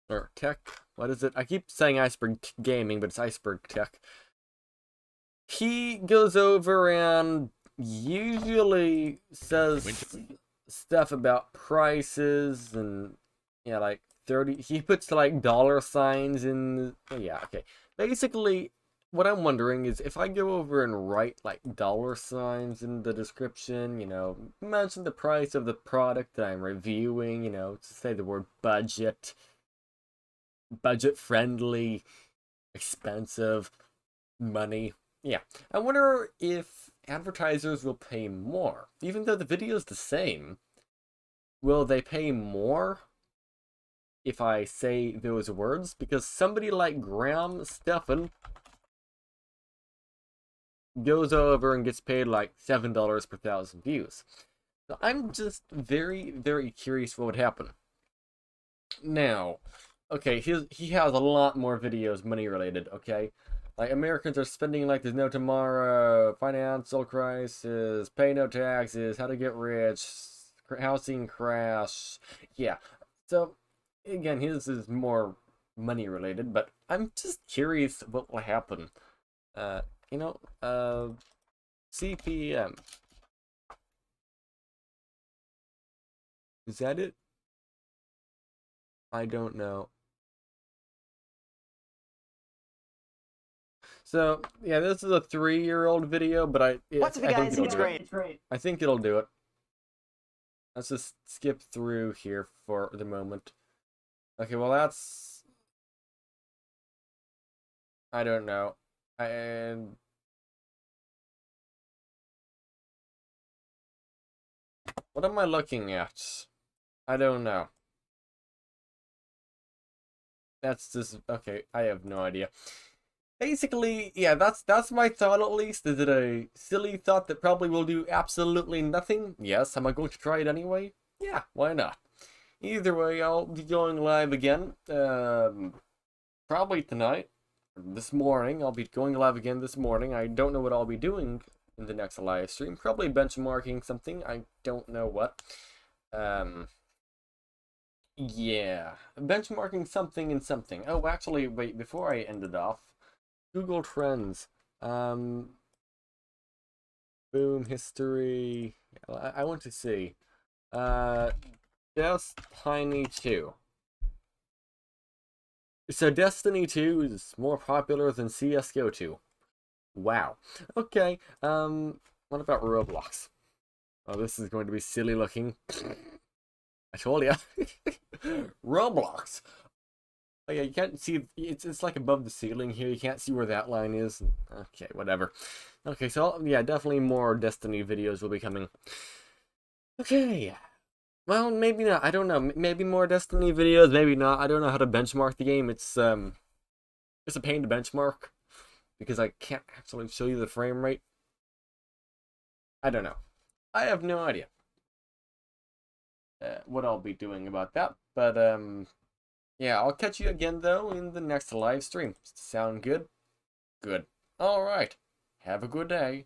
Or Tech. What is it? I keep saying Iceberg Gaming, but it's Iceberg Tech. He goes over and usually says stuff about prices and, yeah, like 30. He puts like dollar signs in. Oh, yeah, okay. Basically, what I'm wondering is if I go over and write like dollar signs in the description, you know, mention the price of the product that I'm reviewing, you know, to say the word budget, budget friendly, expensive, Money. Yeah. I wonder if advertisers will pay more. Even though the video is the same, will they pay more if I say those words? Because somebody like Graham Stephan goes over and gets paid like $7 per 1,000 views. So I'm just very, very curious what would happen. Now, okay, he has a lot more videos money related, okay? Like, Americans are spending like there's no tomorrow, financial crisis, pay no taxes, how to get rich, housing crash. Yeah, so, again, his is more money related, but I'm just curious what will happen. Uh, you know, CPM. Is that it? I don't know. So yeah, this is a 3-year-old video, but What's up, I think guys? it'll It's do it. great. I think it'll do it. Let's just skip through here for the moment. Okay, well that's, I don't know. And what am I looking at? I don't know. That's just okay. I have no idea. Basically, yeah, that's my thought at least. Is it a silly thought that probably will do absolutely nothing? Yes. Am I going to try it anyway? Yeah, why not? Either way, I'll be going live again. Probably tonight. This morning. I'll be going live again this morning. I don't know what I'll be doing in the next live stream. Probably benchmarking something. I don't know what. Yeah. Benchmarking something and something. Oh, actually, wait, before I end it off. Google Trends. Boom history. I want to see. Destiny 2. So Destiny 2 is more popular than CSGO 2. Wow. Okay. What about Roblox? Oh, this is going to be silly looking. I told ya. Roblox. Oh yeah, you can't see, it's like above the ceiling here, you can't see where that line is. Okay, whatever. Okay, so yeah, definitely more Destiny videos will be coming. Okay. Well, maybe not, I don't know, maybe more Destiny videos, maybe not, I don't know how to benchmark the game, it's a pain to benchmark, because I can't actually show you the frame rate. I don't know. I have no idea what I'll be doing about that, but yeah, I'll catch you again, though, in the next live stream. Sound good? Good. Alright. Have a good day.